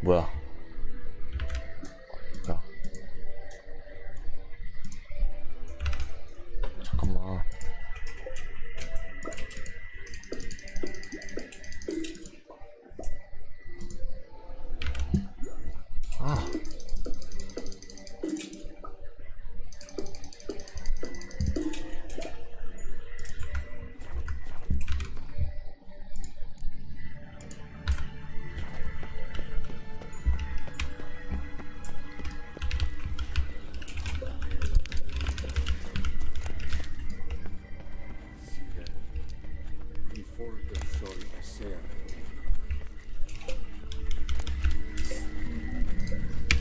뭐야? 야, 잠깐만. 아, Before the sol ser.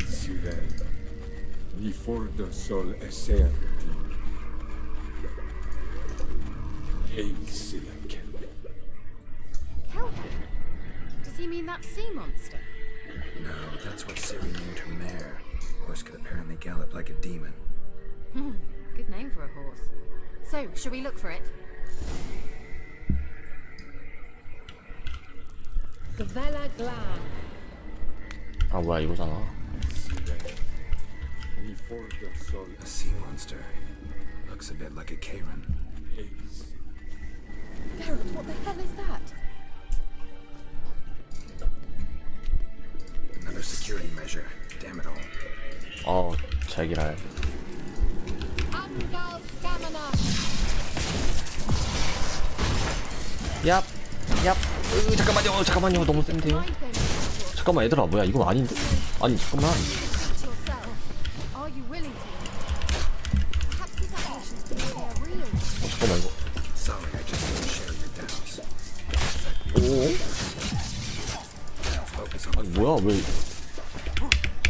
Sirel. Before the sol ser. Hail Silk. Kelvin? Does he mean that sea monster? No, that's what Siri named her mare. Horse could apparently gallop like a demon. Good name for a horse. So, shall we look for it? Gvela Glan. 아 뭐야 이거잖아. Sirel. Before the sol A sea monster. Looks a bit like a Karen. hail. Geralt, what the hell is that? Another security measure. Damn it all. 제기랄. Angal Gamana. 얍, 얍. 잠깐만요. 너무 센데요. Mind games to 잠깐만 얘들아, 뭐야 이건 아닌데? 아니 잠깐만. yourself. Are you willing to? Perhaps these apparitions believe they are real. 잠깐만 이거. Sorry, I just didn't share your doubts. 오? Now focus on 아니 뭐야 왜?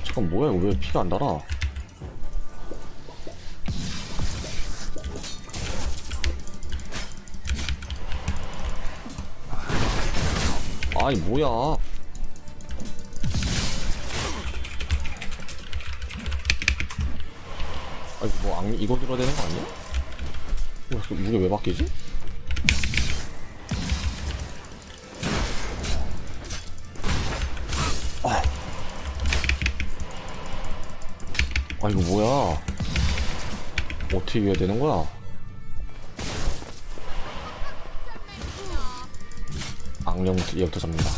잠깐 뭐야 이거 왜 피가 안 달아? 아니 뭐야? 아니 뭐 이거 들어야 되는 거 아니야? 이게 왜 바뀌지? 아 이거 뭐야? 어떻게 해야 되는 거야? 악령 얘부터 잡는다.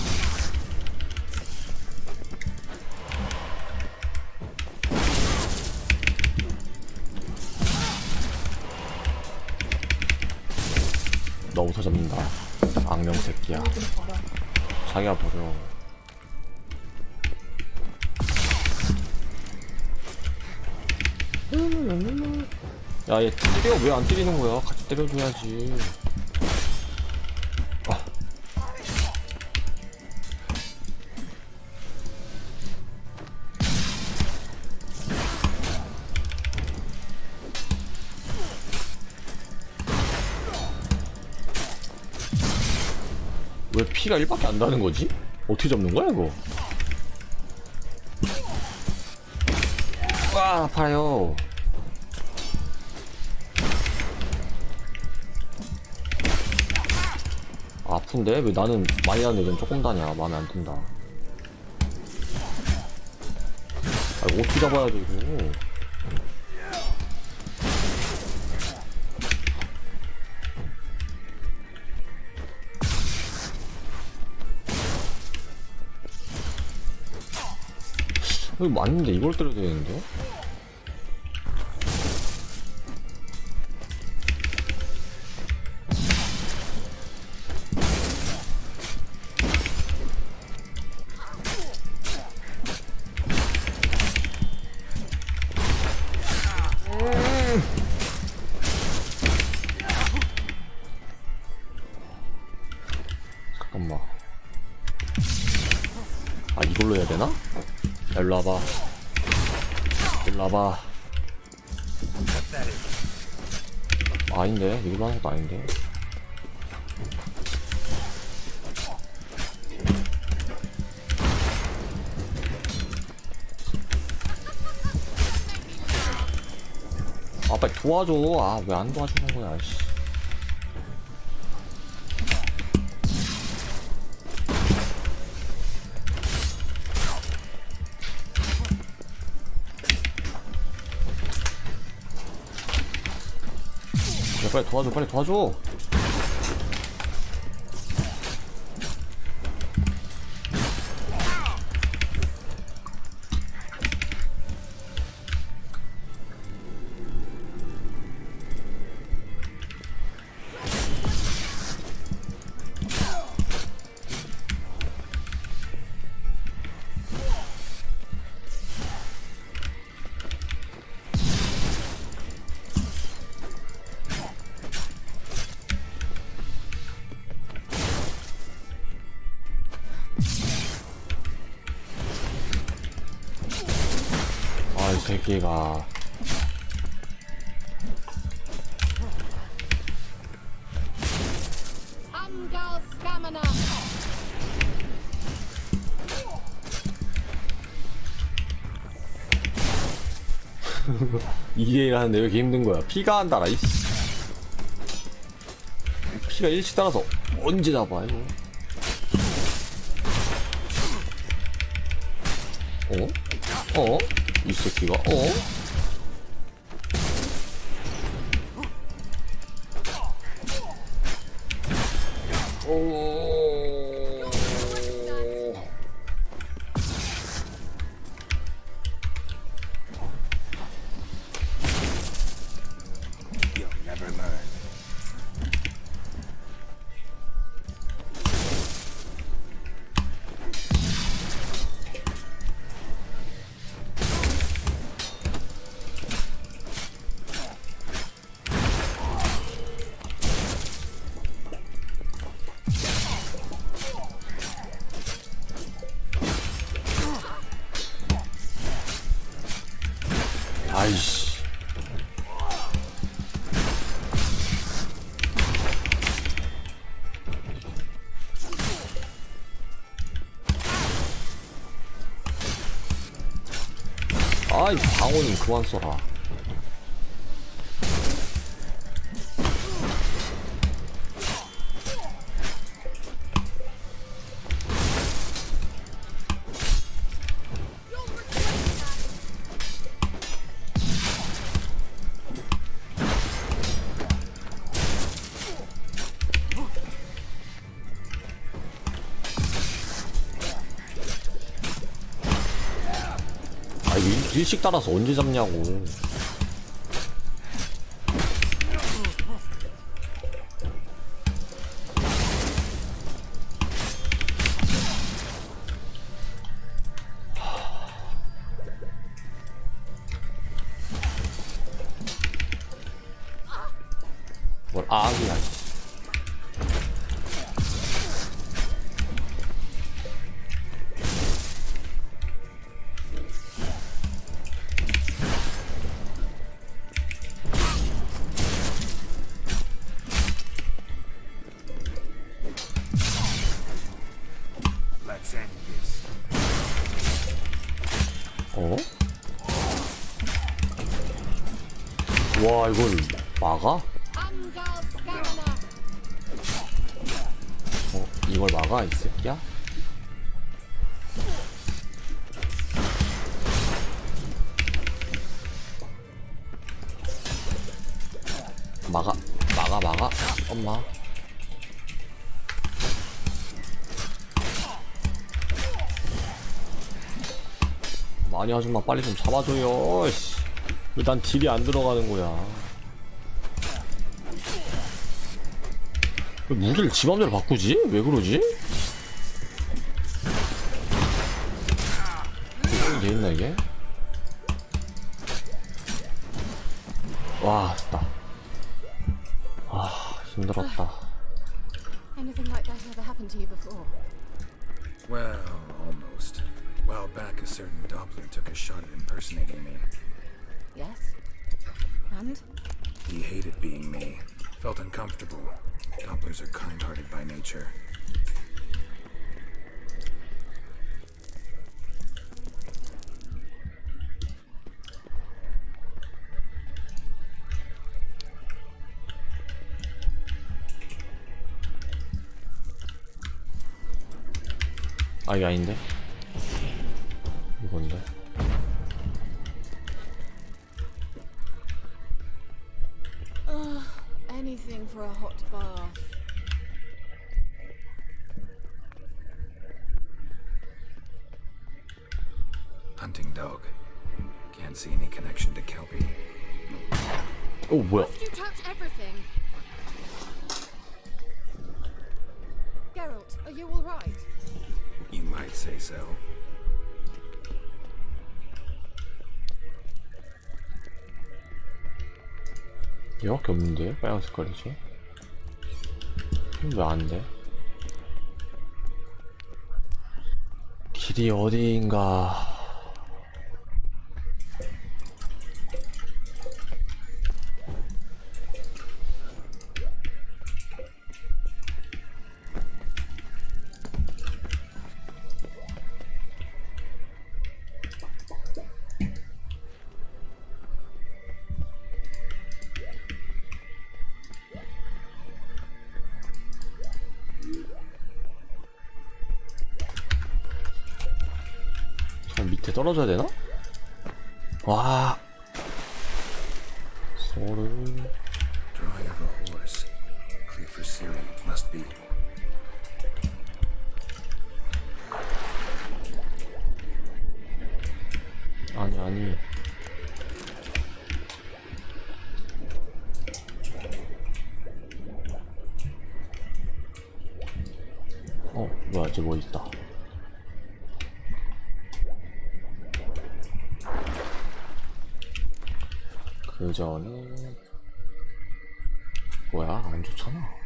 너부터 잡는다. 악령 새끼야. 자기가 버려. 야, 얘 때려. 왜 안 때리는 거야? 같이 때려줘야지. 아. 왜 피가 1밖에 안 나는 거지? 어떻게 잡는 거야, 이거? 와, 아파요. 아픈데? 왜 나는 많이 나는데 넌 조금 다냐? 마음에 안 든다. 아, 이거 어떻게 잡아야 돼, 이거? 이거 맞는데 이걸 때려야 되는데? 잠깐만. 아 이걸로 해야 되나? 야, 일로 와봐. 일로 와봐. 아닌데? 이걸로 하는 것도 아닌데? 아 빨리 도와줘. 아 왜 안 도와주는 거야 씨. 빨리 도와줘, 빨리 도와줘. 아, 이 새끼가. Umgal stamina. 이게 하는데 왜 이렇게 힘든 거야? 피가 안 달아, 이씨. 피가 일씩 달아서 언제 잡아, 이거. 어? 이 새끼가, You'll never learn. 아이씨. 아이, 방어는 그만 써라. 아, 이거 일씩 따라서 언제 잡냐고. 뭘 악이야. Let's end this. 와, 이걸 막아? Umgal stamina. 이걸 막아, 이 새끼야? 막아. 엄마. 많이 아줌마 빨리 좀 잡아줘요. 씨. 왜 난 딜이 안 들어가는 거야? 왜 무기를 지 맘대로 바꾸지? 왜 그러지? 이게 있나 이게? 와, 됐다. 아, 힘들었다. Anything like that ever happened to you before? Well, almost. A while back, a certain Doppler took a shot at impersonating me. Yes. And? He hated being me. Felt uncomfortable. Dopplers are kind-hearted by nature. 아, 이게 아닌데? 이건데? for a hot bath. Hunting dog. Can't see any connection to Kelpie. 오 뭐야? Must you touch everything? Geralt, are you all right? You might say so. 얘밖에 없는데? 빨간 색깔이지? 왜 안 돼? 길이 어디인가? 저 밑에 떨어져야 되나? 와. 소를 Drawing of a horse. Clear for Ciri, must be. 아니. 뭐야, 저기 뭐 있다. 그 전에 뭐야, 안 좋잖아.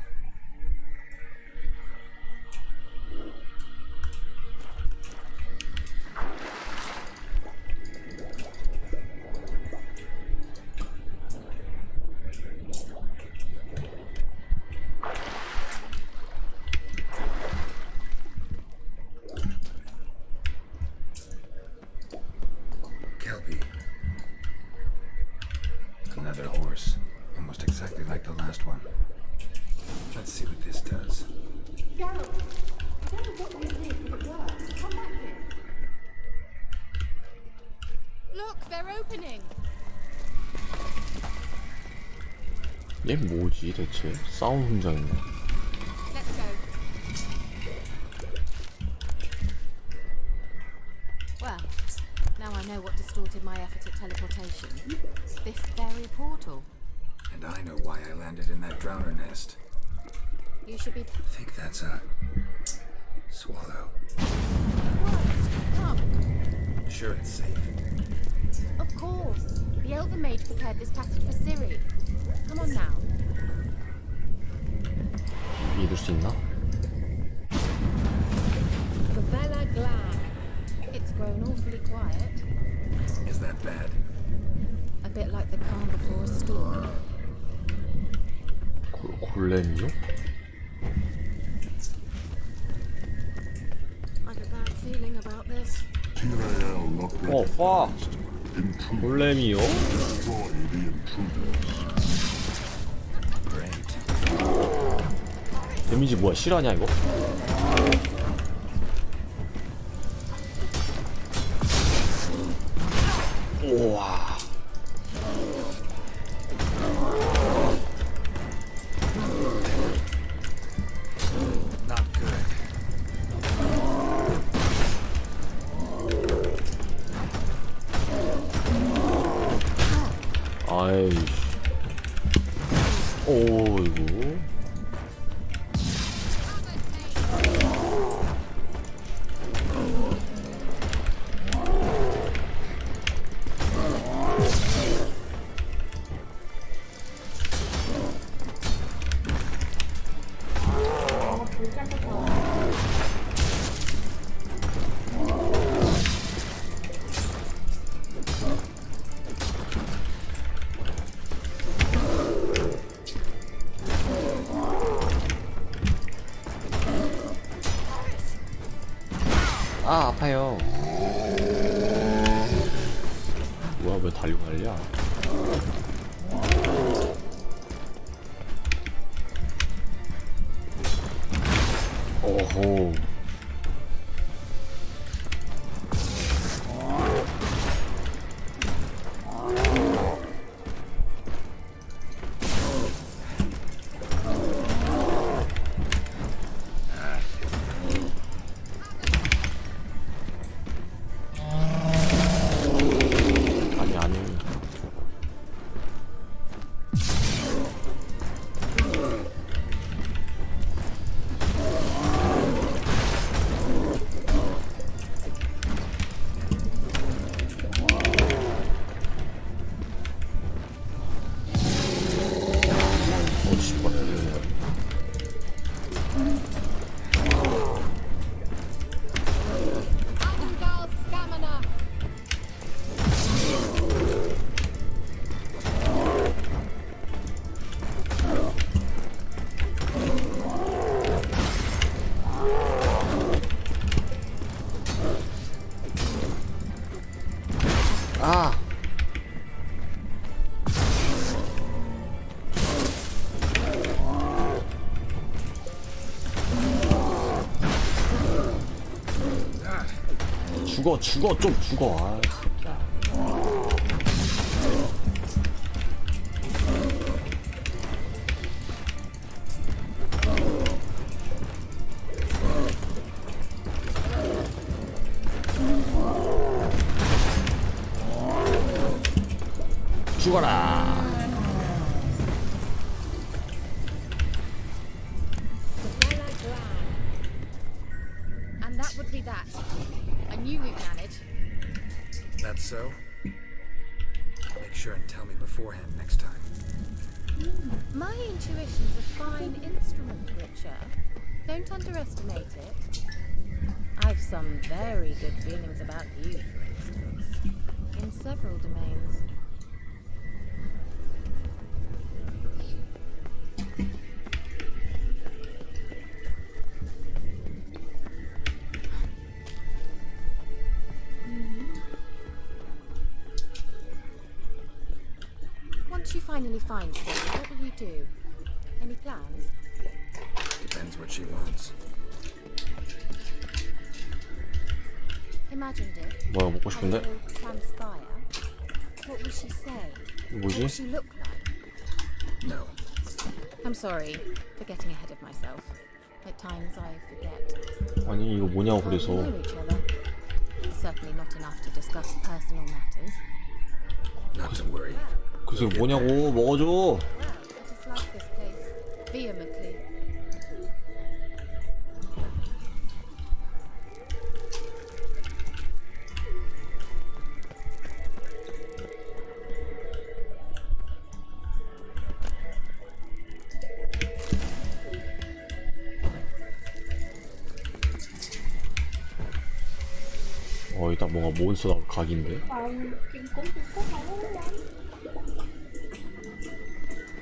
Kelpie. Another horse. Almost exactly like the last one. Let's see what this does. Geralt, I don't know what you did, but it worked. Come back here. Look, they're opening. 얘 뭐지 대체? 싸움 훈장 있네. Let's go. Well, now I know what distorted my effort at teleportation. This very portal. And I know why I landed in that drowner nest. You should be. I think that's a swallow. Come. Sure it's safe. Of course. The Elven Mage prepared this passage for Ciri. Come on now. 믿을 수 있나? Gavella Glad. It's grown awfully quiet. Is that bad? A bit like the calm before a storm. 골렘이요? I have a bad feeling about this. 파! 골렘이요? Great. 데미지 뭐야, 실화냐 이거? 우와. Not good. 아이씨. 오이구. 아, 아파요. 뭐야, 왜 달리고 난리야? 오호. 죽어 좀 죽어. 아 새끼야. 죽어라. And that would be that. I knew we'd manage. That's so? Make sure and tell me beforehand next time. My intuition's a fine instrument, Witcher. Don't underestimate it. I've some very good feelings about you, for instance, in several domains. Once you finally find Sarah, what will you do? Any plans? Depends what she wants. Imagined it. 뭐야 먹고 How 싶은데? it will transpire. What will she say? What will 뭐지? she look like? No. I'm sorry for getting ahead of myself. At times I forget. 아니 이거 뭐냐고 We 그래서. know each other. Certainly not enough to discuss personal matters. Not to worry. 그래서 이거 뭐냐고 먹어줘. Well, I dislike this place vehemently. 이따 뭔가 몬스터 나올 각인데.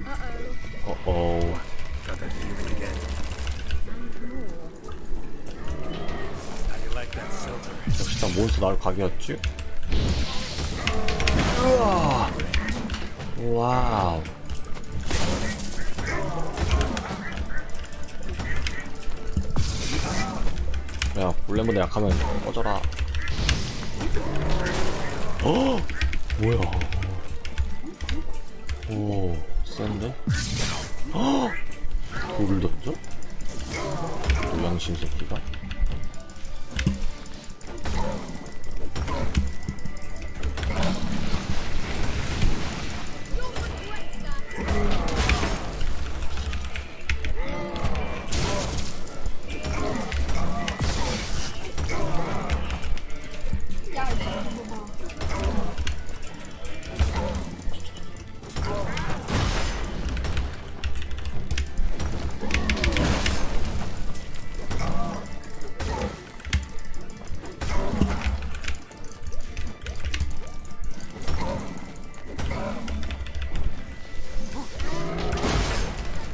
Uh-oh. 어어. Got that feeling again. And more. How do you like that silver? 역시 다 몬스터 나올 각이었지. 우와. 와우. 야 블랙보다 약하면 꺼져라. 어 뭐야. 오 센데. 돌을 던져? 노양심 새끼가.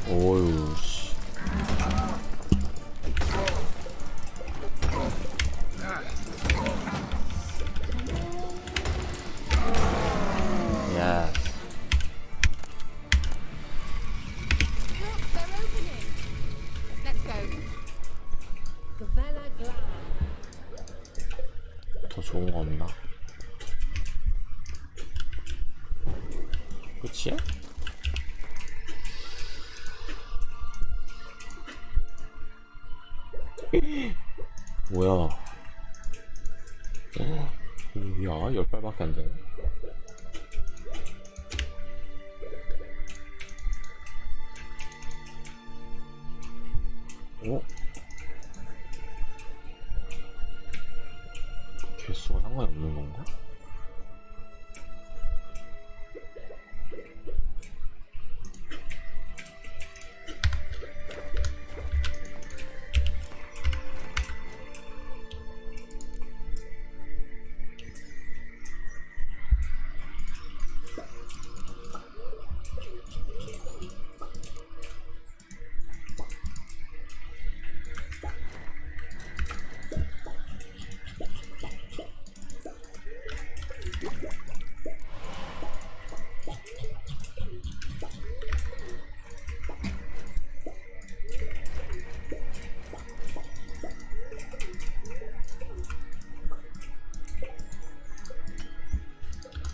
오유 씨. 야. Look, they're opening. Let's go. Gavella Glam. 더 좋은 거 없나? 끝이야? 뭐야? 뭐야? 10발밖에 안 되네. 어? 개수가 상관이 없는 건가?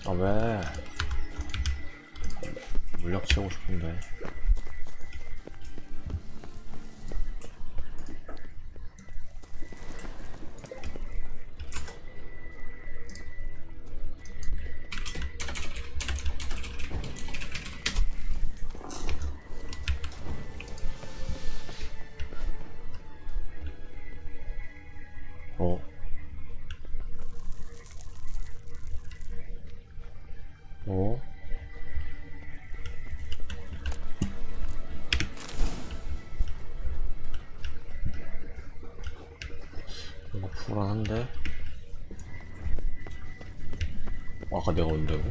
아 왜? 물약 채우고 싶은데. 어? 어? 뭔가 불안한데? 아까 내가 언제고?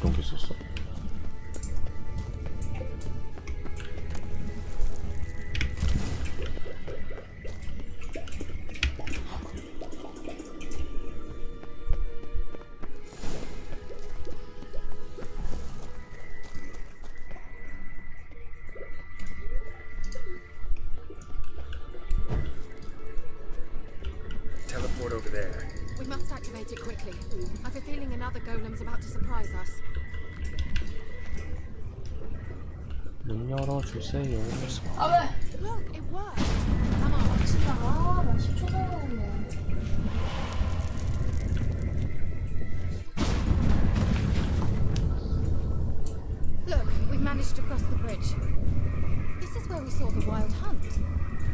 이런 게 있었어? Teleport over there. We must activate it quickly. I've a feeling another golem's about to surprise us. 문 열어주세요. 아 왜? Look, it worked. Come on. 진짜 나 10초 전에 Look, we've managed to cross the bridge. This is where we saw the wild hunt.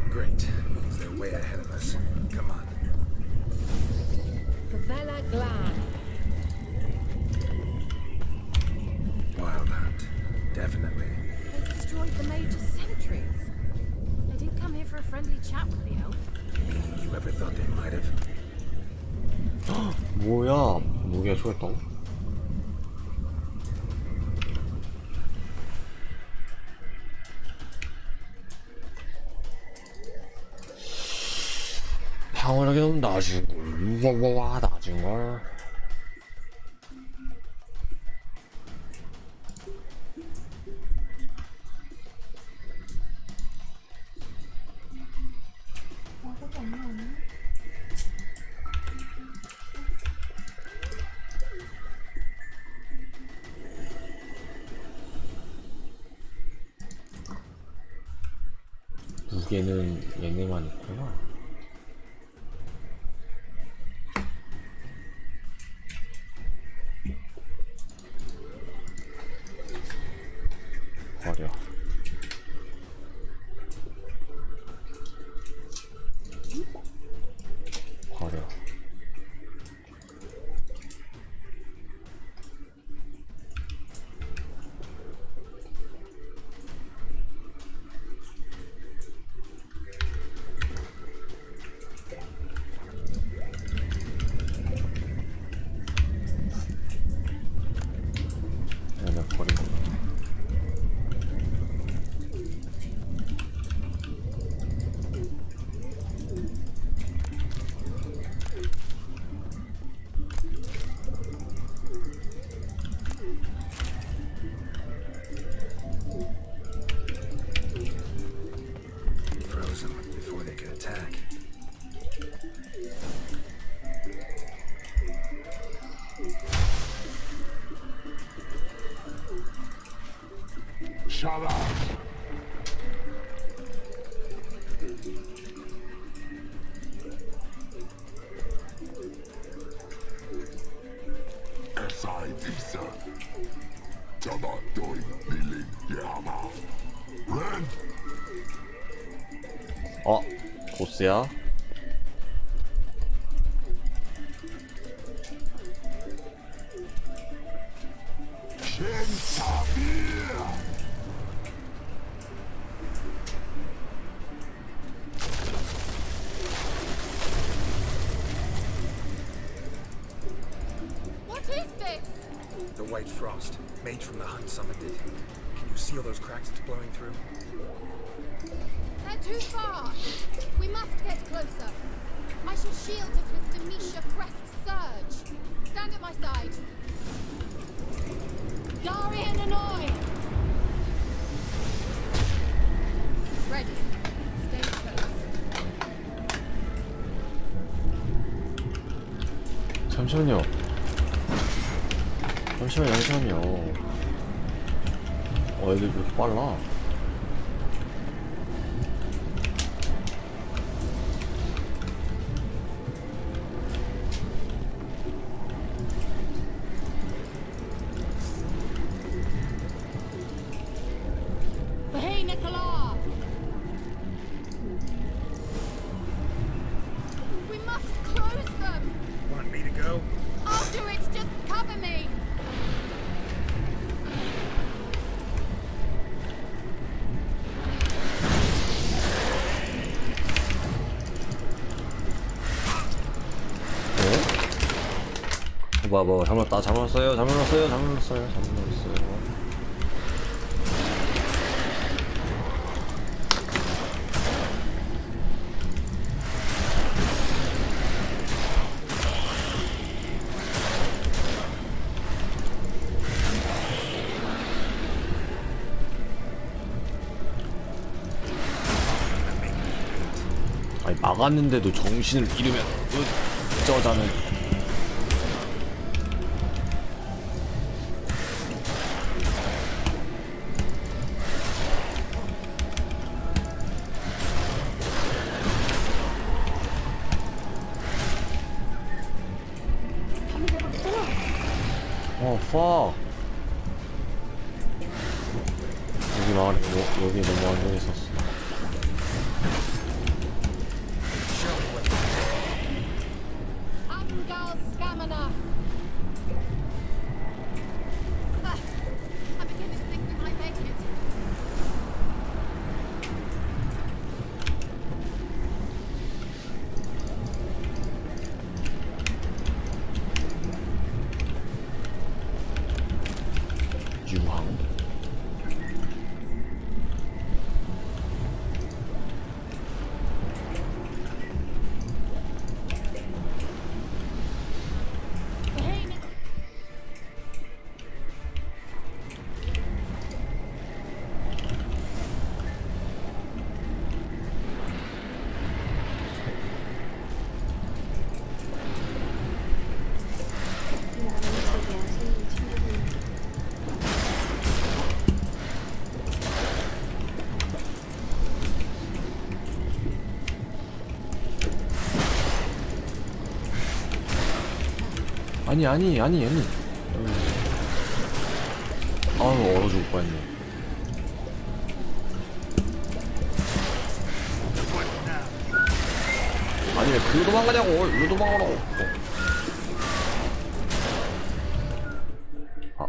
Great. Means they're way ahead of us. Come on. Favela Glan. Wild hunt. Definitely. They destroyed the major sentries. They didn't come here for a friendly chat with the elf. Meaning you ever thought they might have? 뭐야? 무기가 초했다고? 방어력이 너무 낮은걸. 우와와와 낮은걸. 아무것도 안 나오네. 무게는 얘네만 있구나. 버려. 버려. 얘네 버리고. Froze them before they could attack. Shut up! SID사 잡아도이 밀린 야마 렌 어? 보스야? 켄사비야 What is this? The white frost. Mage from the hunt summoned it. Can you see all those cracks it's blowing through? They're too far. We must get closer. I shall shield us with Demisha Crest's surge. Stand at my side. Darian and I. Ready. Stay close. 잠시만요. 잠시만요. 애들 왜 이렇게 빨라? Hey, Nicola! We must close them! Want me to go? I'll do it, just cover me! 뭐야 잘못났어요. 아니 막았는데도 정신을 잃으면 어쩌자는. fuck. 여기 너무 안 돼 있었어. Angal Scamina! I begin to think we might make it. 유황. 아니. 아유 얼어 죽을 뻔했네. 아니 왜 글로 도망가냐고. 일로 도망가라고. 아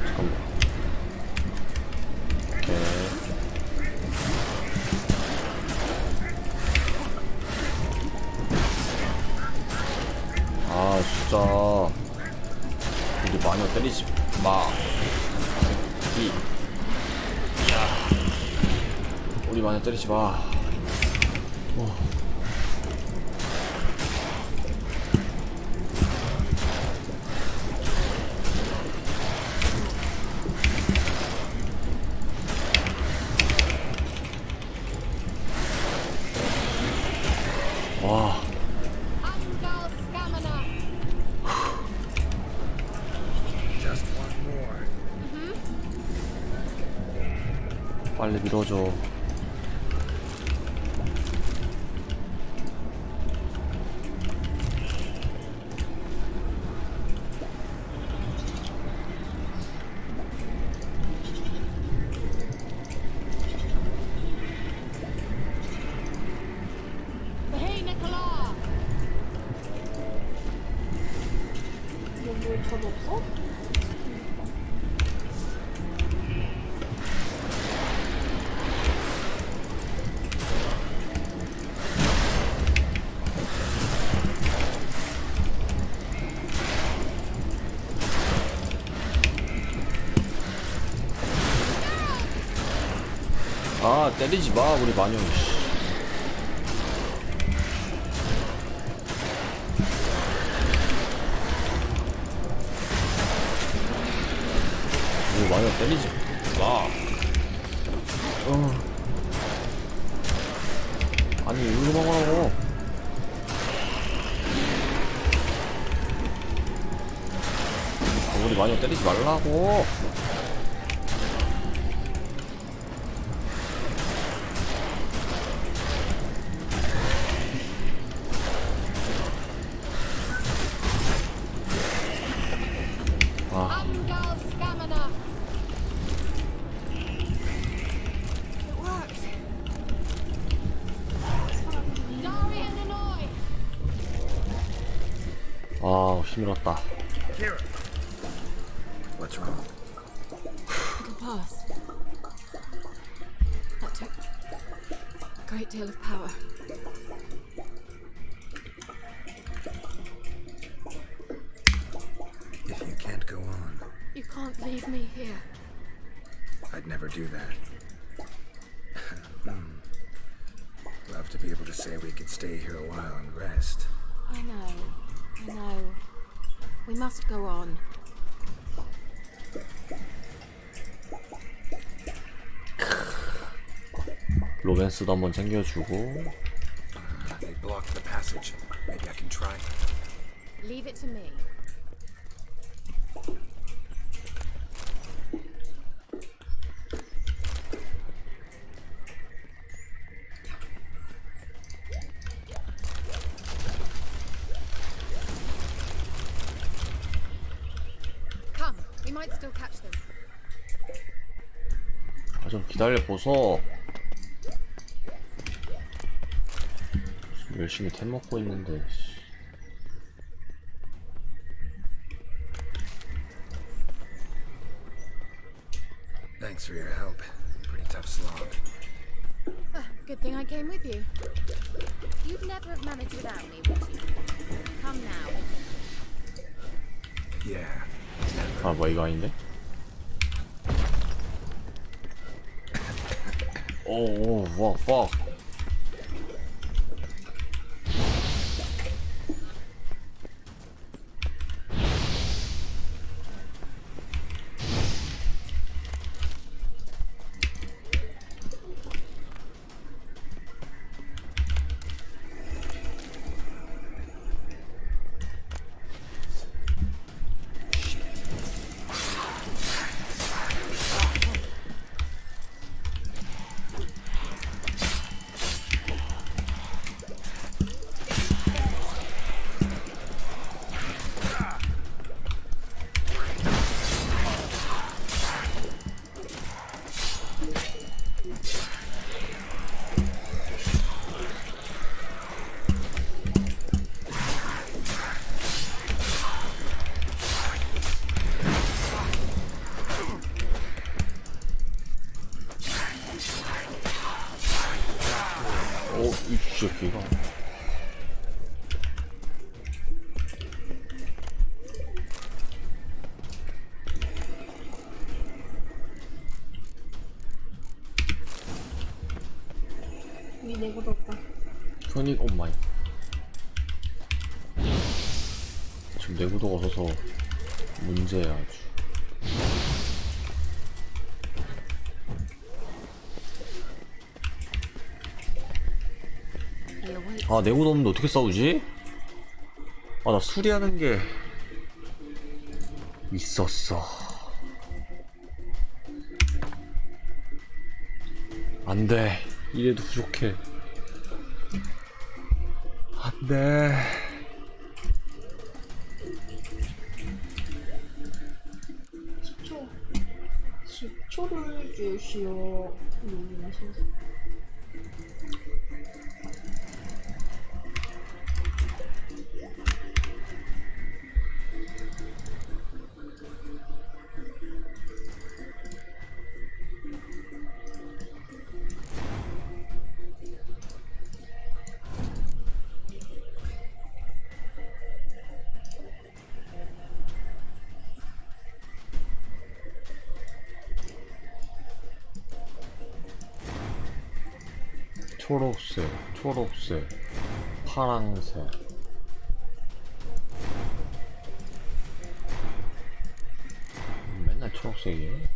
잠깐만. 오케이. 아 진짜 우리 마녀 때리지 마. 우리 마녀 때리지 마. 와. Angal Scamina! Just one more. 빨리 밀어줘. Hey, Nicola! 뭐 저도 없어? 아 때리지 마 우리 마녀. 씨. 우리 마녀 때리지 마. 아니 일로 도망가라고. 아니 마녀 때리지 말라고. 아, Angal Stamina. It worked. Darian Hanoi. 아 힘들었다. Kira! What's wrong? It'll pass. That took a great deal of power. If you can't go on, You can't leave me here. I'd never do that. Love to be able to say we could stay here a while and rest. I know. We must go on. 로맨스도 한번 챙겨주고. They blocked the passage. Maybe I can try. Leave it to me. Come, we might still catch them. 아, 좀 기다려보소. 지금 열심히 템 먹고 있는데. 씨. Thanks for your help. Pretty tough slog. Good thing I came with you. You'd never have managed without me, would you? Come now. Yeah. 아, 뭐 이거 아닌데? 오, 와, fuck. 오, 이 새끼가. 위 내구도 없다. 현익 오마이. 지금 내구도가 없어서 문제야 아주. He awaits. 아, 내구도 없는데 어떻게 싸우지? 아, 나 수리하는 게 있었어. 안 돼. 이래도 부족해. 안 돼. 식초를 주시오. 초록색, 초록색, 파랑색. 맨날 초록색이에요?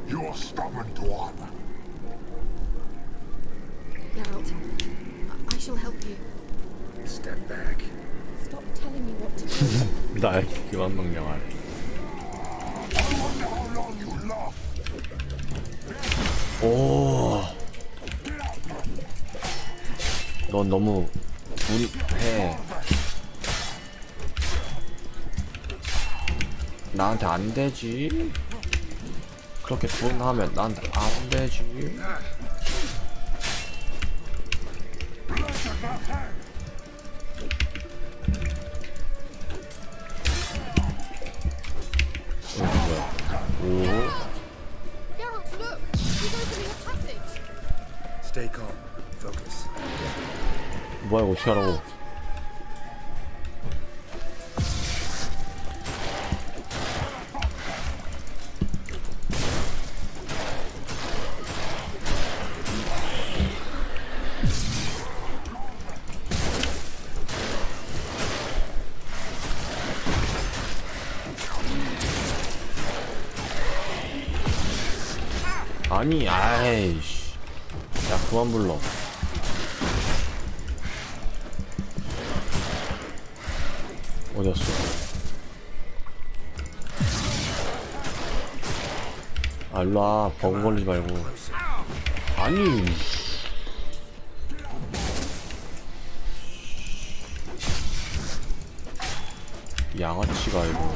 You're stubborn to honor. Geralt, I shall help you. Step back. Stop telling me what to do. 나에게 그만 명령하래. I wonder how long you last. 오. 넌 너무 분해. 나한테 안 되지. 그렇게 분하면 나한테 안 되지. 오. Geralt, look! He's opening a passage! Stay calm. Focus. 뭐야 이거 어떻게 하라고. 아니 아이씨. 야 그만 불러. 어디였어? 아 일로와. 버그 걸리지 말고. 아니 양아치가 이거.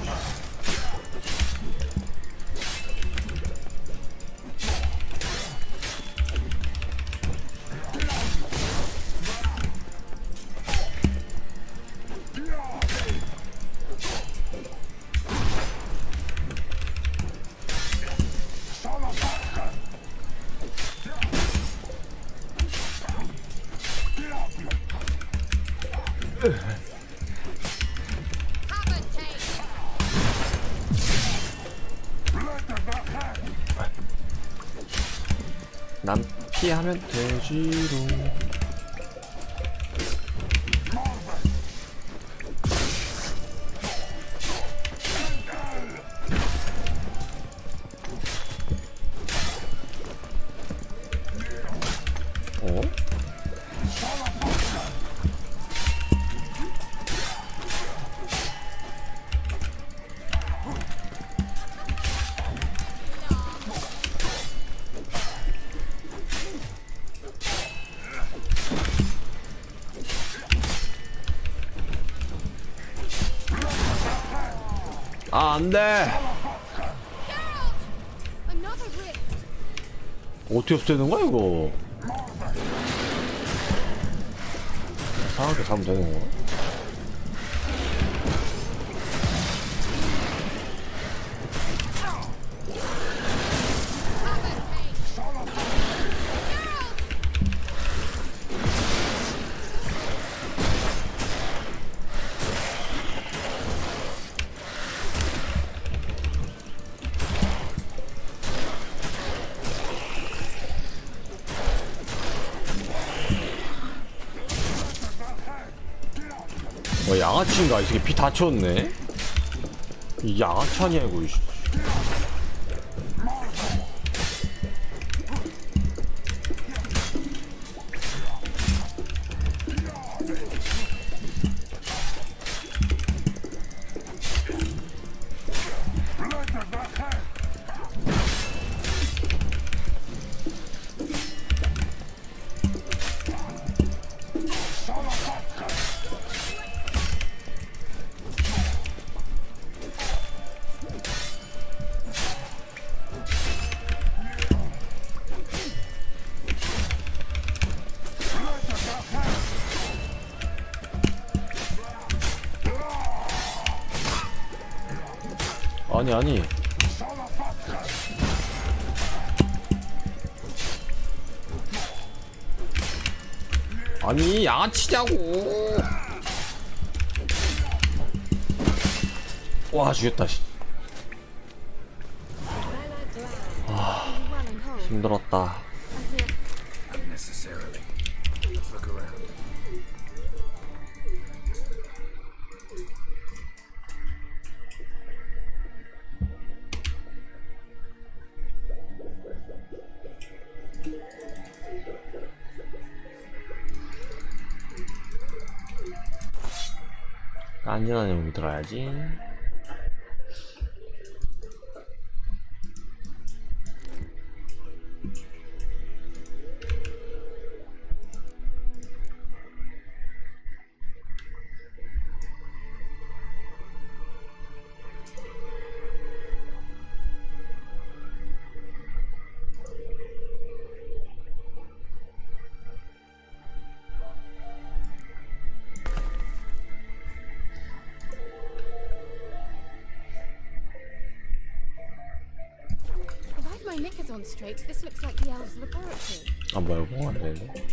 난 피하면 되지롱. 어? 아, 안 돼! Another rift! 어떻게 없애는 거야, 이거? 이상하게 가면 되는 거야? 양아치인가? 이 새끼 피 다 채웠네? 이 양아치 아니야 이거. 아니 아니 양아치냐고. 와 죽였다 씨. 힘들었다. Unnecessarily. Let's look around. 안전한 여기 들어야지. If I have my knickers on straight, this looks like the elves' laboratory. 아 뭐야 이거 안 되는데.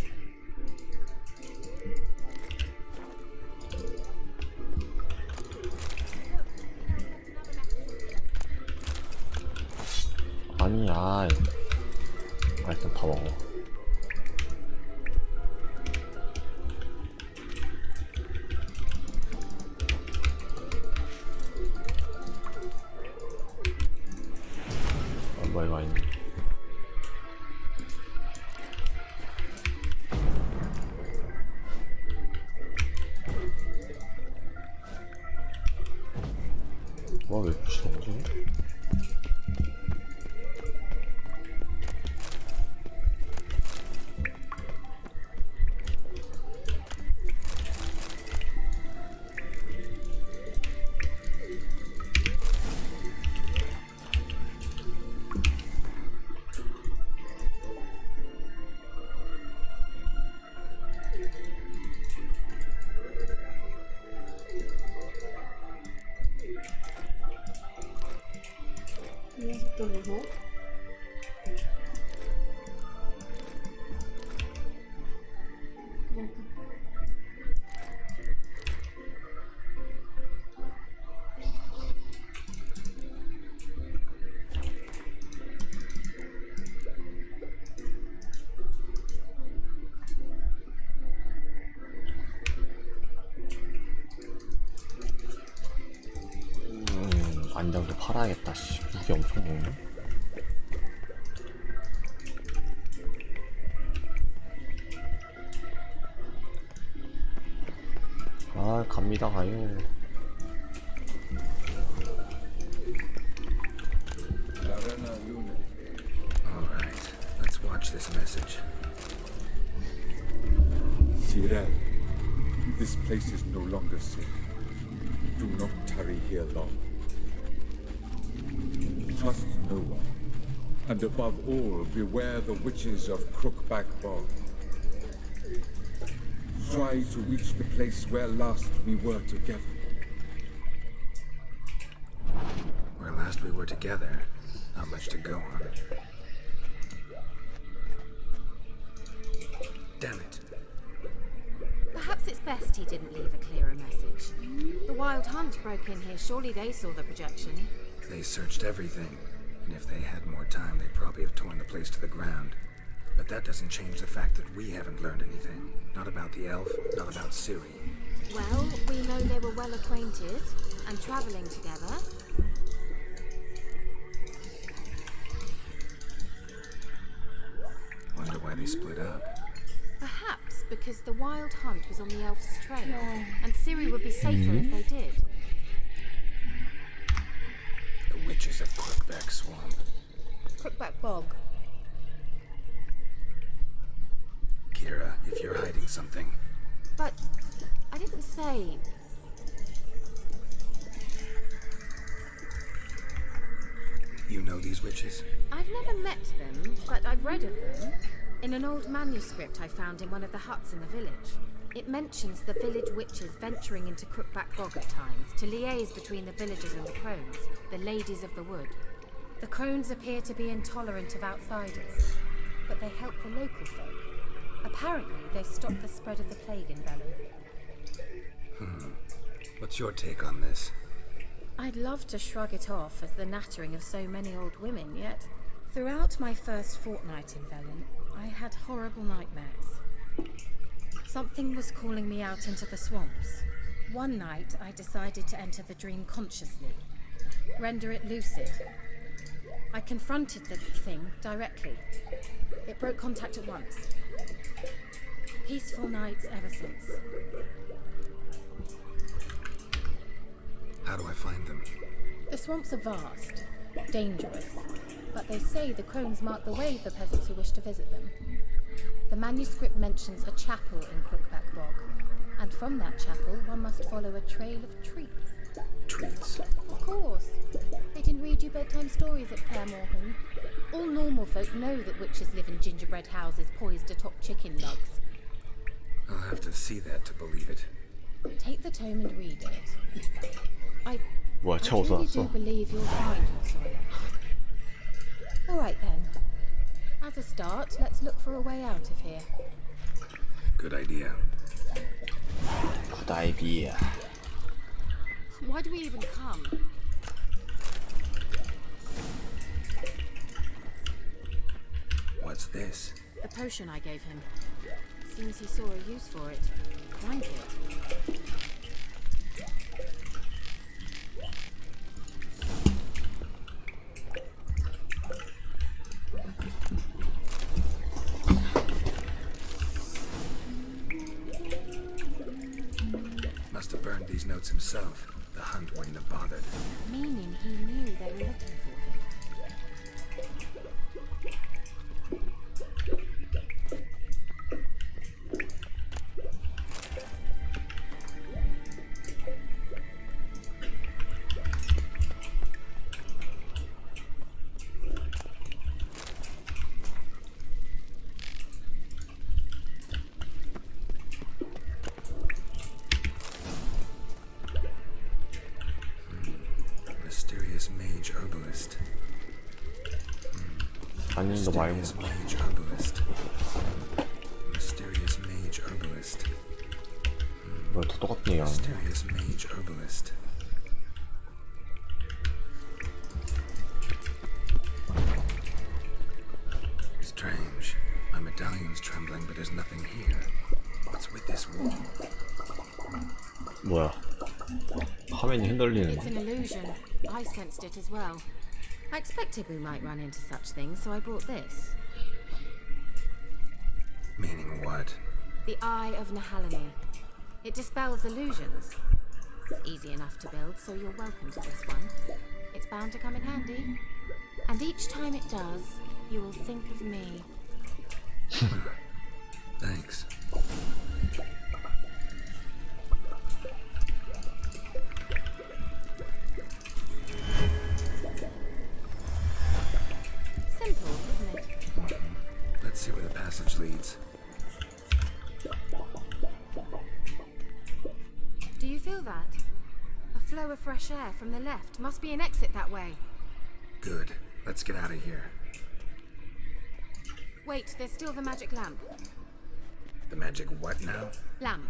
아니 아 일단 다 먹어. 아 뭐야 이거 아닌데. 와 왜 부시는 거지? 연습도 보고. 안장도 팔아야겠다. 씨, 무기 엄청 먹네. 아 갑니다 가요. Alright, let's watch this message. Tyrell, this place is no longer safe. Do not tarry here long. Trust no one. And above all, beware the witches of Crookback Bog. Try to reach the place where last we were together. Where last we were together, not much to go on. Damn it. Perhaps it's best he didn't leave a clearer message. The Wild Hunt broke in here. Surely they saw the projection. They searched everything, and if they had more time, they'd probably have torn the place to the ground. But that doesn't change the fact that we haven't learned anything. Not about the elf, not about Ciri. Well, we know they were well acquainted and travelling together. Wonder why they split up. Perhaps because the Wild Hunt was on the elf's trail, and Ciri would be safer if they did. The witches of Crookback Swamp. Crookback Bog. Kira, if you're hiding something, But I didn't say. you know these witches? I've never met them, but I've read of them. In an old manuscript I found in one of the huts in the village. It mentions the village witches venturing into Crookback Bog at times to liaise between the villagers and the crones, the ladies of the wood. The crones appear to be intolerant of outsiders, but they help the local folk. Apparently, they stopped the spread of the plague in Velen. What's your take on this? I'd love to shrug it off as the nattering of so many old women, yet throughout my first fortnight in Velen, I had horrible nightmares. Something was calling me out into the swamps. One night, I decided to enter the dream consciously, render it lucid. I confronted the thing directly. It broke contact at once. Peaceful nights ever since. How do I find them? The swamps are vast, dangerous, but they say the crones mark the way for peasants who wish to visit them. The manuscript mentions a chapel in Crookback Bog, and from that chapel one must follow a trail of treats. Treats. Of course. They didn't read you bedtime stories at Clare Morgan. All normal folk know that witches live in gingerbread houses poised atop chicken lugs. I'll have to see that to believe it. Take the tome and read it. I 뭐야, 차 어디서 truly do 왔어? believe you'll find your soil. All right then. As a start, let's look for a way out of here. Good idea. Good idea. Why do we even come? What's this? The potion I gave him. Seems he saw a use for it. Drank it. Must have burned these notes himself. The hunt wouldn't have bothered. Meaning he knew they were looking for him. Mysterious mage herbalist. 아닌도 말고. Mysterious mage herbalist. Mysterious mage herbalist. 뭐야, 다 똑같은 얘기 하는데? Mysterious mage herbalist. Strange. My medallion's trembling, but there's nothing here. What's with this wall? 뭐야? 화면이 It's 흔들리는데? an illusion. I sensed it as well. I expected we might run into such things, so I brought this. Meaning what? The Eye of Nahalani. It dispels illusions. It's easy enough to build, so you're welcome to this one. It's bound to come in handy. And each time it does, you will think of me. Thanks. Simple, isn't it? Let's see where the passage leads. Do you feel that? A flow of fresh air from the left. Must be an exit that way. Good. Let's get out of here. Wait, there's still the magic lamp. The magic what now? Lamp.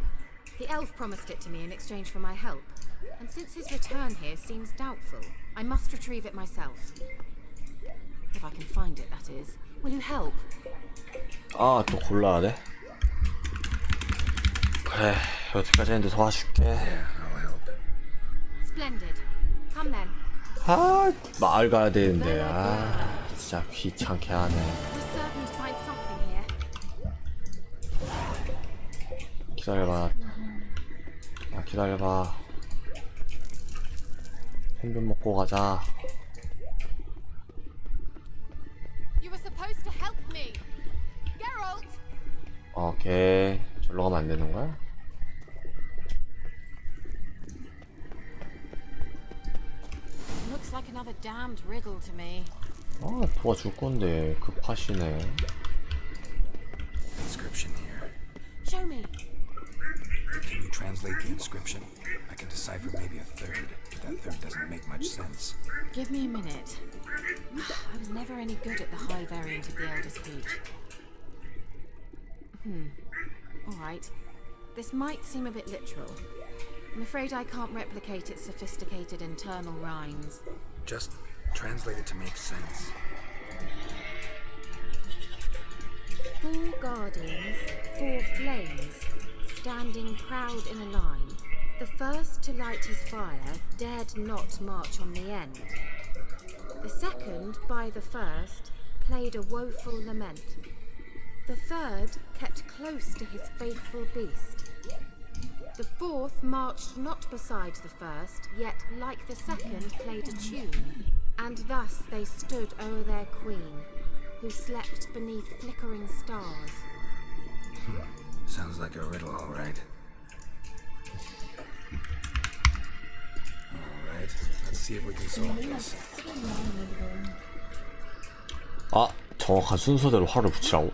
The elf promised it to me in exchange for my help. And since his return here seems doubtful, I must retrieve it myself. If I can find it, that is. Will you help? 아, 또 골라야 돼? 그래, 여태까지 했는데 도와줄게. Yeah, I'll help. Splendid. Come then. 아, 마을 가야 되는데. 아, 진짜 귀찮게 하네. We're certain to find something here. 기다려봐. 아, 기다려봐. 햄 좀 먹고 가자. You were supposed to help me. Geralt! 오케이. 절로 가면 안 되는 거야? Looks like another damned riddle to me. 아, 도와줄 건데 급하시네. Inscription here. Show me. Can you translate the inscription? I can decipher maybe a third, but that third doesn't make much sense. Give me a minute. I was never any good at the high variant of the Elder Speech. Alright. This might seem a bit literal. I'm afraid I can't replicate its sophisticated internal rhymes. Just translate it to make sense. 4 guardians, 4 flames, standing proud in a line. The first to light his fire dared not march on the end. The second, by the first, played a woeful lament. The third kept close to his faithful beast. The fourth marched not beside the first, yet like the second played a tune. And thus they stood o'er their queen, who slept beneath flickering stars. Sounds like a riddle, all right. All right, let's see if we can solve this. 아, 정확한 순서대로 활을 붙이라고?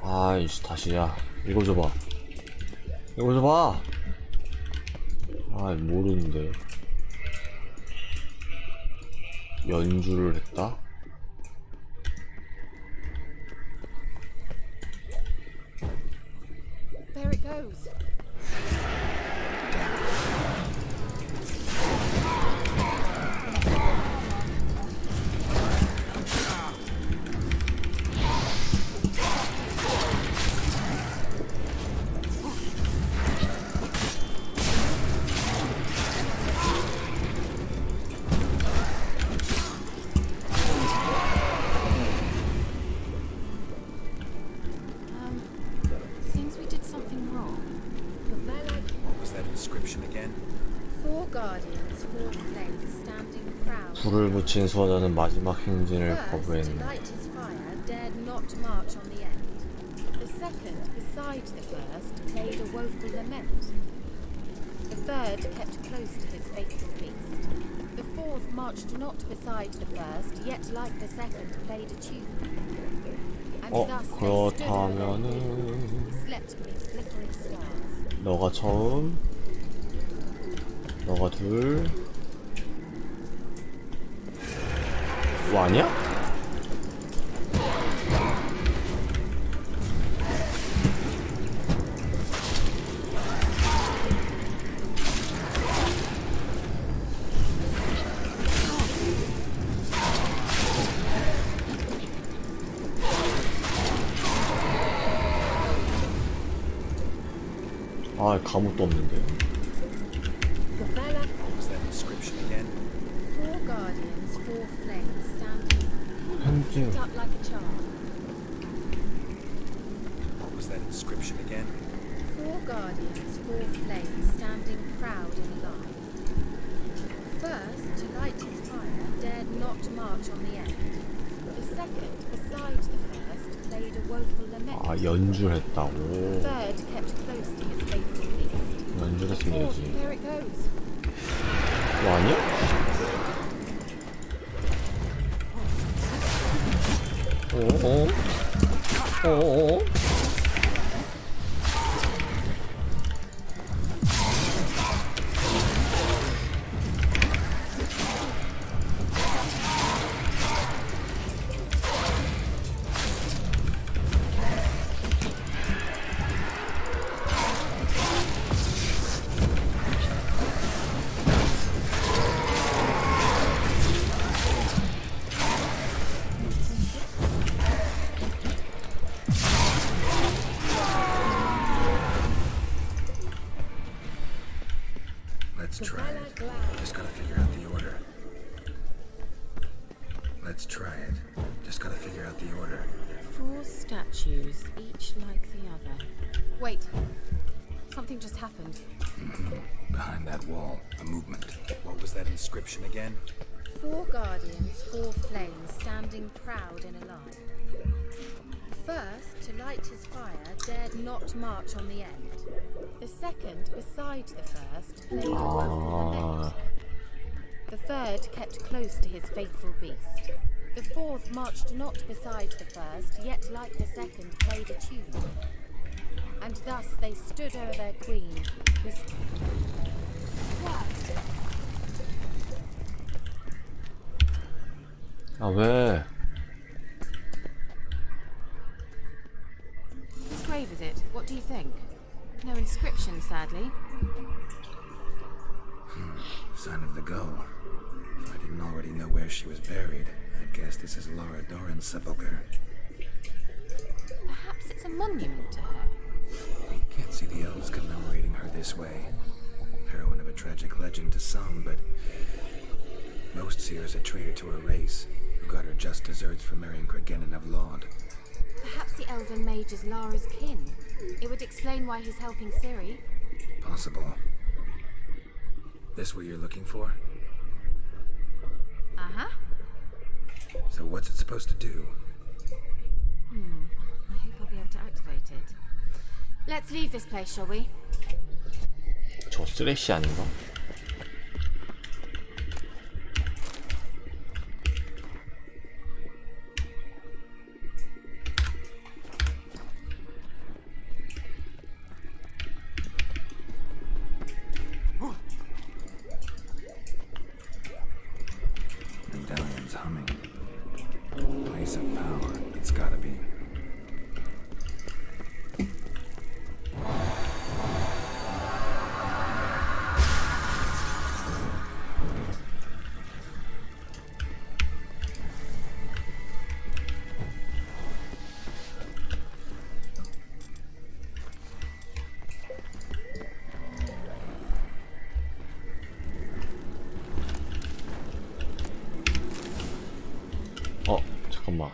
아이씨, 다시야. 읽어줘봐. 읽어줘봐! 아, 모르는데. 연주를 했다? There it goes. Seems we did something wrong. What was that inscription again? 4 guardians, 4 flames, standing proud. 불을 붙인 수호자는 마지막 행진을 First, to 거부했네. light his fire, dared not march on the end. The second, beside the first, played a woeful lament. The third kept close to his faithful beast. The fourth marched not beside the first, yet like the second, played a tune. And thus they stood over their 그렇다면은 queen, who slept beneath flickering stars. 너가 처음, 너가 둘, 뭐 아니야? 아, 감옥도 없는데. What was that inscription again? 4 guardians, 4 flames, standing 현재 up like a charm. What was that inscription again? 4 guardians, 4 flames, standing proud in a line. First, to light his fire, dared not march on the end. The second, beside the first, played a woeful lament. 아, 연주를 The 했다고. third kept close to his faithful beast. 연주를 The 했으면 fourth, 되지. there it goes. 뭐 아니야? 어어? Let's try it. Just gotta figure out the order. Let's try it. Just gotta figure out the order. 4 statues, each like the other. Wait. Something just happened. Behind that wall, a movement. What was that inscription again? 4 guardians, 4 flames, standing proud in a line. First, to light his fire, dared not march on the end. The second, beside the first, played a woeful lament. The third kept close to his faithful beast. The fourth marched not beside the first, yet like the second, played a tune. And thus they stood o'er their queen, who 아, 왜? grave, is it? What do you think? No inscription, sadly. Sign of the gull. If I didn't already know where she was buried, I'd guess this is Laura Doran's sepulcher. Perhaps it's a monument to her. Can't see the elves commemorating her this way. Heroine of a tragic legend to some, but most see her as a traitor to her race, who got her just deserts for marrying Cregennan of Laud. Perhaps the elven mage is Lara's kin. It would explain why he's helping Ciri. Possible. This what you're looking for? Uh-huh. So what's it supposed to do? I hope I'll be able to activate it. Let's leave this place, shall we? 저 쓰레쉬 아닌가? Medallion's humming. Place of power. It's gotta be. 잠깐만.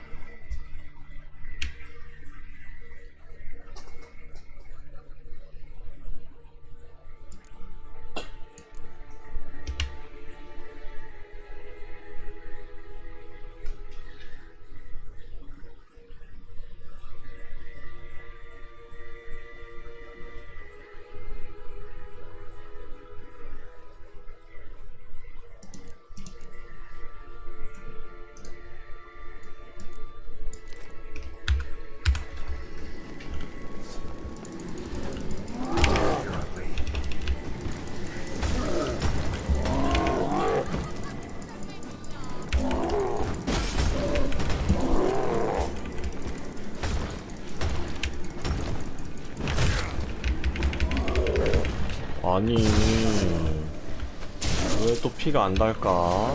아니 왜 또 피가 안 달까?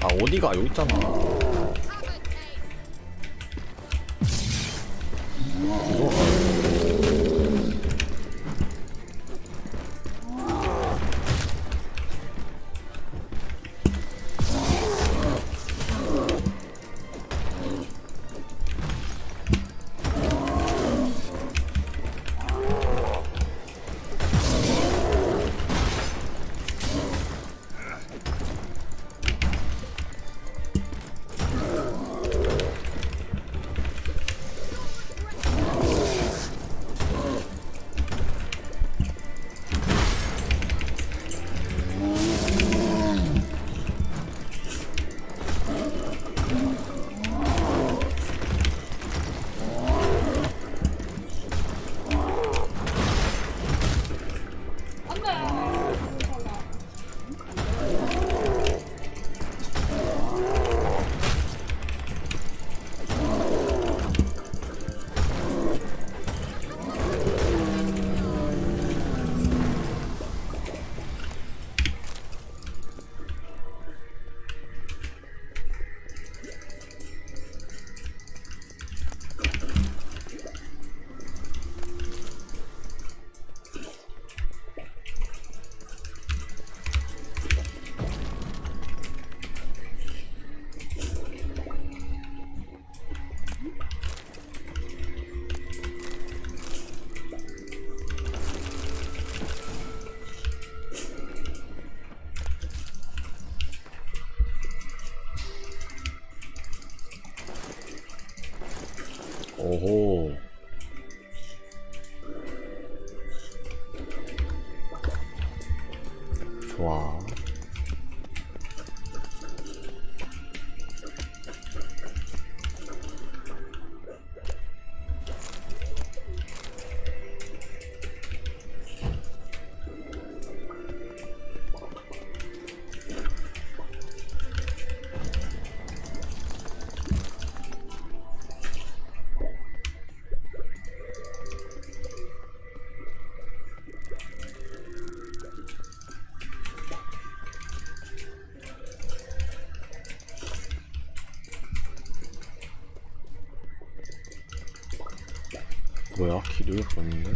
아 어디가 여기 있잖아. 오호. 좋아. 뭐야? 길이 왜 없는데?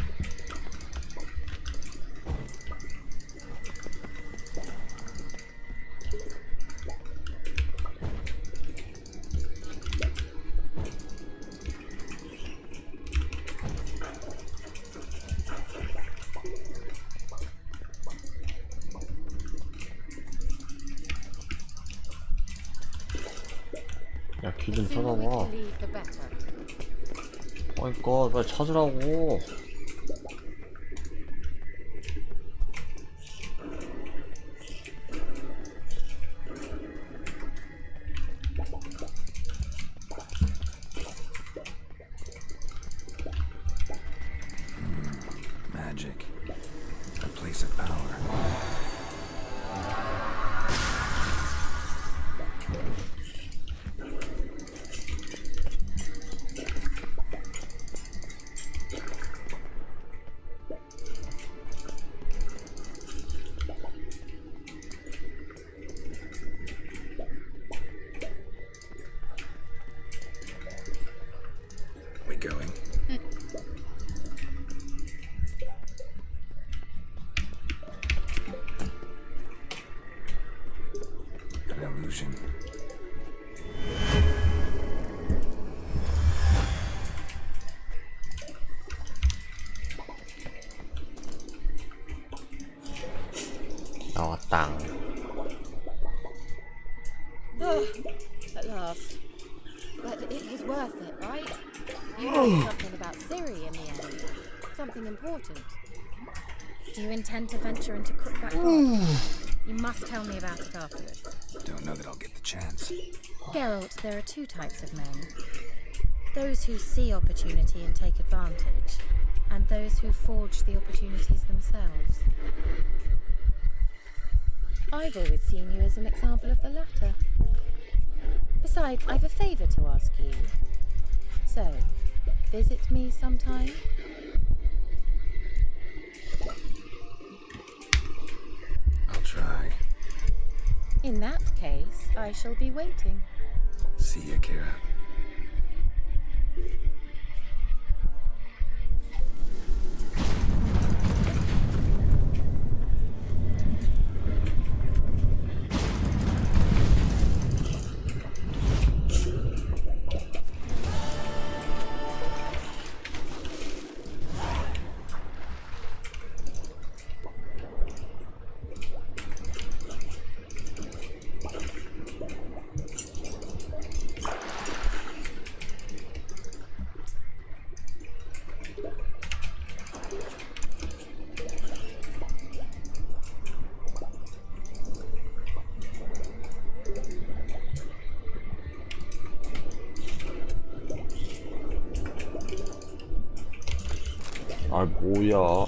야, 길 좀 Sooner we 찾아봐. can leave, the better. 그러니까 빨리 찾으라고. Magic. A place of power. We going? An illusion. 나왔당. At last. But it was worth it, right? You learned something about Siri in the end. Something important. Do you intend to venture into Crookback Rock? You must tell me about it afterwards. Don't know that I'll get the chance. Geralt, there are two types of men. Those who see opportunity and take advantage, and those who forge the opportunities themselves. I've always seen you as an example of the latter. Besides, I've a favour to ask you. So, visit me sometime? I'll try. In that case, I shall be waiting. See ya, Kira. 아, 뭐야.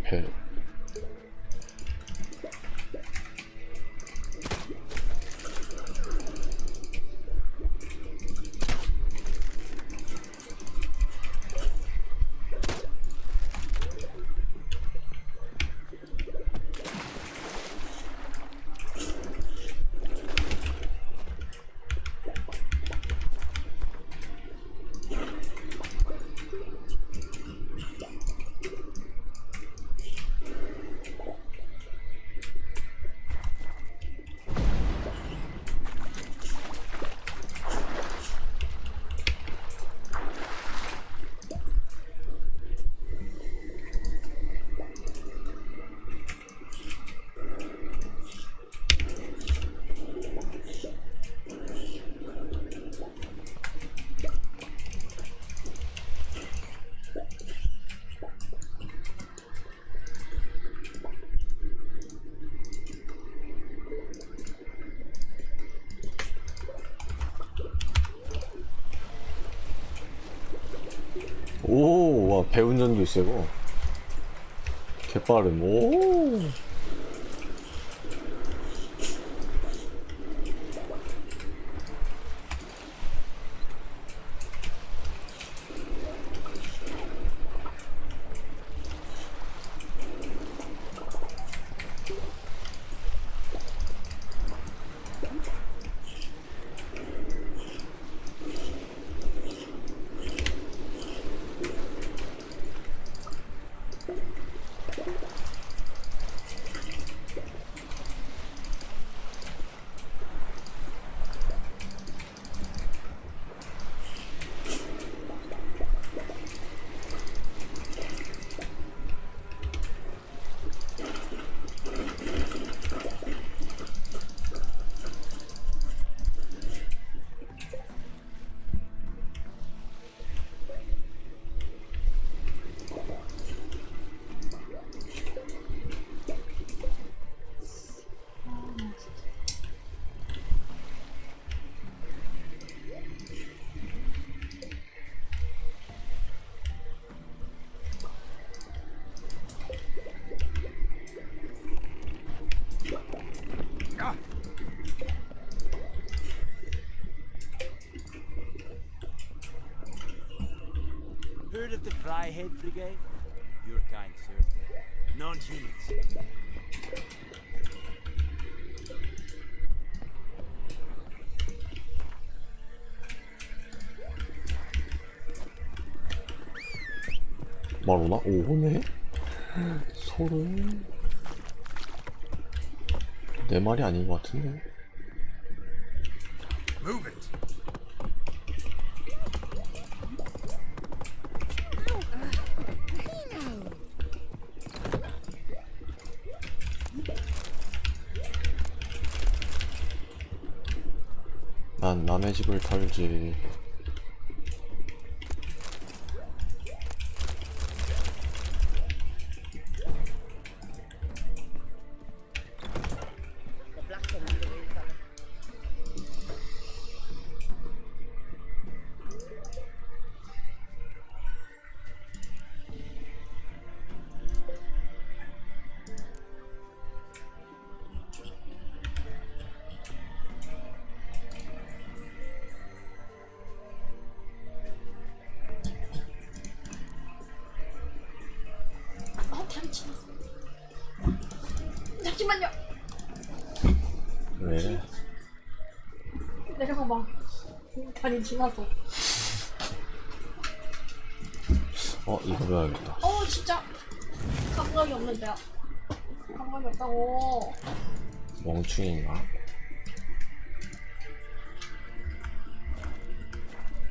배. 오, 와, 배운전도 있어, 이거. 개빠름, 오. Heard of the Fryhead Brigade? Your kind, sir. Non-humans. 말 오나? 오, 오네? 소름. 내 말이 아닌 것 같은데? Move it! 난 남의 집을 털지. 잠시만요. 왜? 내려가봐. 다리 지나서. 이거 배워야겠다. 진짜 감각이 없는데요. 감각이 없다고. 멍충인가?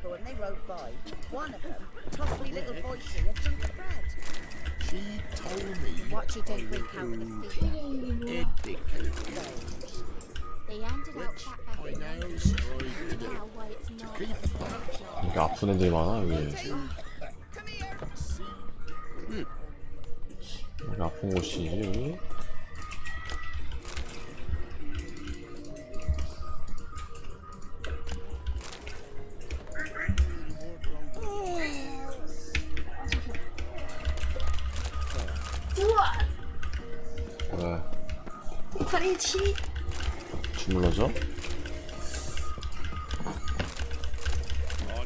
But when they rode by, one of them tossed me little Boycie a chunk of bread. She told me Watch you don't break out with a fever. educated They handed out fat back I in now strive to do. now why it's not. Keep that. 이게 아픈 애들이 많아, 여기. 여기 아픈 곳이지. 우와! 왜? 다리 치. 주물러줘? On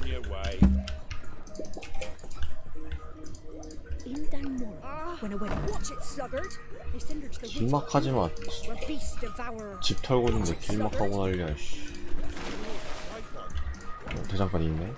your way. In down more. When I went, watch it, sluggard. They cindered the woods. 길막하지마. We're beast devourer. 집 털고 있는데 길막하고 난리야, 씨. 대장간 있네.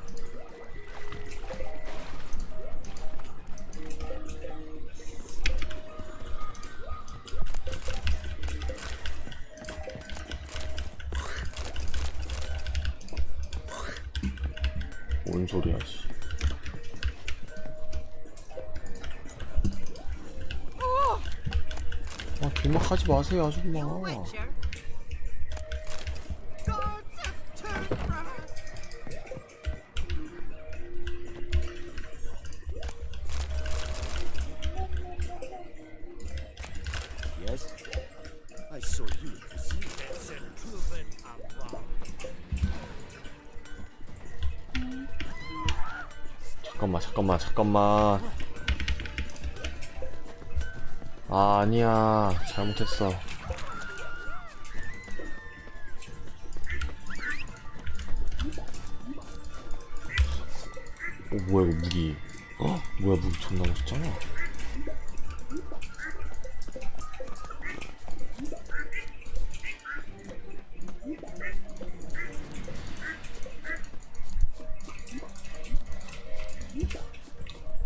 뭔 소리야, 씨. 길막하지 마세요, 아줌마. Yes? I saw you at the sea. It's a proven avoir. 잠깐만. 아, 아니야. 잘못했어. 뭐야, 이거 무기. 뭐야, 무기 존나 멋있잖아.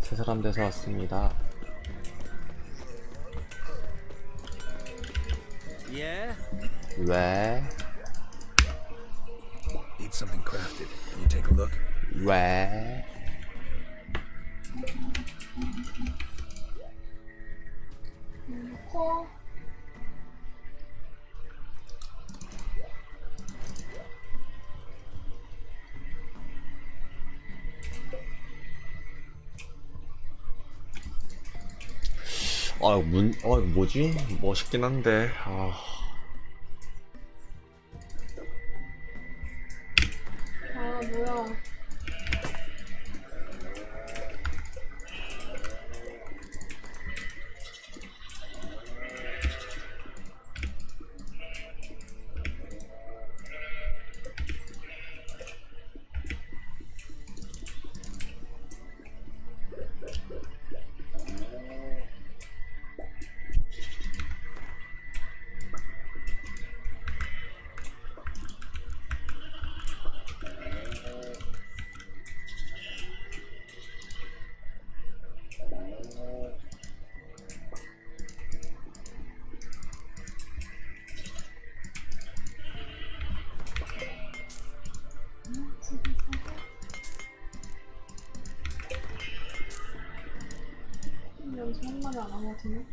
세 사람 돼서 왔습니다. Yeah? 왜? Need something crafted. Can you take a look? 왜? 커. 이거 뭐지? 멋있긴 한데, 아 뭐야. 여기서 한 마리 안 하거든요.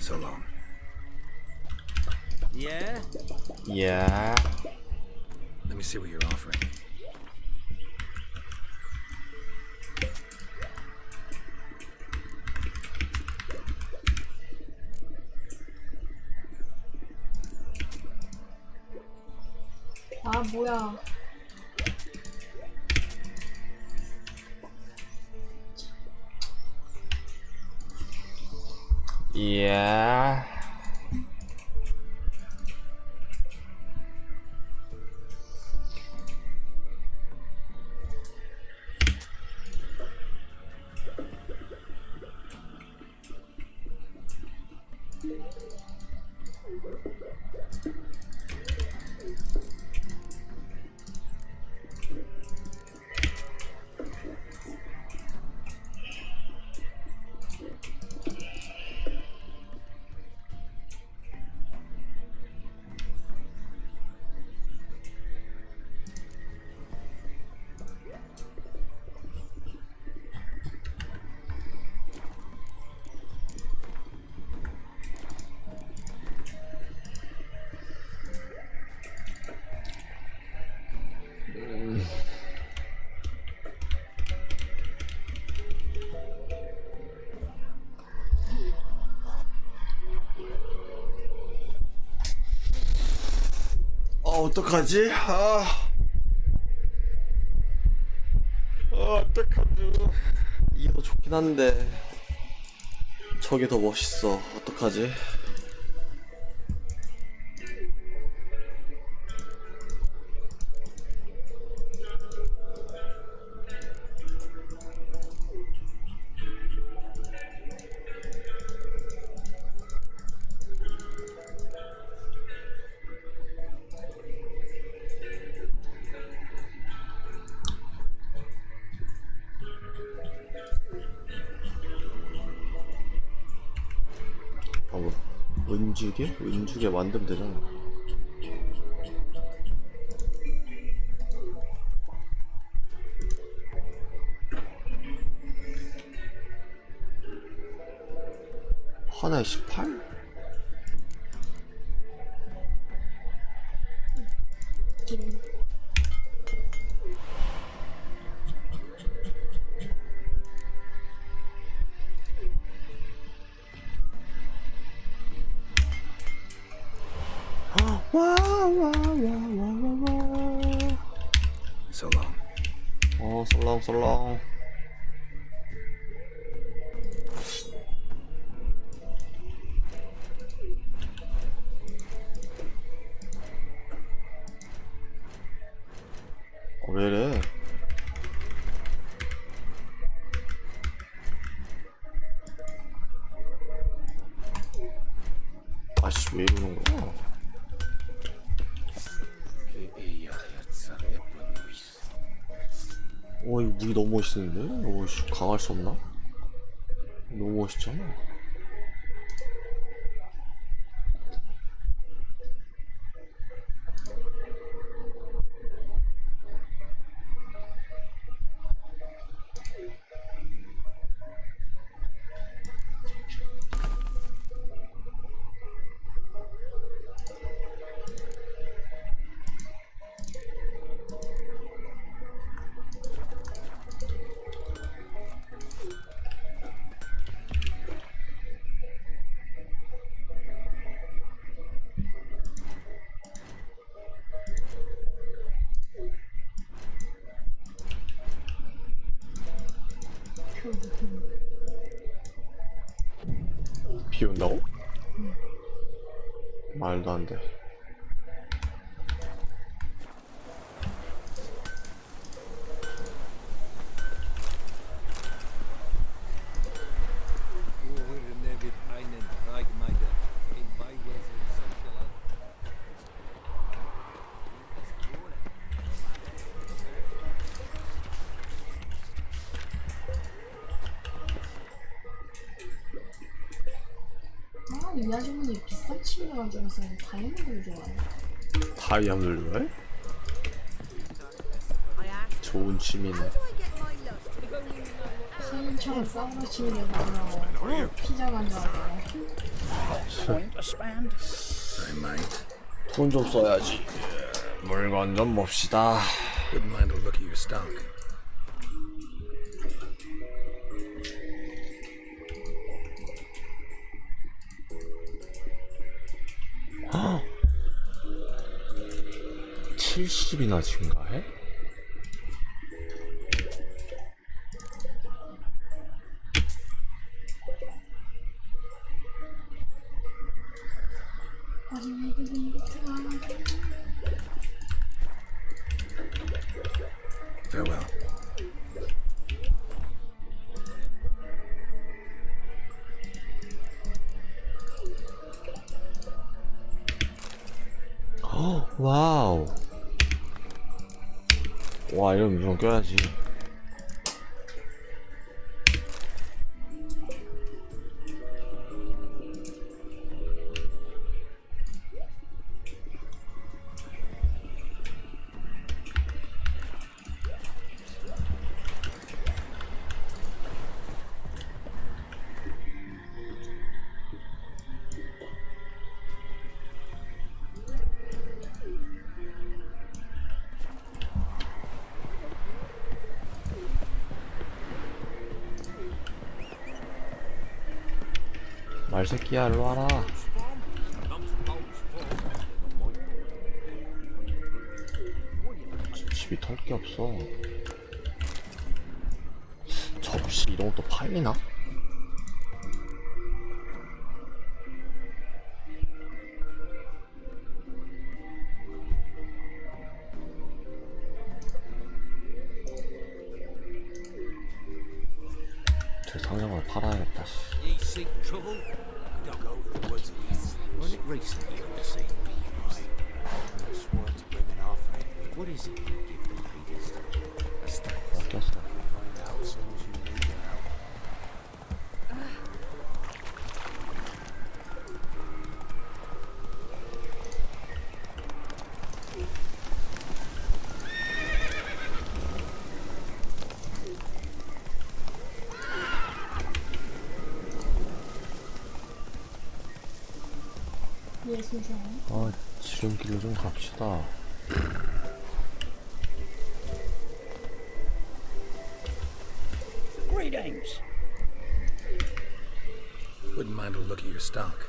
So long. Yeah? Yeah. Let me see what you're offering. 아 뭐야. Yeah. 어떡하지? 어떡하지? 이게 더 좋긴 한데 저게 더 멋있어. 어떡하지? 은주게? 은주게 만들면 되잖아. 하나에 18? 기름. So long. 썰렁썰렁. 왜 이래? 아씨, 왜 이러는 거야? 오, 이거 무기 너무 멋있는데? 오씨, 강할 수 없나? 너무 멋있잖아. 비 온다고? 말도 안 돼. 아, 이 아주머니 비싼 취미가 가지고서 다이아몬드를 좋아해. 다이아몬드를? 좋은 취미네. 사인처럼 싸우는 취미를 가지고 피자 만들라고. I might. 돈 좀 써야지. 물건 좀 봅시다. Wouldn't mind a look at your stock. 헉! 70이나 증가해? Farewell. 와우. 와, 이런 물건 껴야지. 말새끼야, 일로 와라. 집이 털 게 없어. 접시 이런 것도 팔리나? 제 상점을 팔아야겠다. Ye seek trouble? Don't go to the woods. Was it recently you were seen? Right. I swore to bring an offering. What is it you give the ladies? A stack. 꼈어. Find out as soon as you need your help. 예술종. 아, 지름길로 좀 갑시다. Greetings. Wouldn't mind a look at your stock.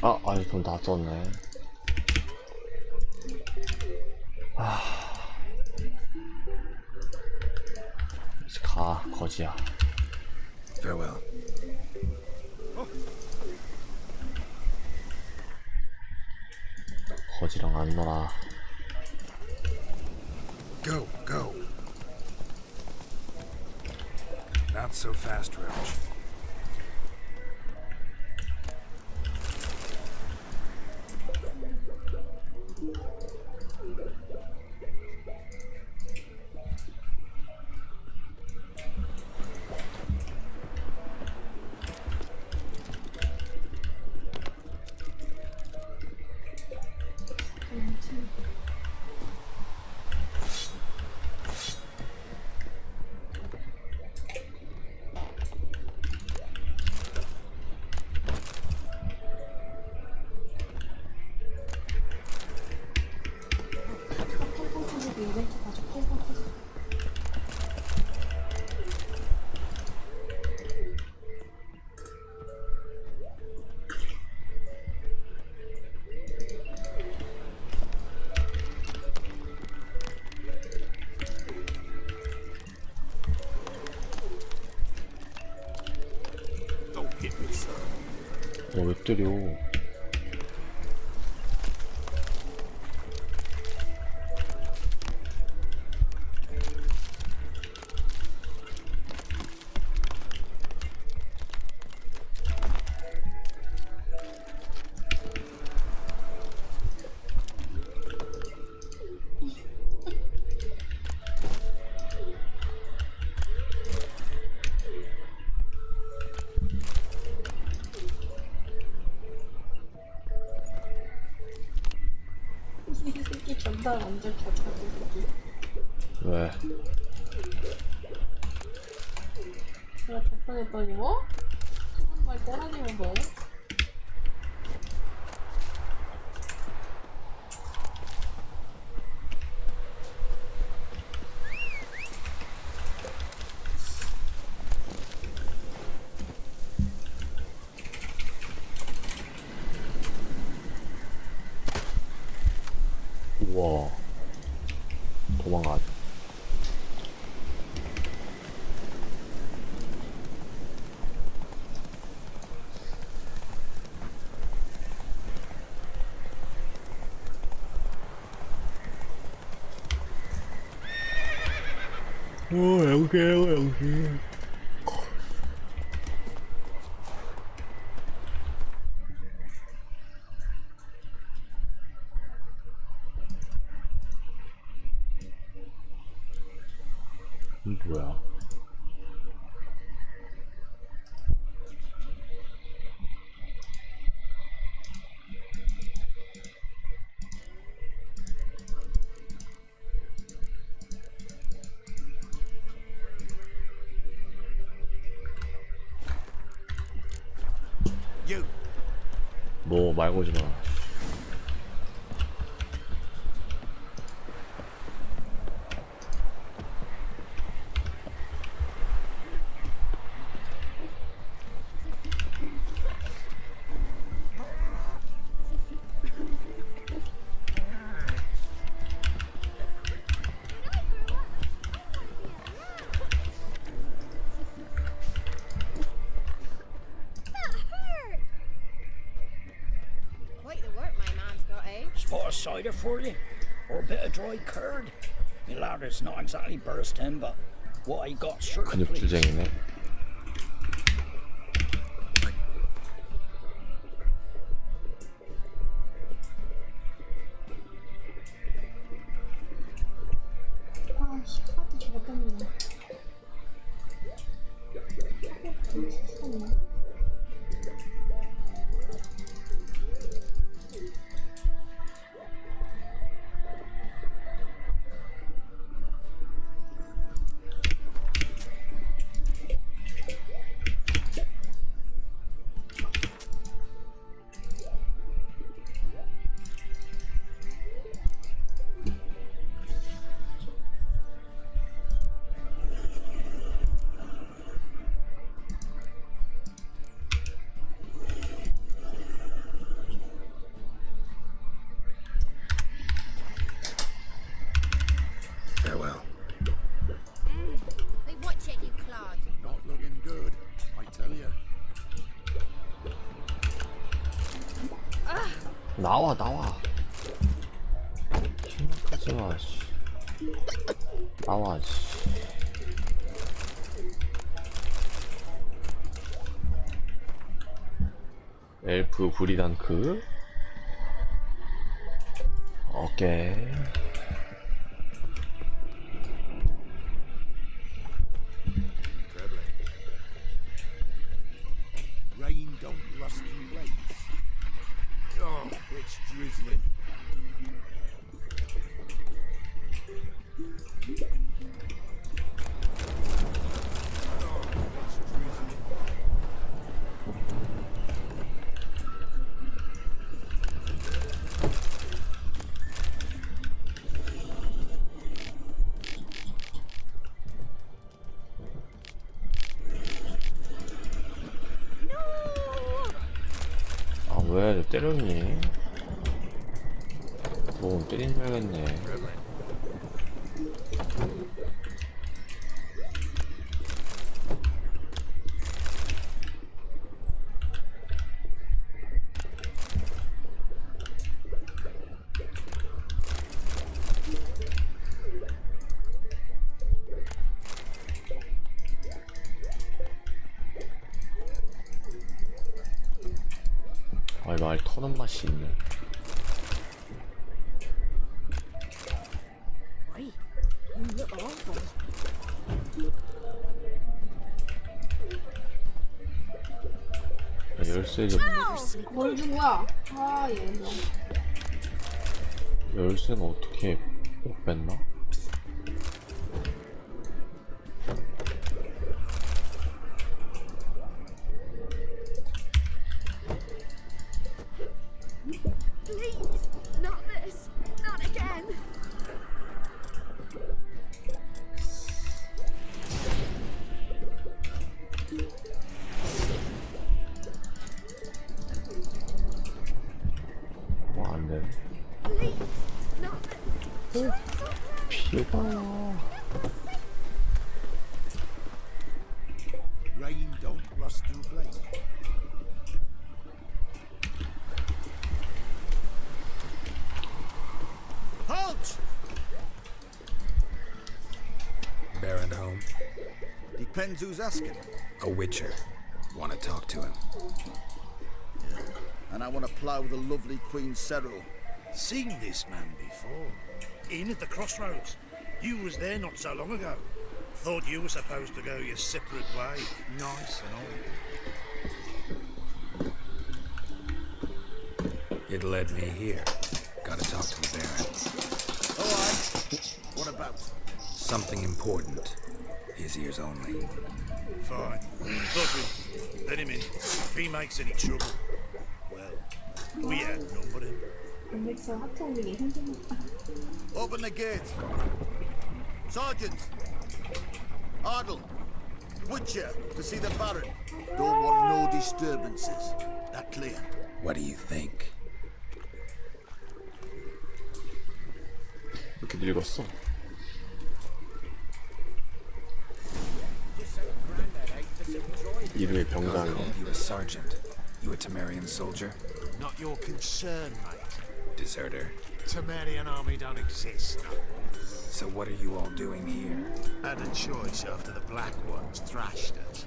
아, 아니, 그럼 다 썼네. 이제 가, 거지야. Farewell. 거지랑 안 놀아. Go, go. Not so fast, Roach. 팔팔 터지고 이벤트 가서 팔팔 터지. Don't hit me, sir. 너 왜 때려? 이 새끼 전달 완전 개차고. 왜? 내가 접근했더니 뭐? 정말 떠나지면 뭐? 우와. 도망가. 여기. 뭐야? You. 너 말고 지 마. cider for you? Or a bit of dry curd? My ladder's not exactly bursting, but what I got sure to please. 근육질쟁이네. 아씨 카드 저거 때문에. Farewell. They watch it, you clod. Not looking good, I tell you. 나와 나와. 생각하지 마. 씨. 나와. 씨. 엘프 브리단크. 오케이. Trebling. Rain don't rust your blades. Oh, it's drizzling. 아, 왜 때렸니? 뭐 때린 줄 알겠네. 아, 이 말 터는 맛이 있네. Right. You look awful. 열쇠 좀. 뭘 준 거야? 아 얘는. 열쇠는 어떻게 못 뺐나? Please, not this. Not again. 뭐 안 되네. Please, not this. 피가. Rain don't rust your blade. Halt! Baron home? Depends who's asking. A witcher. Want to talk to him. And I want to plough the lovely Queen Cero. Seen this man before. In at the crossroads. You was there not so long ago. Thought you were supposed to go your separate way. Nice and all. It led me here. Gotta talk to the Baron. Oh, aye. What about? Something important. His ears only. Fine. Thought let him in. If he makes any trouble, well, we outnumbered him. 컴백서 하트 올리기 힘들다. Open the gate. Sergeant. Ardle. Witcher to see the Baron. Don't want no disturbances. That clear? What do you think? 이렇게 늙었어. 이름이 병장. You a sergeant? You a Temerian soldier? Not your concern, mate. Deserter? Temerian army don't exist. So what are you all doing here? Had a choice after the Black Ones thrashed us.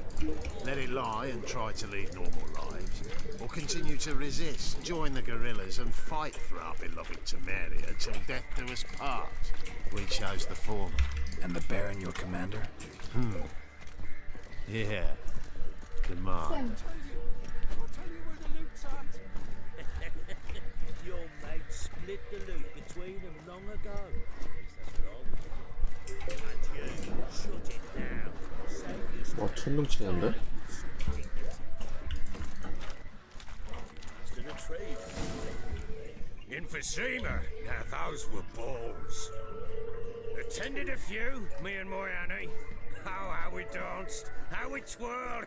Let it lie and try to lead normal lives, or continue to resist, join the guerrillas and fight for our beloved Temeria till death do us part. We chose the former. And the Baron your commander? Yeah. Command. Your mate split the loot between them long ago. And you shut it down. 와 천둥 치는데? To the tree. Emphysema. Now those were balls. Attended a few, me and my Annie. Oh, how we danced, how we twirled.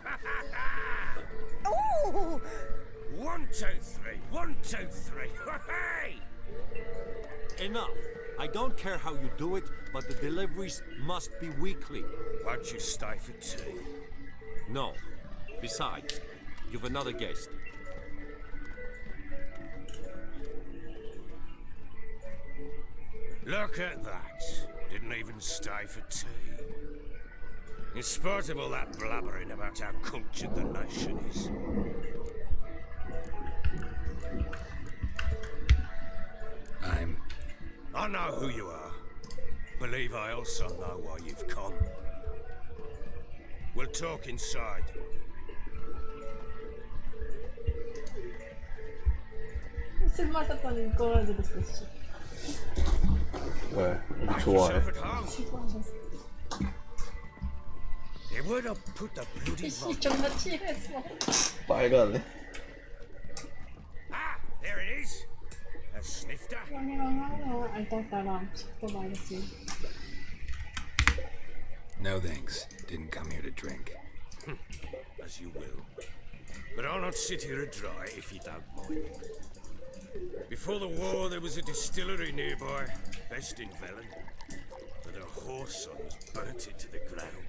Oh! 1, 2, 3. 1, 2, 3. Hey! Enough. I don't care how you do it, but the deliveries must be weekly. Won't you stay for tea? No. Besides, you've another guest. Look at that. Didn't even stay for tea. In spite of all that blabbering about how cultured the nation is. I know who you are. Believe I also know why you've come. We'll talk inside. 술 마셨더니 이거라도 됐어. 왜? 좋아해. 취소하셨어. Where'd I put the bloody 씨 존나 취했어. 빨가네. Ah, there it is. A snifter. 형이랑 하면 알딸딸랑 식도 말했어. No thanks. Didn't come here to drink. As you will. But I'll not sit here and dry if you don't mind. Before the war, there was a distillery nearby, best in Velen. But a horse sons burnt it to the ground.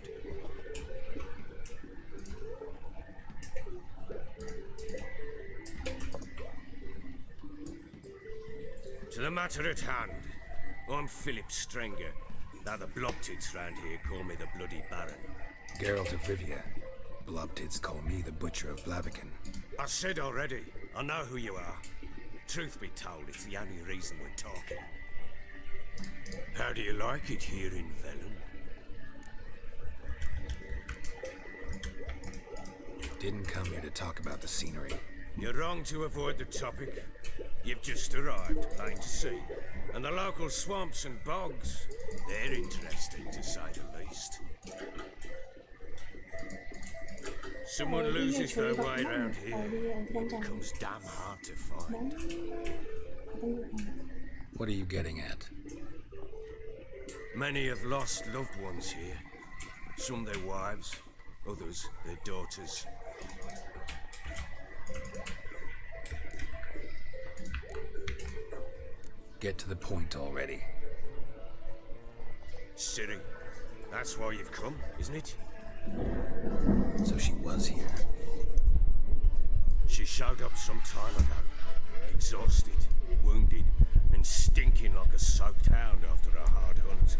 To the matter at hand, I'm Philip Strenger. Now the Blobtits round here call me the Bloody Baron. Geralt of Rivia. Blobtits call me the Butcher of Blaviken. I said already, I know who you are. Truth be told, it's the only reason we're talking. How do you like it here in Velen? Didn't come here to talk about the scenery. You're wrong to avoid the topic. You've just arrived, plain to see. And the local swamps and bogs, they're interesting to say the least. Someone loses their way around here, it becomes damn hard to find. What are you getting at? Many have lost loved ones here. Some their wives, others their daughters. Get to the point already. Ciri, that's why you've come, isn't it? So she was here. She showed up some time ago, exhausted, wounded, and stinking like a soaked hound after a hard hunt.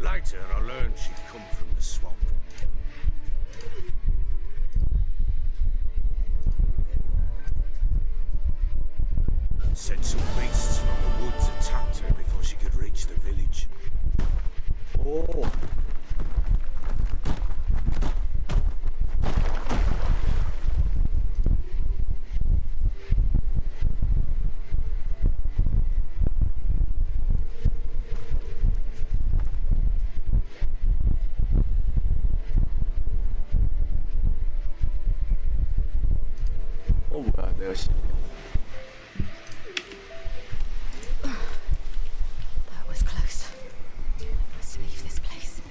Later, I learned she'd come from the swamp. Said some beasts from the woods attacked her before she could reach the village. 오. 뭐야 내가 씨. That was close. Let's leave this place.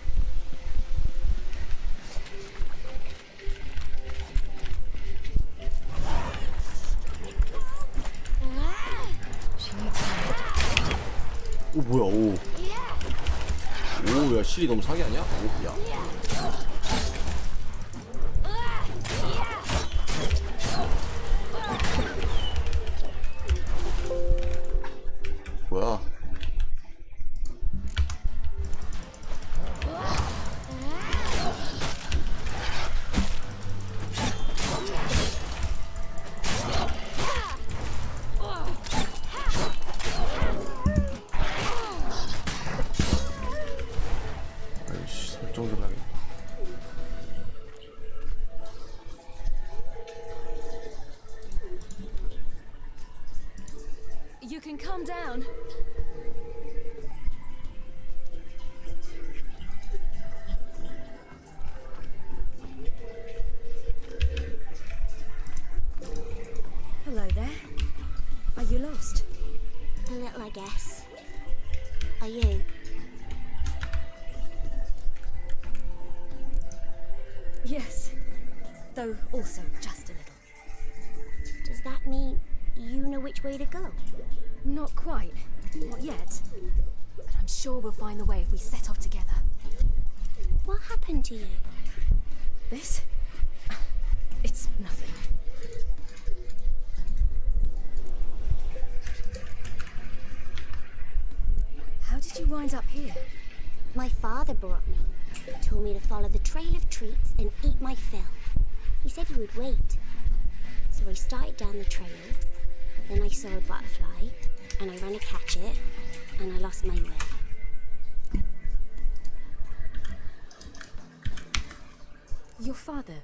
She needs help. 오 뭐야 오. 오야 실이 너무 사기 아니야? 오야. 정도로 하게. You can calm down. Hello there. Are you lost? A little, I guess. Are you? Yes. Though also just a little. Does that mean you know which way to go? Not quite. Not yet. But I'm sure we'll find the way if we set off together. What happened to you? This? It's nothing. How did you wind up here? My father brought me. Told me to follow the trail of treats and eat my fill. He said he would wait. So I started down the trail. Then I saw a butterfly, and I ran to catch it, and I lost my way. Your father,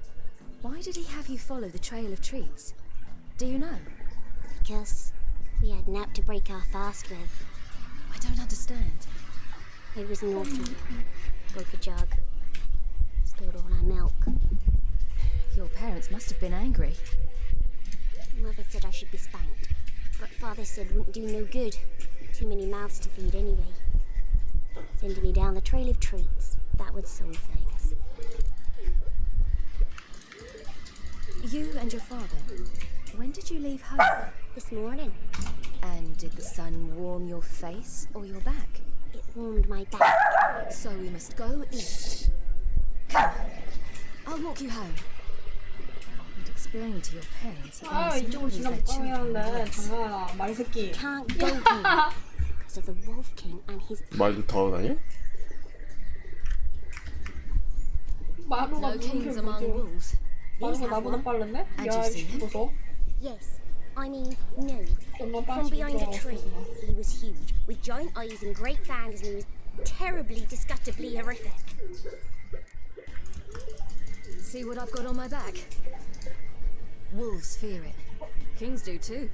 why did he have you follow the trail of treats? Do you know? Because we had naught to break our fast with. I don't understand. I was naughty. Broke a jug. Spilled all our milk. Your parents must have been angry. Mother said I should be spanked. But Father said wouldn't do no good. Too many mouths to feed anyway. Sending me down the trail of treats. That would solve things. You and your father, when did you leave home? This morning. And did the sun warm your face or your back? It warmed my back. So we must go east. Come, I'll walk you home. And explain to your parents that 아 이쪽으로 지나 못 가게 하는데 장난아 말 새끼. Can't go here because of the Wolf King and his. 말도 타고다니? 마루가 No kings among wolves. 마루가 나보다 빠른데? 야 죽어서. Yes, I mean no. From behind a tree, he was huge, with giant eyes and great fangs, and he was terribly, disgustingly horrific. See what I've got on my back? Wolves fear it. Kings do too.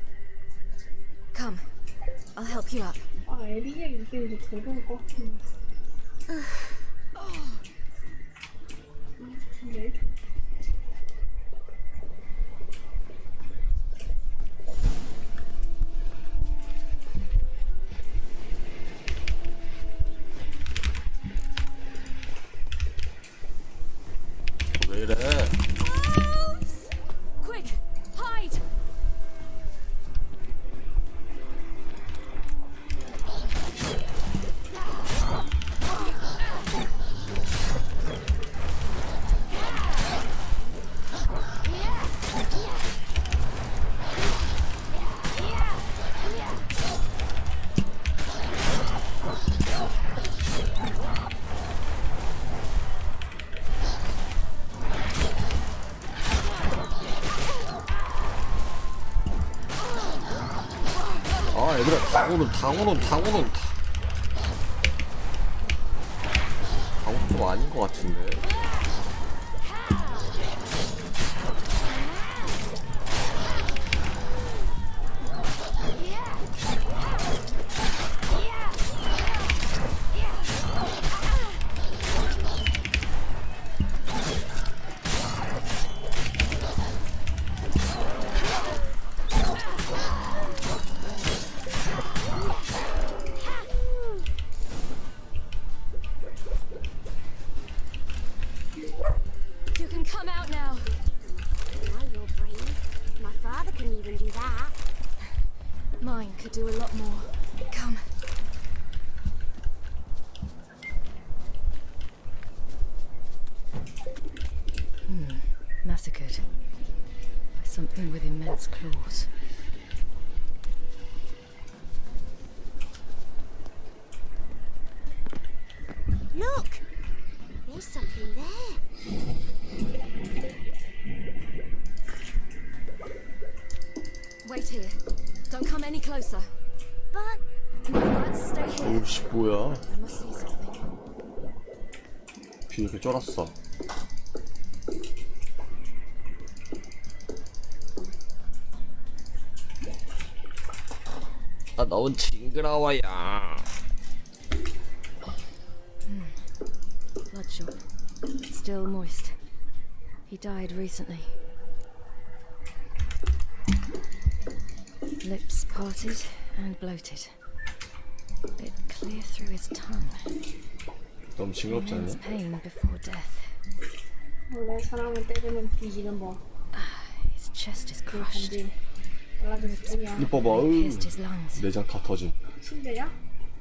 Come, I'll help you up. 아 에리에 이게 이제 더러울 것 같은데. 네. 왜 이래? Quick, hide! 아 얘들아 당구는 당구는 좀 아닌 것 같은데. You can come out now. Now you're brave. My father couldn't even do that. Mine could do a lot more. Come. Massacred by something with immense claws. Look! There's something there. Wait here. Don't come any closer. But No, lads, stay here. 오씨 뭐야? I must see something. 귀 이렇게 쫄았어. 아 너무 징그러워요. Bloodshot. Still moist. He died recently. Lips parted and bloated. Bit clear through his tongue. 너무 징그럽지 않냐? Immense pain before death. 원래 사람을 때리면 뒤지는 법. His chest is crushed. 달라져서 뿐이야. 이 봐봐. Pierced his lungs. 내장 다 터짐. 침대야?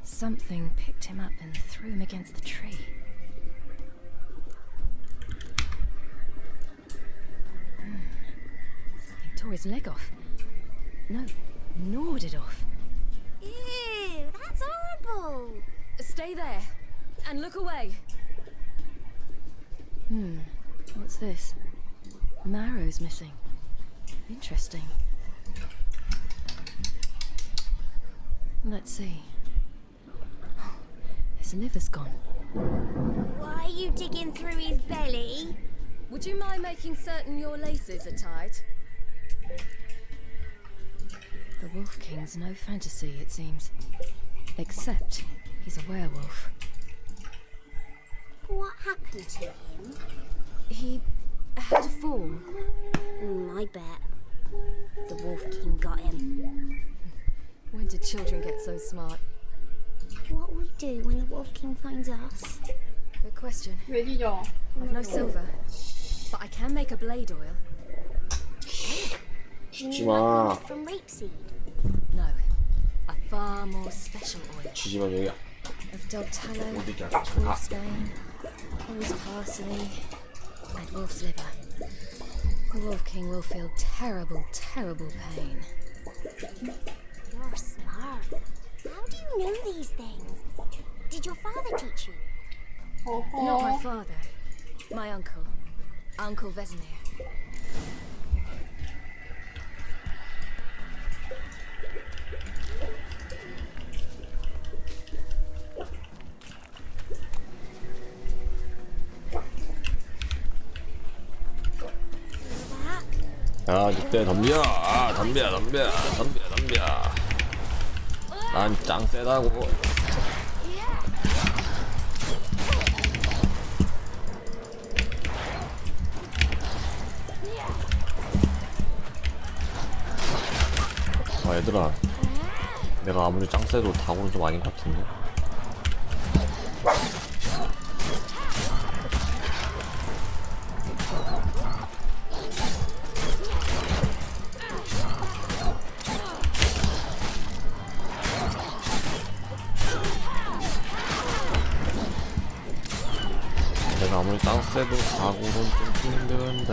Something picked him up and threw him against the tree. Something tore his leg off. No, gnawed it off. Ew, that's horrible. Stay there and look away. What's this? Marrow's missing. Interesting. Let's see. His liver's gone. Why are you digging through his belly? Would you mind making certain your laces are tied? The Wolf King's no fantasy, it seems. Except he's a werewolf. What happened to him? He had a fall. I bet. The Wolf King got him. When did children get so smart? What will we do when the Wolf King finds us? Good question. 왜 뒤져? I've no silver, but I can make a blade oil. 죽지마. From rapeseed. No, a far more special oil. 주지마 여기야. Of dog tallow, 어디가? wolf's bane, wolf's parsley, and wolf's liver. The Wolf King will feel terrible, terrible pain. You're smart. How do you know these things? Did your father teach you? Not my father, my uncle, Uncle Vesemir. 야 늑대 덤벼. 덤벼. 난 짱 세다고. 아 얘들아, 내가 아무리 짱 세도 다고는 좀 아닌 것 같은데. 내가 아무리 짱 세도 다고는 좀 힘든데.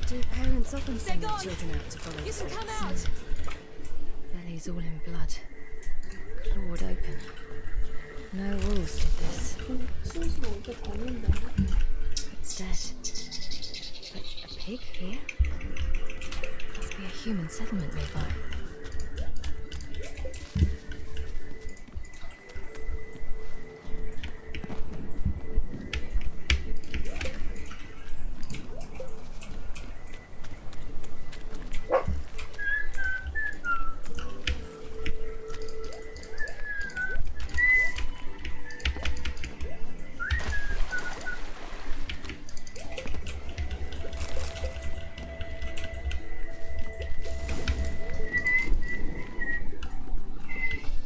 Do parents often send their children out to follow threats? Bellies all in blood, clawed open. No wolves did this. It's dead. But a pig here? Must be a human settlement nearby.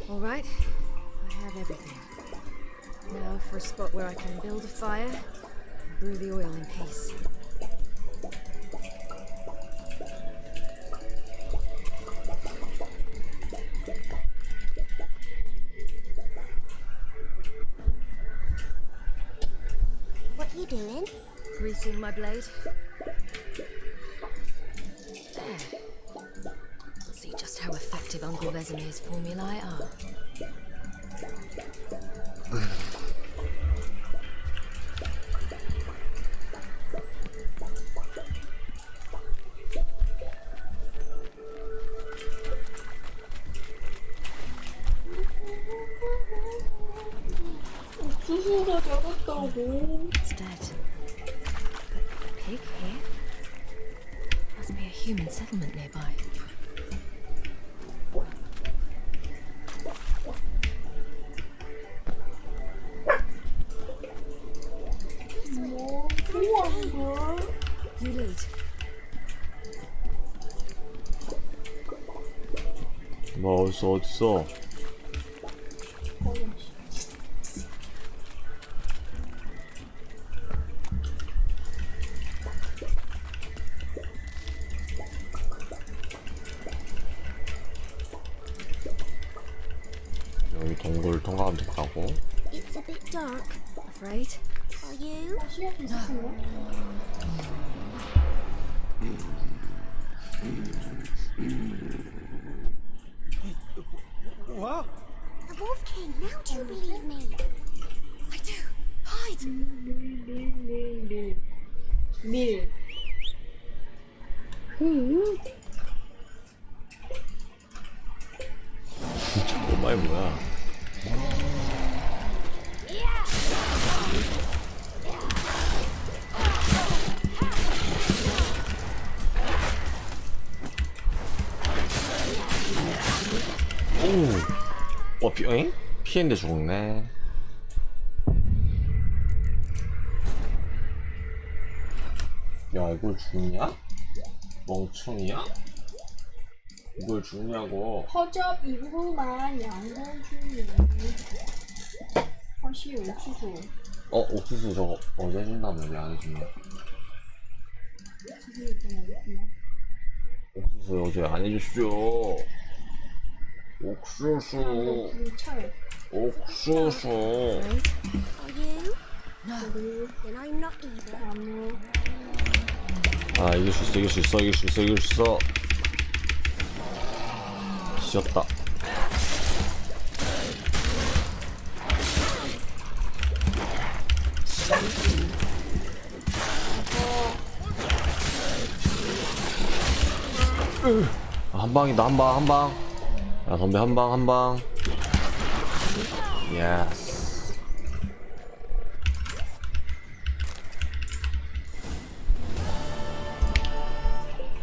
All right, I have everything. Now for a spot where I can build a fire and brew the oil in peace. What are you doing? Greasing my blade. There. See just how effective Uncle Vesemir's formulae are. 수가 잡았다고. It's dead. But a pig here? Must be a human settlement nearby. You lead. 뭐 어딨어? 여기 동굴 통과하면 된다고? It's a bit dark. Afraid? Are you? What? The Wolf King, now do you believe me? I do. Hide! 밀. 진짜 엄마이 뭐야? 오, 응? 피했는데 죽었네. 야, 이걸 죽냐? 멍청이야? 이걸 죽냐고. 허접 이후만 양건 중에. 허시 옥수수. 옥수수 저거 어제 해준다며 왜 안 해주냐? 옥수수 어제 안 해주시죠. 옥수수. 옥수수. Are you? No. Then I'm not either. 아, 이길 수 있어, 이길 수 있어, 이길 수 있어, 이길 수 있어. 지졌다. 한 방이다, 한 방, 한 방. 야, 덤벼, 한 방, 한 방. 예스.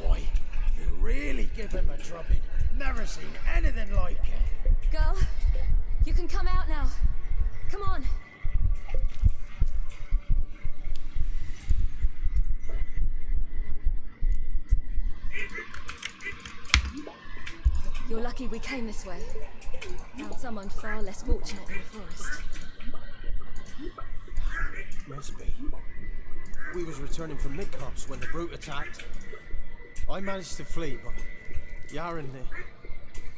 Boy, you really give him a drubbing. Never seen anything like it. Girl, you can come out now. Come on. You're lucky we came this way. Found someone far less fortunate in the forest. Must be. We was returning from Midcops when the brute attacked. I managed to flee, but Yaren,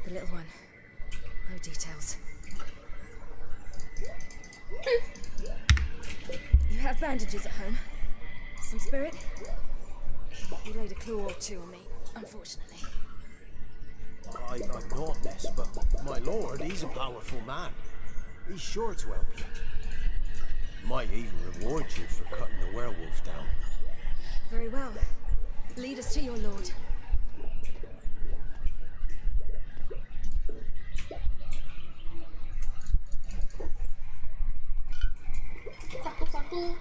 The little one. No details. You have bandages at home? Some spirit? He laid a claw or two on me, unfortunately. I've not this, but my lord, he's a powerful man. He's sure to help you. Might even reward you for cutting the werewolf down. Very well. Lead us to your lord. 싸꾸싸꾸.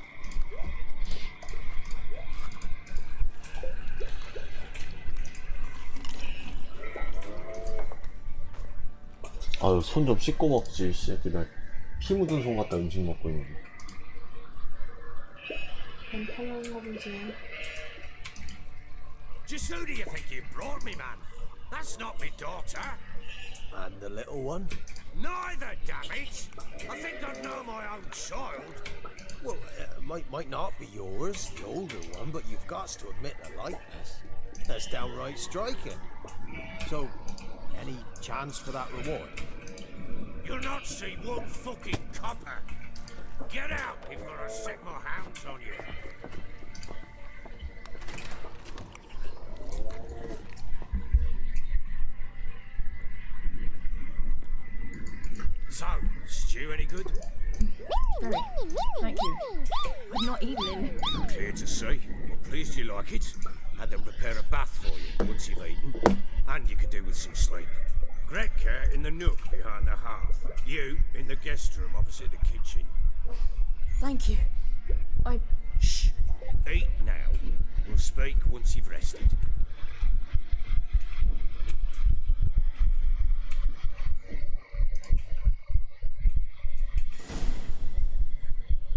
아유, 손 좀 씻고 먹지, 새끼들. 피 묻은 손 갖다 음식 먹고 있는데. 괜찮은가 보지. Just who do you think you brought me, man? That's not me daughter. And the little one? Neither, damn it! I think I know my own child. Well, might not be yours, the older one, but you've got to admit the likeness. That's downright striking. So, any chance for that reward? You'll not see one fucking copper. Get out before I set my hounds on you. So, stew any good? Very. Thank you. I've not eaten in. Clear to see. I'm pleased you like it. Had them prepare a bath for you once you've eaten. And you could do with some sleep. Gretka in the nook behind the hearth. You in the guest room opposite the kitchen. Thank you. I... Shh. Eat now. We'll speak once you've rested.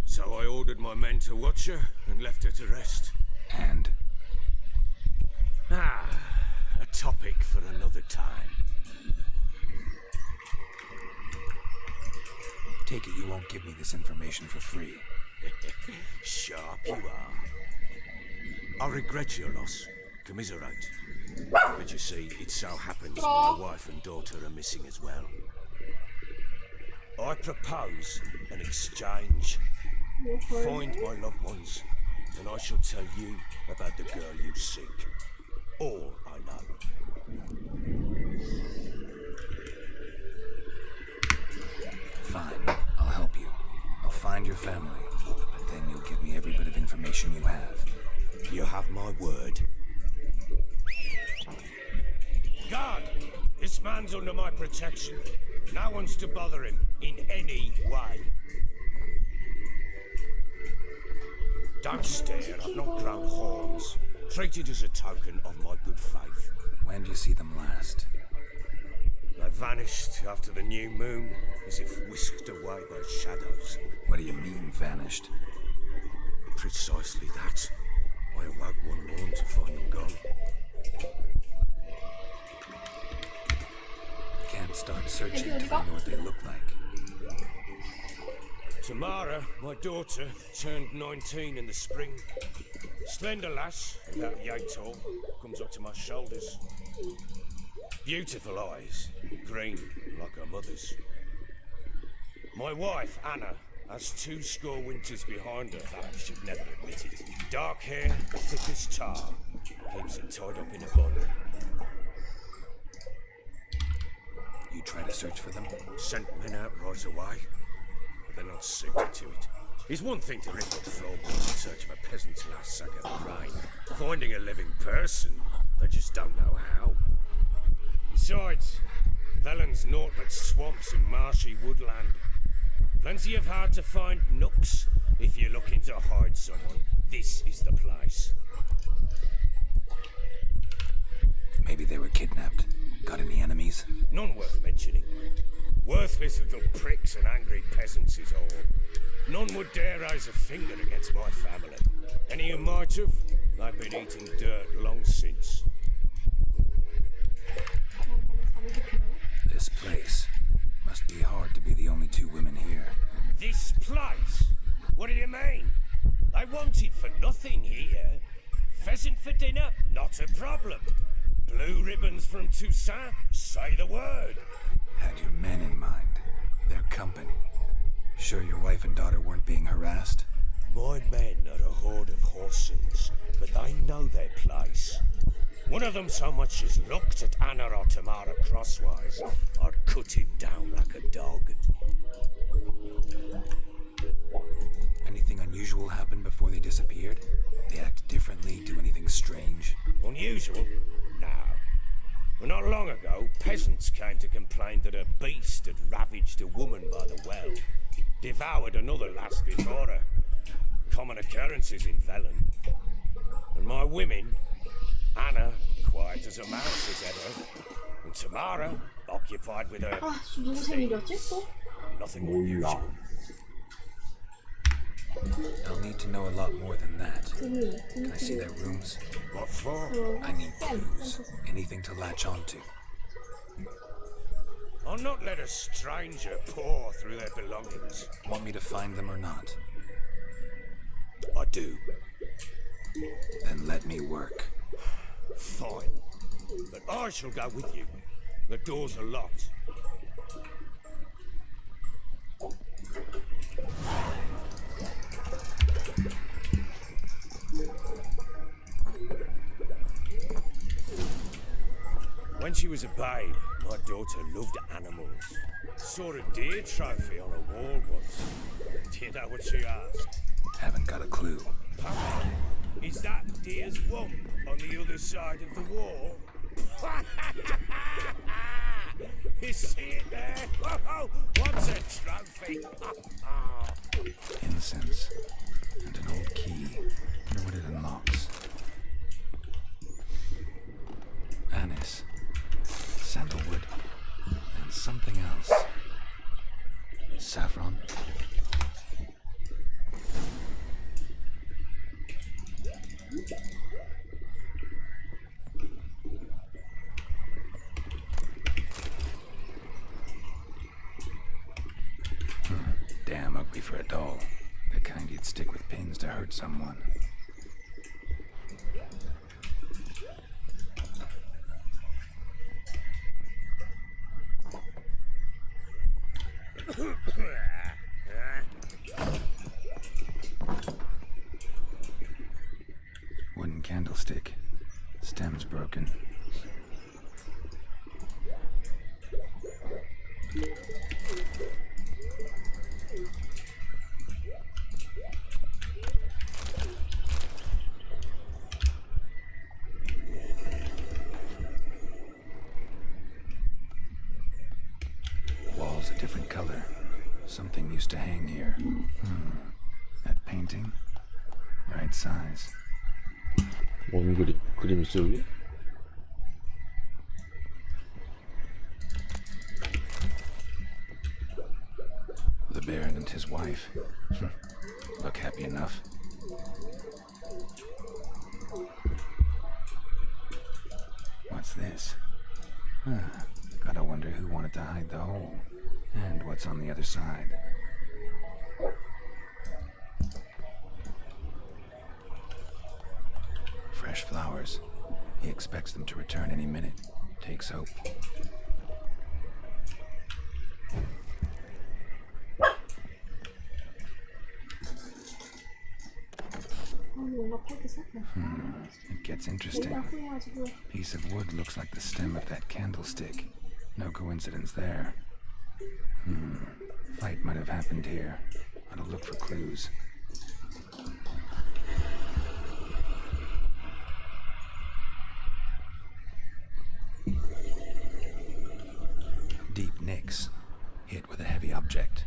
So I ordered my men to watch her and left her to rest. And? A topic for another time. Take it you won't give me this information for free. Sharp you are. I regret your loss. Commiserate. But you see, it so happens my wife and daughter are missing as well. I propose an exchange. Find my loved ones, and I shall tell you about the girl you seek. All I know. Fine, I'll help you. I'll find your family, but then you'll give me every bit of information you have. You have my word. Guard! This man's under my protection. No one's to bother him in any way. Don't stare, I've not grown horns. Treat it as a token of my good faith. When did you see them last? They vanished after the new moon, as if whisked away by shadows. What do you mean, vanished? Precisely that. I awoke one morn to find them gone. Can't start searching till I know what they look like. Tamara, my daughter, turned 19 in the spring. Slender lass, about yay tall, comes up to my shoulders. Beautiful eyes, green like her mother's. My wife, Anna, has 20 winters behind her, though she'd never admit it. Dark hair, thick as tar, keeps it tied up in a bun. You try to search for them? Sent men out right away. They're not suited to it. It's one thing to rip up floorboards in search of a peasant's last sack of grain. Finding a living person, they just don't know how. Besides, Velen's naught but swamps and marshy woodland. Plenty of hard-to-find nooks if you're looking to hide someone. This is the place. Maybe they were kidnapped. Got any enemies? None worth mentioning. Worthless little pricks and angry peasants is all. None would dare raise a finger against my family. Any who might have, they've been eating dirt long since. This place. Must be hard to be the only two women here. This place? What do you mean? I want it for nothing here. Pheasant for dinner? Not a problem. Blue ribbons from Toussaint? Say the word. Had your men in mind. Their company. Sure your wife and daughter weren't being harassed? My men are a horde of horsens, but they know their place. One of them so much as looked at Anna or Tamara crosswise, I'd cut him down like a dog. Anything unusual happen before they disappeared? They act differently, do anything strange? Unusual? No. Well, not long ago, peasants came to complain that a beast had ravaged a woman by the well. Devoured another lass before her. Common occurrences in Velen. And my women, Anna, quiet as a mouse as ever, and Tamara, occupied with her things. Nothing unusual. I'll need to know a lot more than that. Can I see their rooms? What for? I need clues. Anything to latch onto. I'll not let a stranger pore through their belongings. Want me to find them or not? I do. Then let me work. Fine. But I shall go with you. The doors are locked. When she was a babe, my daughter loved animals. Saw a deer trophy on a wall once. Do you know what she asked? Haven't got a clue. Papa, is that deer's wump on the other side of the wall? You see it there? Whoa, what's a trophy? incense, and an old key. Wonder what it unlocks. Anise, sandalwood, and something else. Saffron. Damn ugly for a doll. The kind you'd stick with pins to hurt someone. Wooden candlestick. Stem's broken. Wall's a different color. Something used to hang here. That painting? Right size. 뭔 그림? 그림 있어 여기? The Baron and his wife. Look happy enough. What's this? Gotta wonder who wanted to hide the hole. And what's on the other side. Fresh flowers. He expects them to return any minute. Takes hope. It gets interesting. Piece of wood looks like the stem of that candlestick. No coincidence there. Fight might have happened here. Ought to look for clues. Deep nicks. Hit with a heavy object.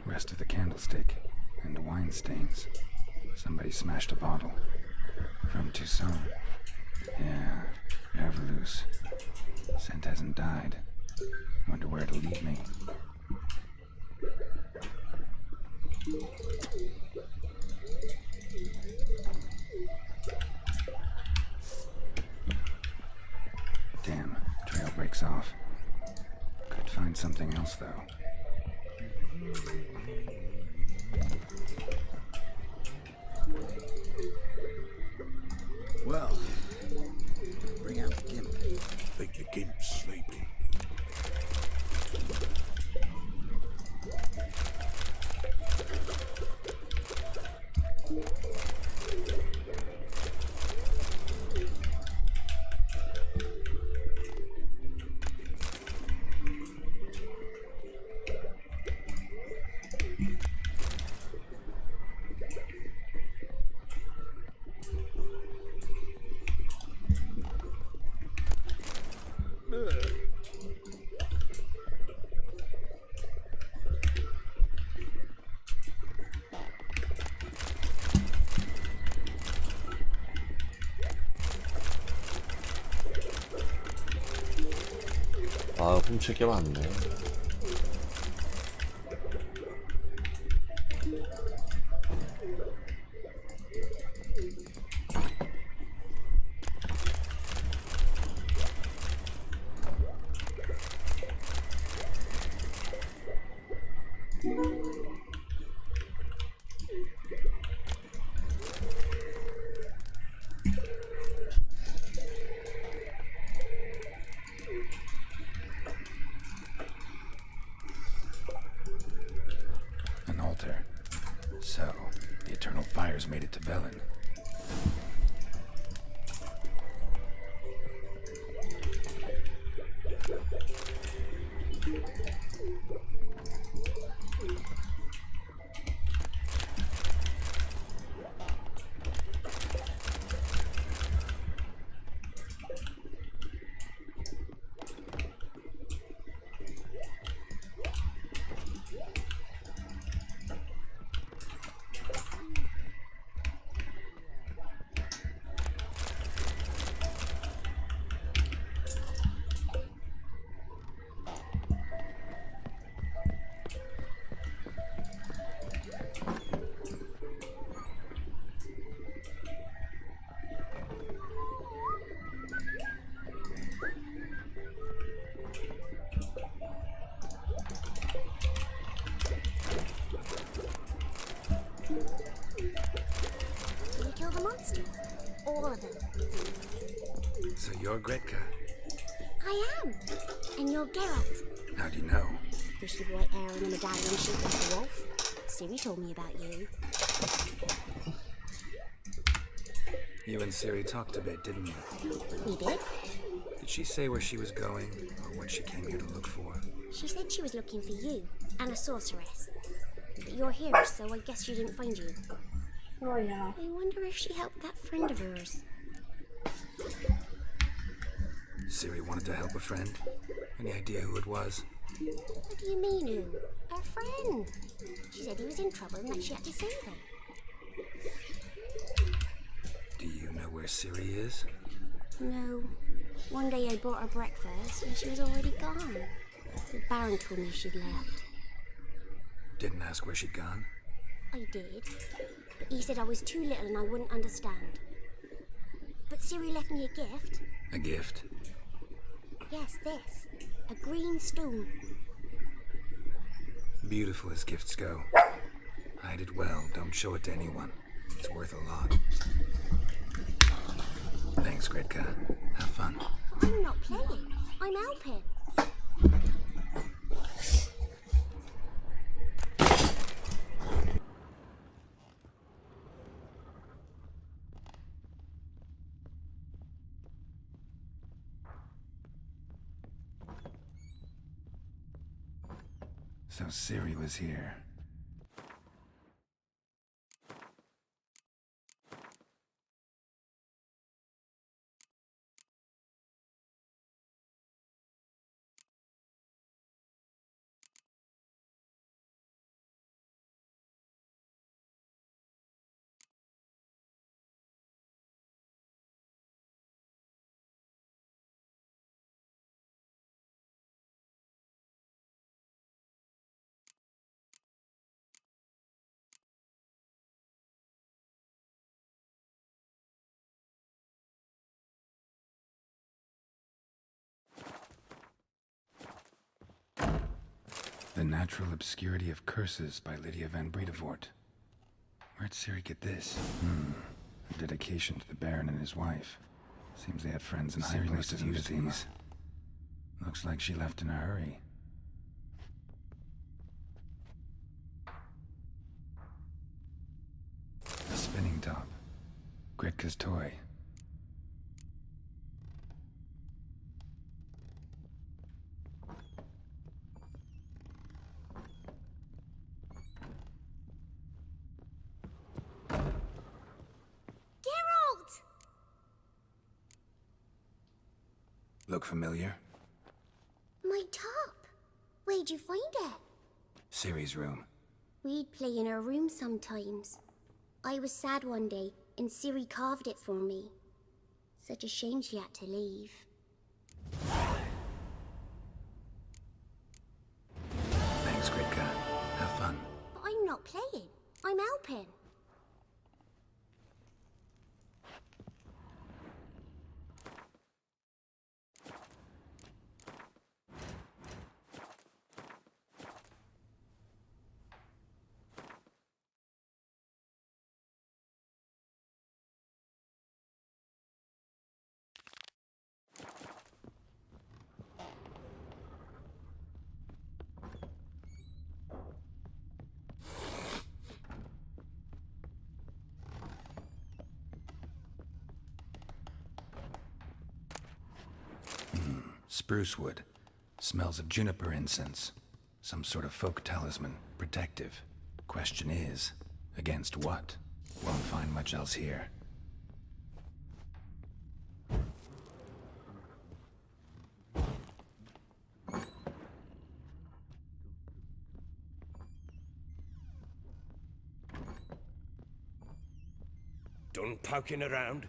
Rest of the candlestick. And wine stains. Somebody smashed a bottle. From Toussaint. Yeah, Erveloos. Scent hasn't died. Wonder where it'll lead me. Damn, trail breaks off. Could find something else though. Well, bring out the gimp. Think the gimp's sleeping. 아, 훔칠 게 많네. An altar. So, the eternal fires made it to Velen. bastards. All of them. So you're Gretka? I am. And you're Geralt. How do you know? Fishy white hair and a medallion shaped like a wolf. Siri told me about you. You and Ciri talked a bit, didn't you? We did? Did she say where she was going, or what she came here to look for? She said she was looking for you, and a sorceress. But you're here, so I guess she didn't find you. Oh yeah. I wonder if she helped that friend of hers. Ciri wanted to help a friend? Any idea who it was? What do you mean, who? Her friend. She said he was in trouble and that she had to save him. Do you know where Ciri is? No. One day I bought her breakfast and she was already gone. The Baron told me she'd left. Didn't ask where she'd gone? I did. But he said I was too little and I wouldn't understand. But Ciri left me a gift. A gift? Yes, this. A green stone. Beautiful as gifts go. Hide it well, don't show it to anyone. It's worth a lot. Thanks, Gretka. Have fun. I'm not playing. I'm helping. So Ciri was here. The Natural Obscurity of Curses by Lydia van Bredevoort. Where'd Ciri get this? A dedication to the Baron and his wife. Seems they had friends in high places in Vizima. Looks like she left in a hurry. A spinning top. Gretka's toy. Geralt! Look familiar? My top. Where'd you find it? Ciri's room. We'd play in her room sometimes. I was sad one day, and Ciri carved it for me. Such a shame she had to leave. Thanks, Gretka. Have fun. But I'm not playing. I'm helping. Spruce wood. Smells of juniper incense. Some sort of folk talisman. Protective. Question is, against what? Won't find much else here. Done poking around?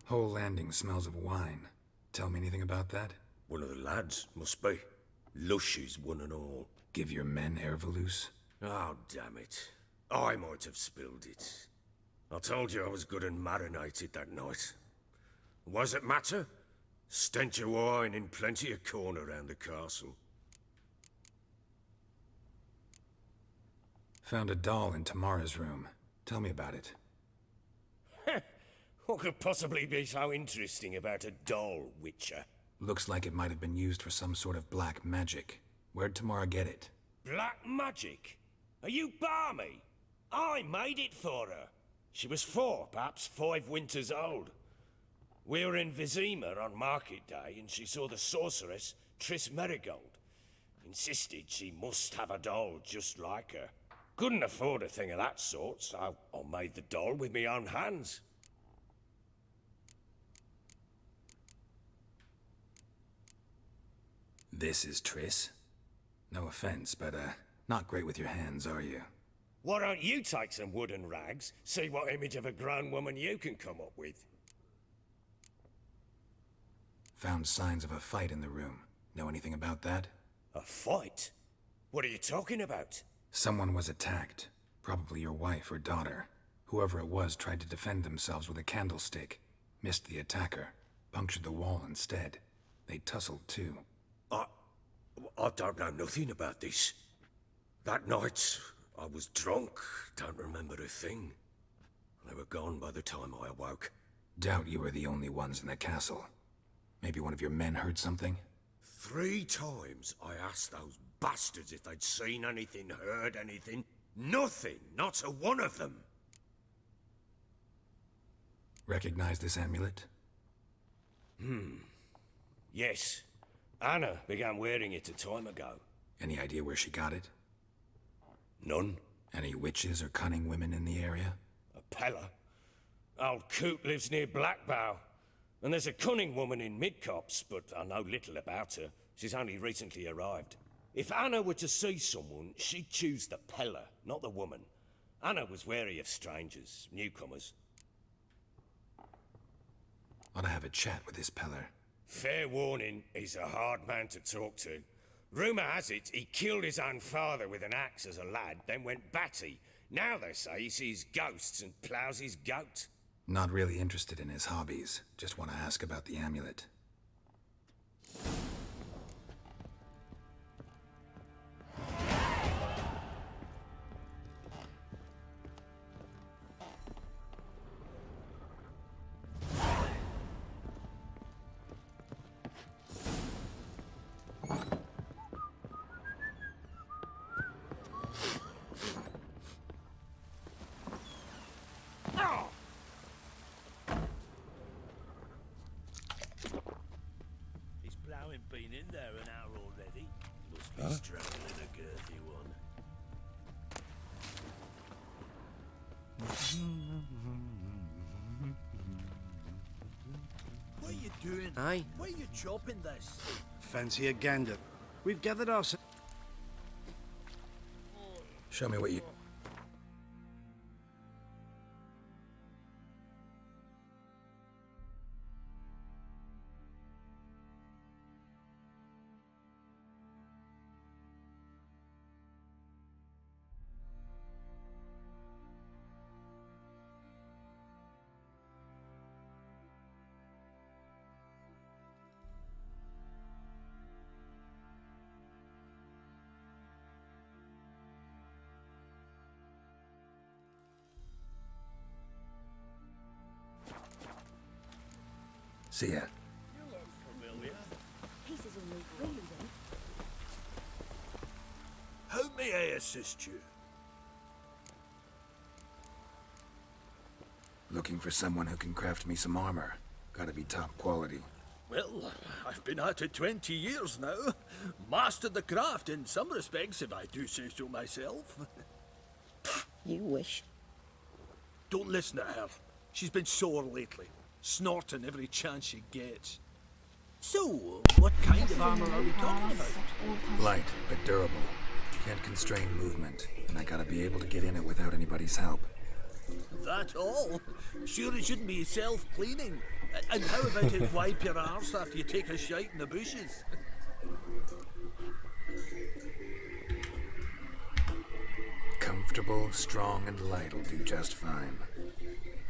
Whole landing smells of wine. Tell me anything about that? One of the lads, must be. Lushes, one and all. Give your men Ervelus? Oh, damn it. I might have spilled it. I told you I was good and marinated that night. Was it matter? Stench of wine in plenty of corn around the castle. Found a doll in Tamara's room. Tell me about it. What could possibly be so interesting about a doll, Witcher? Looks like it might have been used for some sort of black magic. Where'd Tamara get it? Black magic? Are you balmy? I made it for her. She was 4, perhaps 5 winters old. We were in Vizima on market day, and she saw the sorceress, Triss Merigold. Insisted she must have a doll just like her. Couldn't afford a thing of that sort, so I made the doll with my own hands. This is Triss. No offense, but, not great with your hands, are you? Why don't you take some wooden rags, see what image of a grown woman you can come up with? Found signs of a fight in the room. Know anything about that? A fight? What are you talking about? Someone was attacked. Probably your wife or daughter. Whoever it was tried to defend themselves with a candlestick. Missed the attacker. Punctured the wall instead. They tussled too. I don't know nothing about this. That night, I was drunk, don't remember a thing. They were gone by the time I awoke. Doubt you were the only ones in the castle. Maybe one of your men heard something? 3 times I asked those bastards if they'd seen anything, heard anything. Nothing, not a one of them. Recognize this amulet? Yes. Anna began wearing it a time ago. Any idea where she got it? None. Any witches or cunning women in the area? A Pella. Old Coot lives near Blackbow. And there's a cunning woman in Midcopse, but I know little about her. She's only recently arrived. If Anna were to see someone, she'd choose the Pella, not the woman. Anna was wary of strangers, newcomers. Ought to have a chat with this Peller. Fair warning, he's a hard man to talk to. Rumour has it he killed his own father with an axe as a lad, then went batty. Now they say he sees ghosts and ploughs his goat. Not really interested in his hobbies. Just want to ask about the amulet. Been in there an hour already. Must be strangling a girthy one. What are you doing? Aye. Why are you chopping this? Fancy a gander. We've gathered ourselves. Show me what you... See ya. You look familiar. Pieces of meat, really, then. How may I assist you? Looking for someone who can craft me some armor. Gotta be top quality. Well, I've been at it 20 years now. Mastered the craft in some respects, if I do say so myself. You wish. Don't listen to her. She's been sore lately, snorting every chance she gets. So, what kind of armor are we talking about? Light, but durable. Can't constrain movement, and I gotta be able to get in it without anybody's help. That all? Sure it shouldn't be self-cleaning. And how about it wipe your arse after you take a shite in the bushes? Comfortable, strong, and light will do just fine.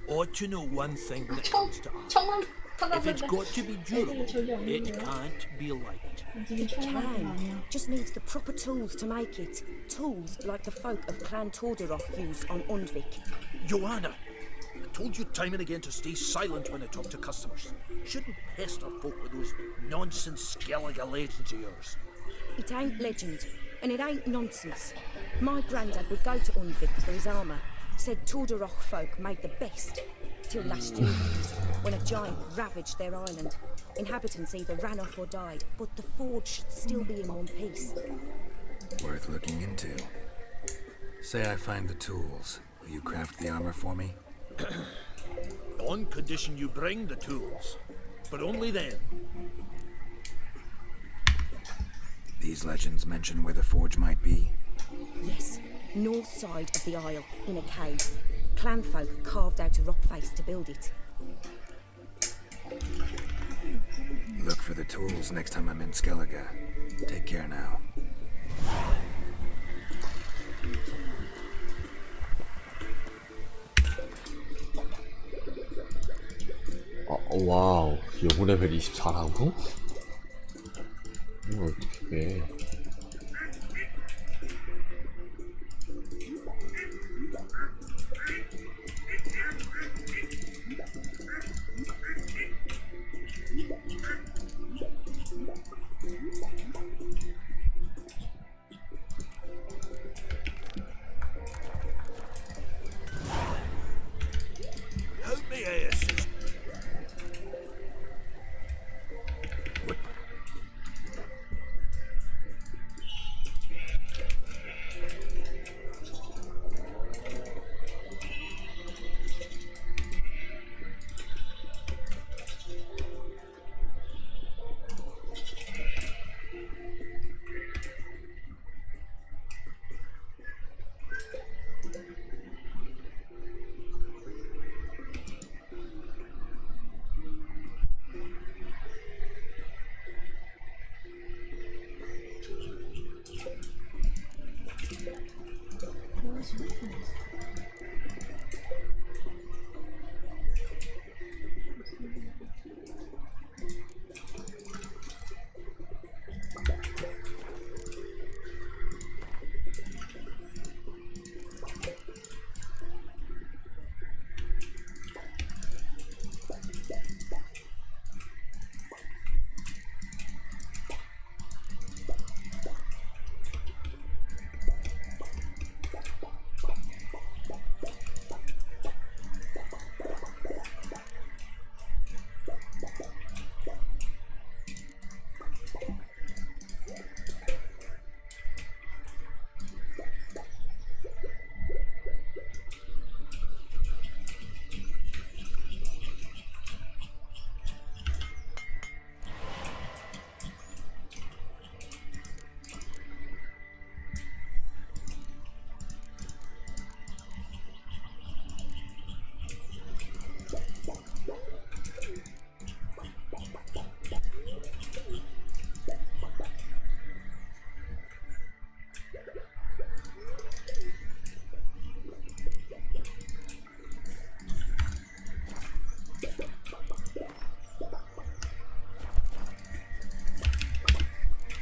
Ought to know one thing when it comes to armor. If it's got to be durable, it can't be light. 되게 It 촬영할 때 can. 아니야. Just needs the proper tools to make it. Tools like the folk of Clan Torderoch use on Undvik. Joanna, I told you time and again to stay silent when I talk to customers. Shouldn't pester folk with those nonsense Skellige legends of yours. It ain't legend, and it ain't nonsense. My granddad would go to Undvik for his armour. Said Torderoch folk made the best. Till last year, when a giant ravaged their island. Inhabitants either ran off or died, but the forge should still be in one piece. Worth looking into. Say I find the tools. Will you craft the armor for me? On condition you bring the tools, but only then. These legends mention where the forge might be. Yes, north side of the isle, in a cave. Clanfolk carved out a rock face to build it. Look for the tools next time I'm in Skellige. Take care now. 와우, 요구 레벨 24라고? 이걸 어떻게 해? Help me here, sister.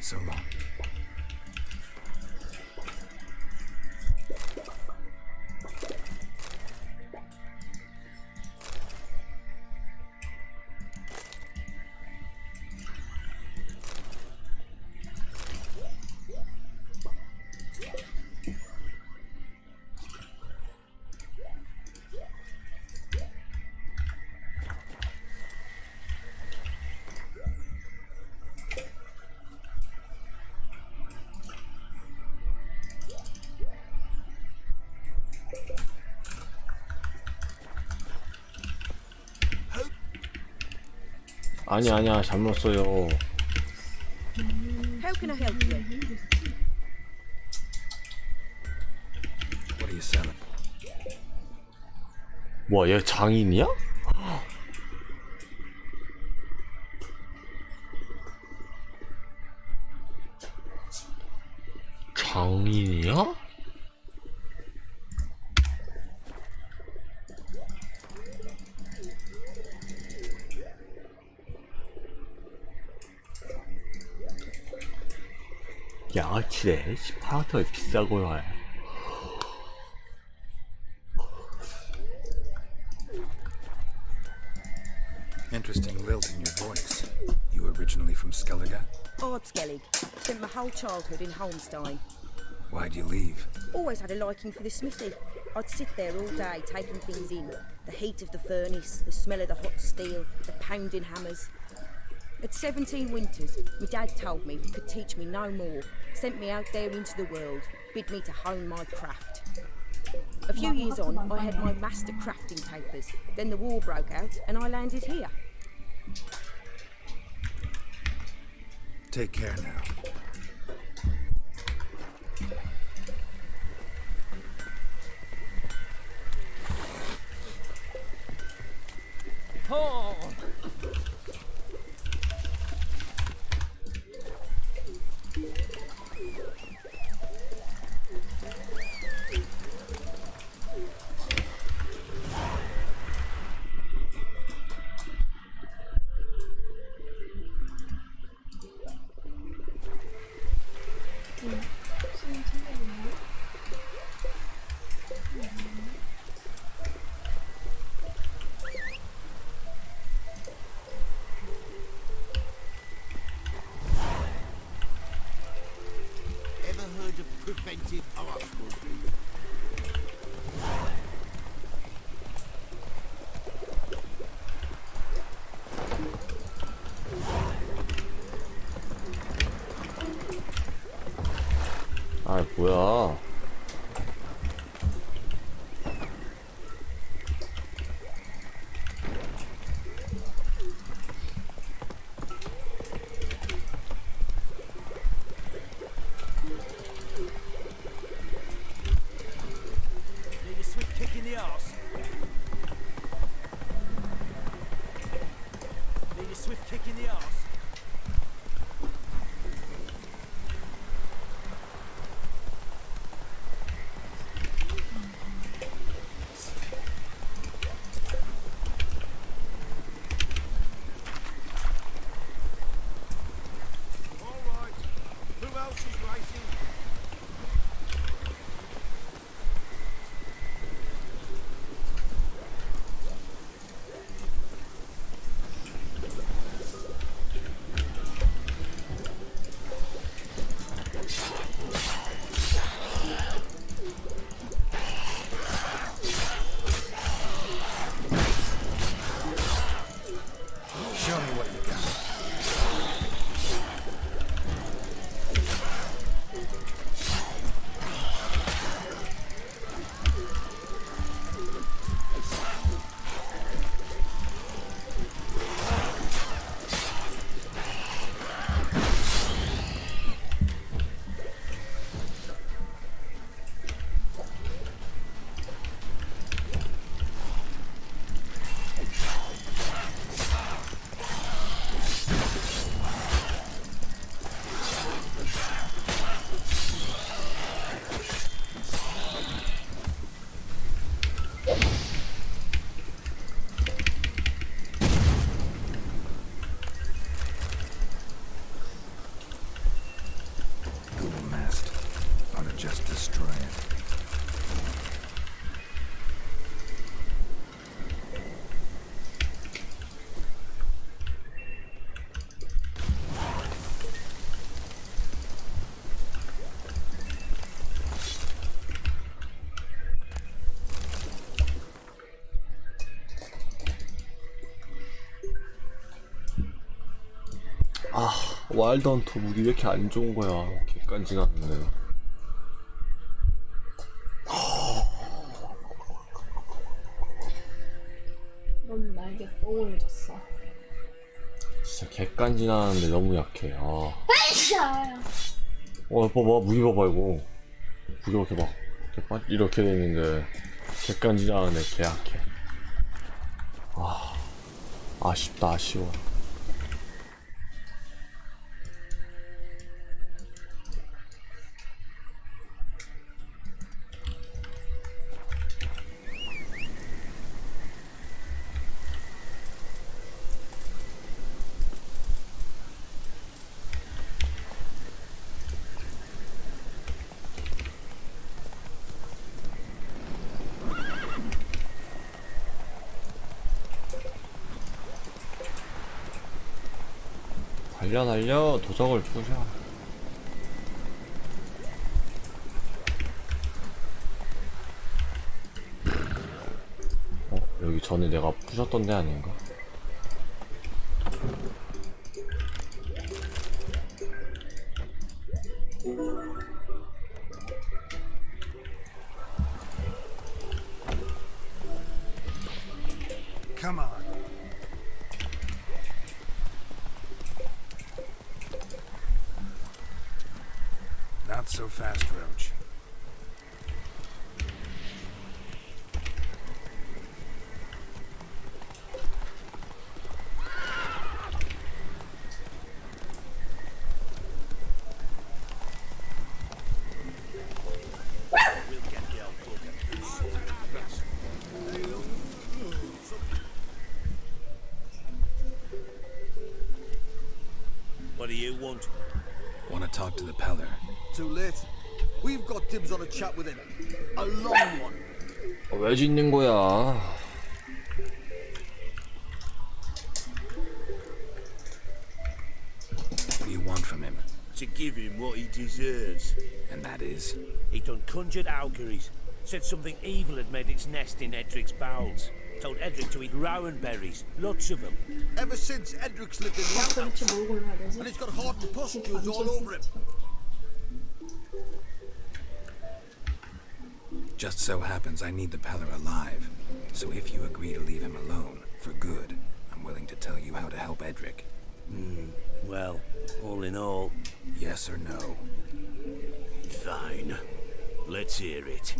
So long. 아니야, 잘못 써요. How can I help you? What are you selling? 뭐야, 얘 장인이야? 장인이야? 6이래. 18화터에 비싸고요. Interesting lilt in your voice. You originally from Skellige? Ardskellig. Spent my whole childhood in Holmstein. Why'd you leave? Always had a liking for the smithy. I'd sit there all day taking things in. The heat of the furnace, the smell of the hot steel, the pounding hammers. At 17 winters, my dad told me he could teach me no more. Sent me out there into the world, bid me to hone my craft. A few years on, I had my master crafting papers. Then the war broke out and I landed here. Take care now. Oh! Ever heard of preventive archery? 아, 뭐야. Need a swift kick in the arse. Need a swift kick in the arse. All right. Who else is racing? Show me what you got. Google mast. Ought to just destroy it. 아, 와일드헌터 무기 왜 이렇게 안 좋은 거야. 개간지나는데. 넌 날개 떠올렸어. 진짜 개간지나는데 너무 약해. 아. 아이샤! 봐봐, 무기 봐봐, 이거. 무기 이렇게 막, 이렇게 돼 있는데, 개간지나는데 개 약해. 아, 아쉽다, 아쉬워. 날려 도적을 부셔. 여기 전에 내가 부셨던 데 아닌가? Come on. Not so fast, Roach. What do you want? Want to talk to the Peller. Too late. We've got dibs on a chat with him. A long one. 왜 짓는 거야? What do you want from him? To give him what he deserves. And that is? He done conjured auguries. Said something evil had made its nest in Edric's bowels. Told Edric to eat rowan berries. Lots of them. Ever since Edric's lived in the outhouse. And he's got heart and pustules all over him. Just so happens I need the Peller alive. So if you agree to leave him alone, for good, I'm willing to tell you how to help Edric. Well, all in all... Yes or no? Fine. Let's hear it.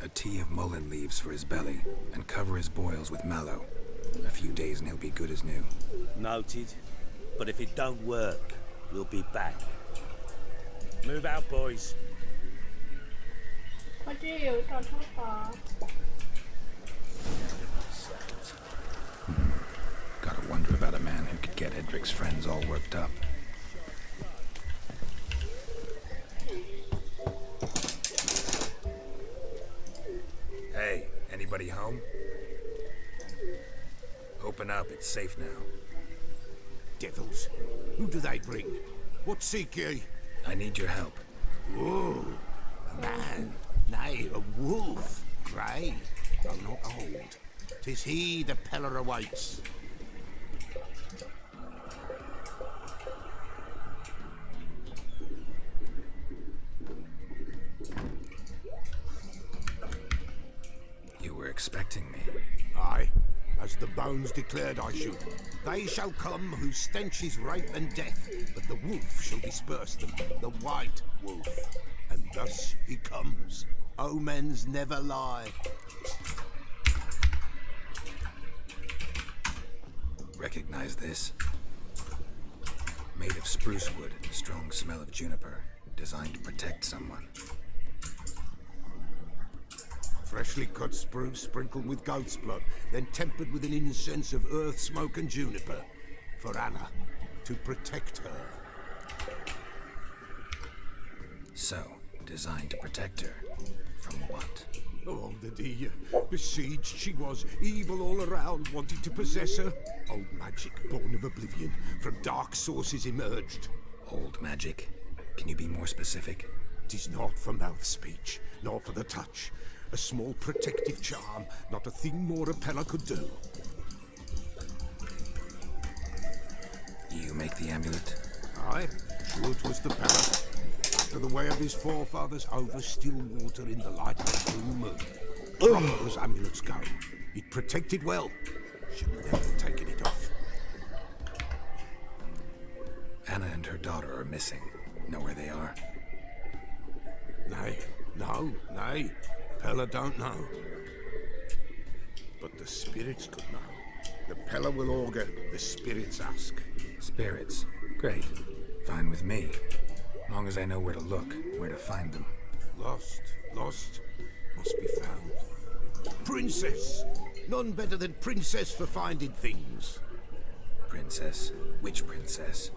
A tea of mullein leaves for his belly, and cover his boils with mallow. A few days and he'll be good as new. Noted. But if it don't work, we'll be back. Move out, boys. Gotta wonder about a man who could get Edric's friends all worked up. Hey, anybody home? Open up, it's safe now. Devils. Who do they bring? What seek ye? I need your help. Oh, a man. Nay, a wolf. Grey, though not old. 'Tis he the Peller awaits. You were expecting me. Aye, as the bones declared I should. They shall come whose stench is rape and death, but the wolf shall disperse them, the white wolf. And thus he comes. Omens never lie. Recognize this? Made of spruce wood, strong smell of juniper, designed to protect someone. Freshly cut spruce sprinkled with goat's blood, then tempered with an incense of earth, smoke and juniper. For Anna, to protect her. So, designed to protect her. From what? Oh, the dear. Besieged she was, evil all around, wanting to possess her. Old magic, born of oblivion, from dark sources emerged. Old magic? Can you be more specific? 'Tis not for mouth speech, nor for the touch. A small protective charm, not a thing more a Peller could do. You make the amulet? Aye, sure it was the Peller. After the way of his forefathers, over still water in the light of the full moon. Proper as amulets go. It protected well. Should never have taken it off. Anna and her daughter are missing. Know where they are? Nay, nay. Peller don't know. But the spirits could know. The Peller will augur, the spirits ask. Spirits? Great. Fine with me. Long as I know where to look, where to find them. Lost, must be found. Princess! None better than Princess for finding things. Princess? Which princess?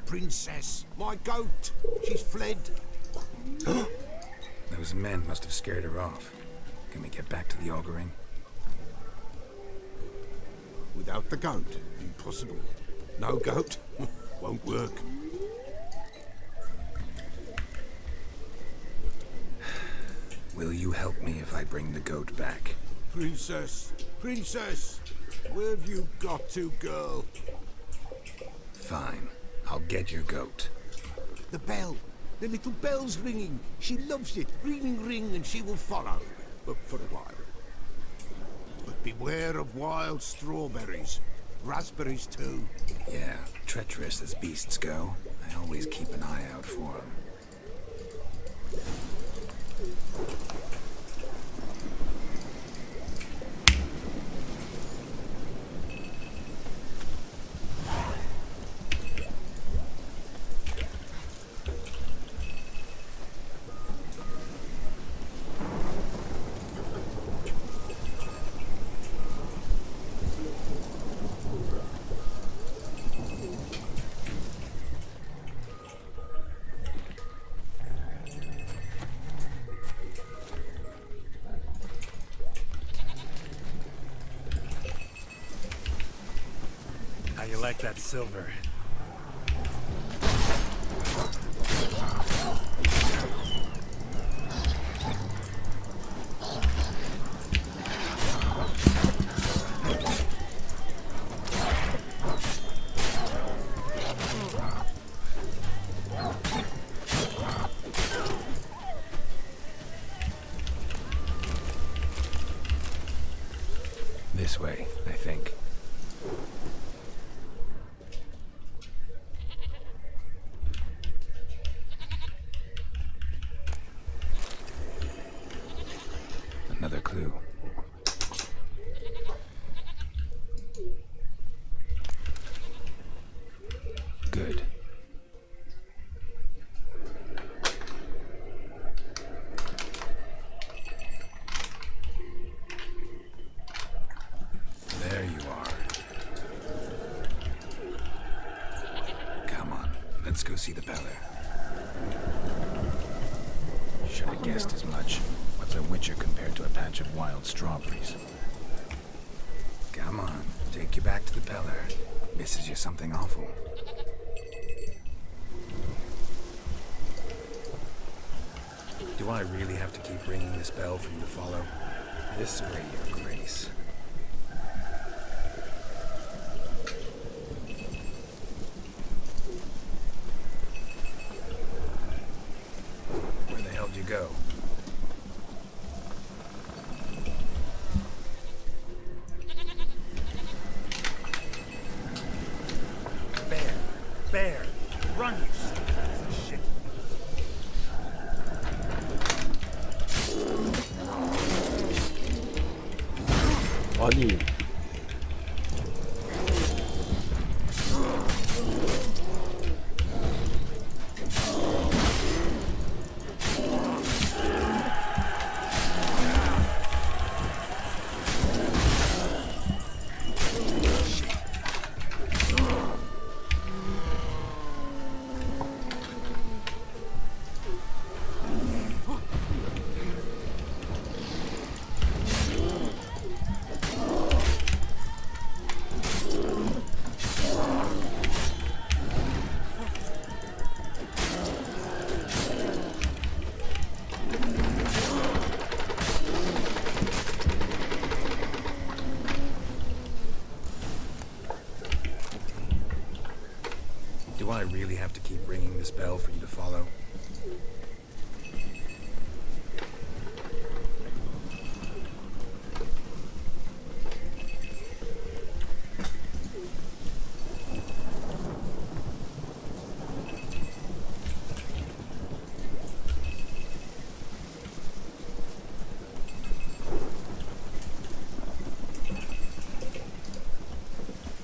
Princess, my goat! She's fled. Those men must have scared her off. Can we get back to the auguring? Without the goat, impossible. No goat, won't work. Will you help me if I bring the goat back? Princess, princess, where have you got to, girl? Fine. I'll get your goat. The bell. The little bell's ringing. She loves it. Ring, ring, and she will follow. But for a while. But beware of wild strawberries. Raspberries, too. Yeah, treacherous as beasts go. I always keep an eye out for them. How you like that silver? This way, I think. Another clue. Good. There you are. Come on, let's go see the Beller. Should have guessed as much. What's a witcher compared to a patch of wild strawberries? Come on, take you back to the Beller. Misses you something awful. Do I really have to keep ringing this bell for you to follow? This way, Your Grace. Where the hell did you go? Bear! Run, you stupid piece of shit! 아니 Do I really have to keep ringing this bell for you to follow?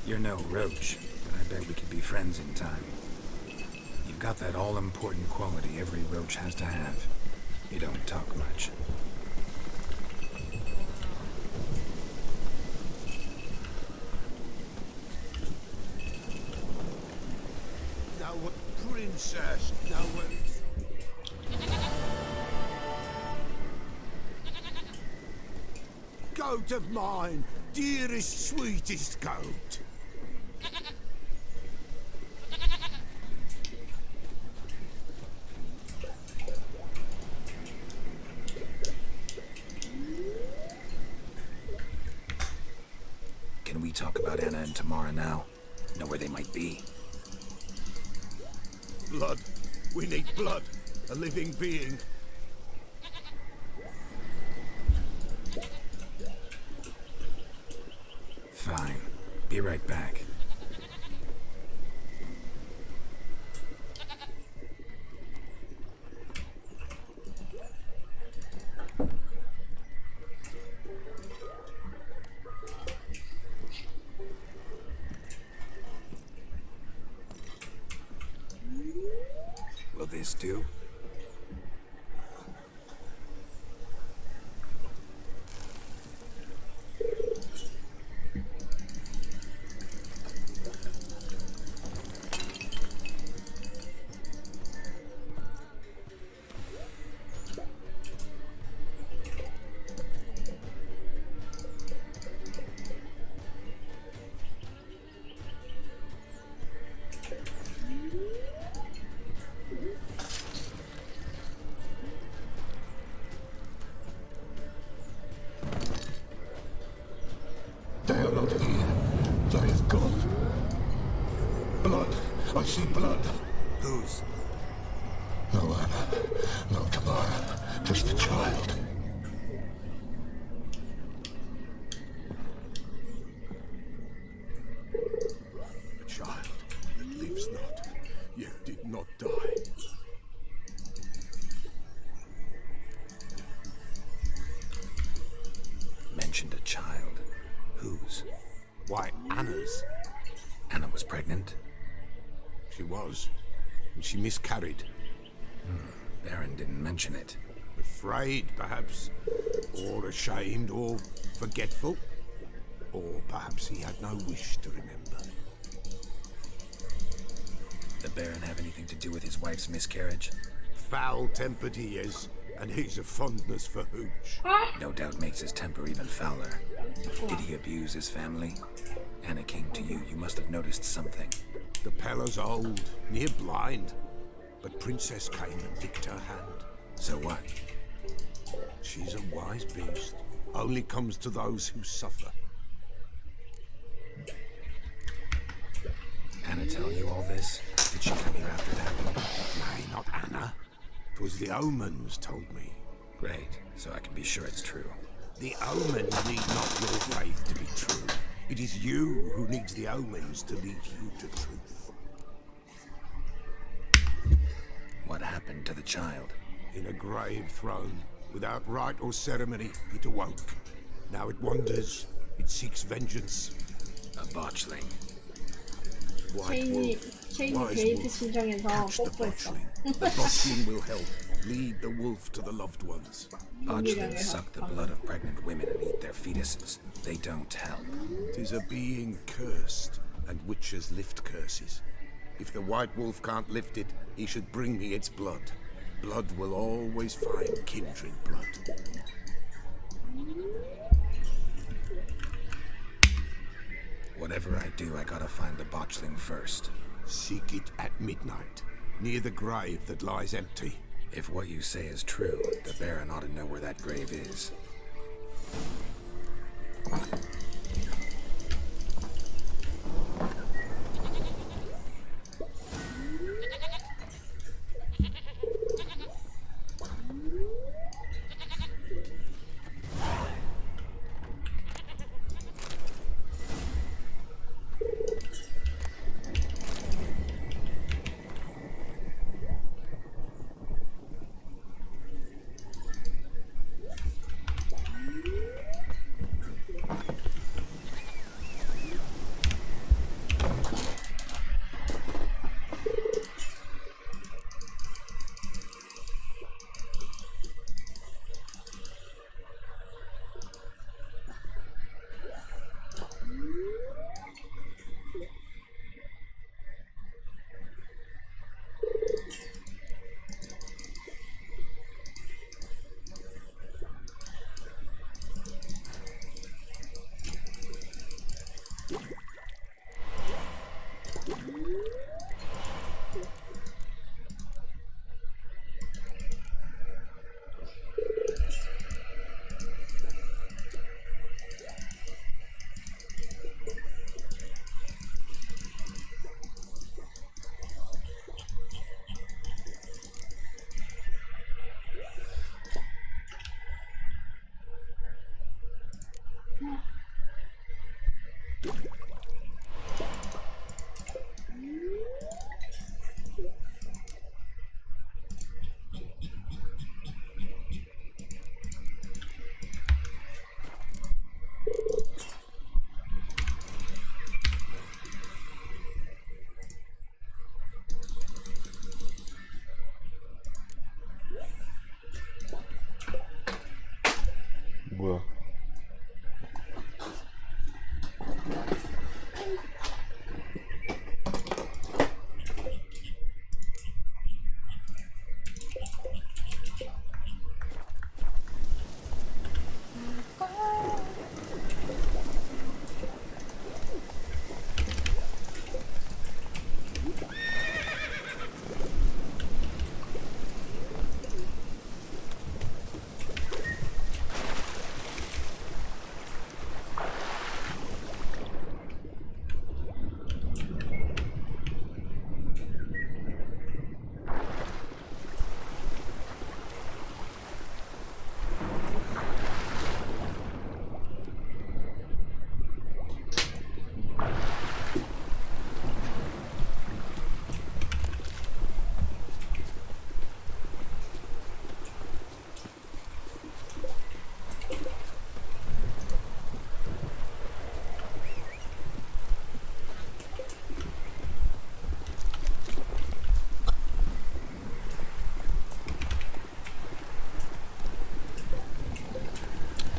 You're no roach, but I bet we could be friends in time. You've got that all-important quality every roach has to have. You don't talk much. Now what, princess? Now what? Goat of mine, dearest, sweetest goat. Can we talk about Anna and Tamara now? Know where they might be? Blood. We need blood. A living being. Fine. Be right back. Will this do? They are not here. They have gone. Blood. I see blood. Whose? No Anna. No Tamara. Just a child. A child that lives not, yet did not die. Mentioned a child. Whose? Why, Anna's. Anna was pregnant? She was, and she miscarried. Baron didn't mention it. Afraid, perhaps, or ashamed, or forgetful. Or perhaps he had no wish to remember. The Baron have anything to do with his wife's miscarriage? Foul-tempered he is, and he's a fondness for hooch. No doubt makes his temper even fouler. Did he abuse his family? Anna came to you. You must have noticed something. The Pella's old, near blind. But Princess came and licked her hand. So what? She's a wise beast. Only comes to those who suffer. Anna tell you all this? Did she come here after it happened? Nay, not Anna. 'Twas the omens told me. Great, so I can be sure it's true. The omens need not your faith to be true. It is you who needs the omens to lead you to truth. What happened to the child? In a grave thrown, without rite or ceremony, it awoke. Now it wanders. It seeks vengeance. A botchling. White wolf. 체인이 Wise 데이트 wolf. 심정에서 Catch the 뽀뽀했어. botchling. The botchling will help. Lead the wolf to the loved ones. Botchlings suck the blood of pregnant women and eat their fetuses. They don't help. 'Tis a being cursed, and witches lift curses. If the white wolf can't lift it, he should bring me its blood. Blood will always find kindred blood. Whatever I do, I gotta find the botchling first. Seek it at midnight, near the grave that lies empty. If what you say is true, the Baron ought to know where that grave is.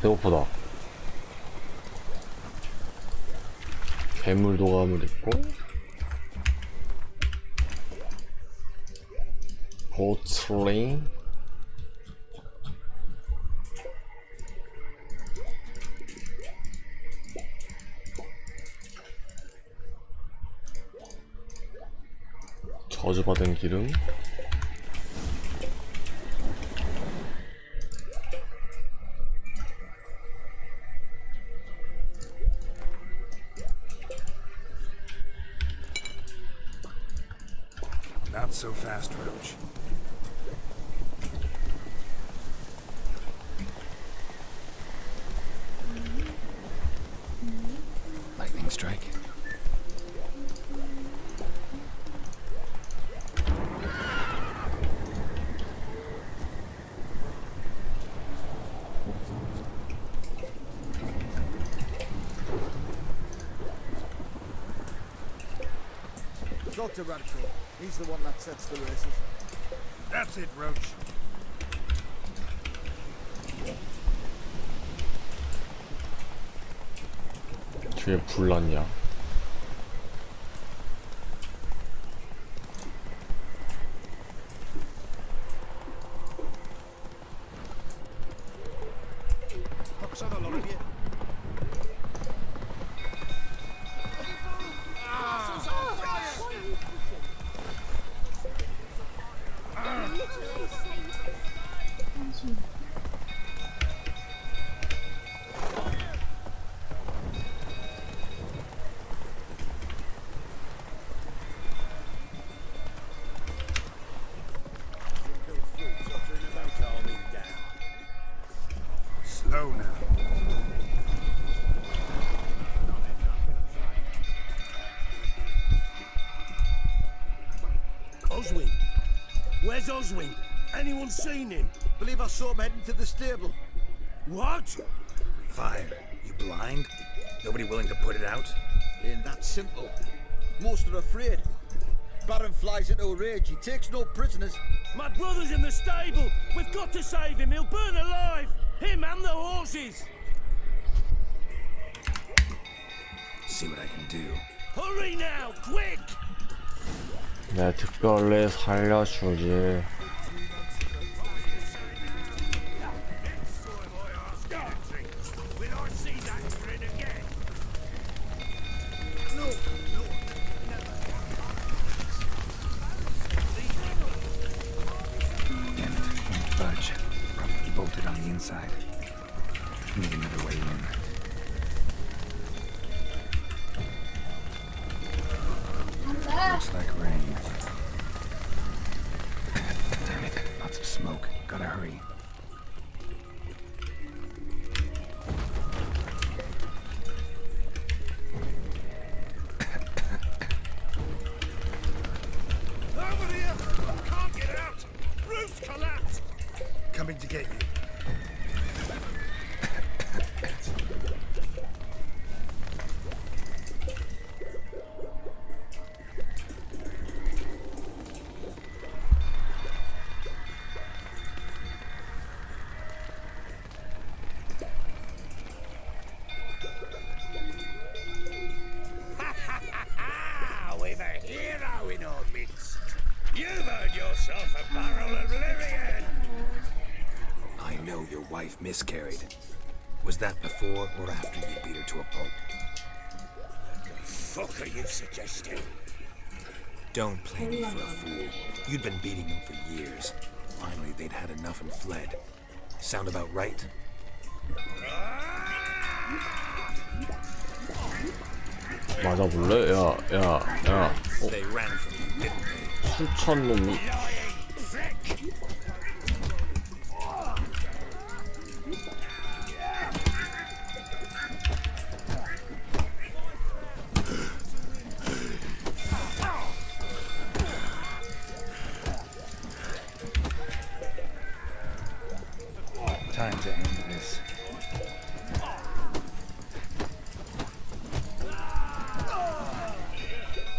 배고프다. 괴물 도감을 있고 보츠링 저주받은 기름 Not so fast, Roach. Lightning strike. Dr. Radford, he's the one that sets the races. That's it, Roach. 뒤에 불 났냐? Hooks on a lot of you. Slow now. Oswin. Where's Oswin? Anyone seen him? Believe I saw him heading to the stable. What? Fire. You blind? Nobody willing to put it out? Ain't that simple. Most are afraid. Baron flies into a rage. He takes no prisoners. My brother's in the stable. We've got to save him. He'll burn alive. Him and the horses. See what I can do. Hurry now, quick! 내 특별히 살려주지. Damn it, won't budge. Probably bolted on the inside. Need another way in. Looks like rain. Damn it, lots of smoke. Gotta hurry. Over here! Can't get out! Roof's collapsed! Coming to get you. We've a hero in our midst. You've earned yourself a barrel of Lyrian. I know your wife miscarried. Was that before or after you beat her to a pulp? Fuck are you suggesting? Don't play me for a fool. You'd been beating them for years. Finally, they'd had enough and fled. Sound about right? 맞아볼래? 야. They ran from you, didn't they? 수천 놈이. Time to end this.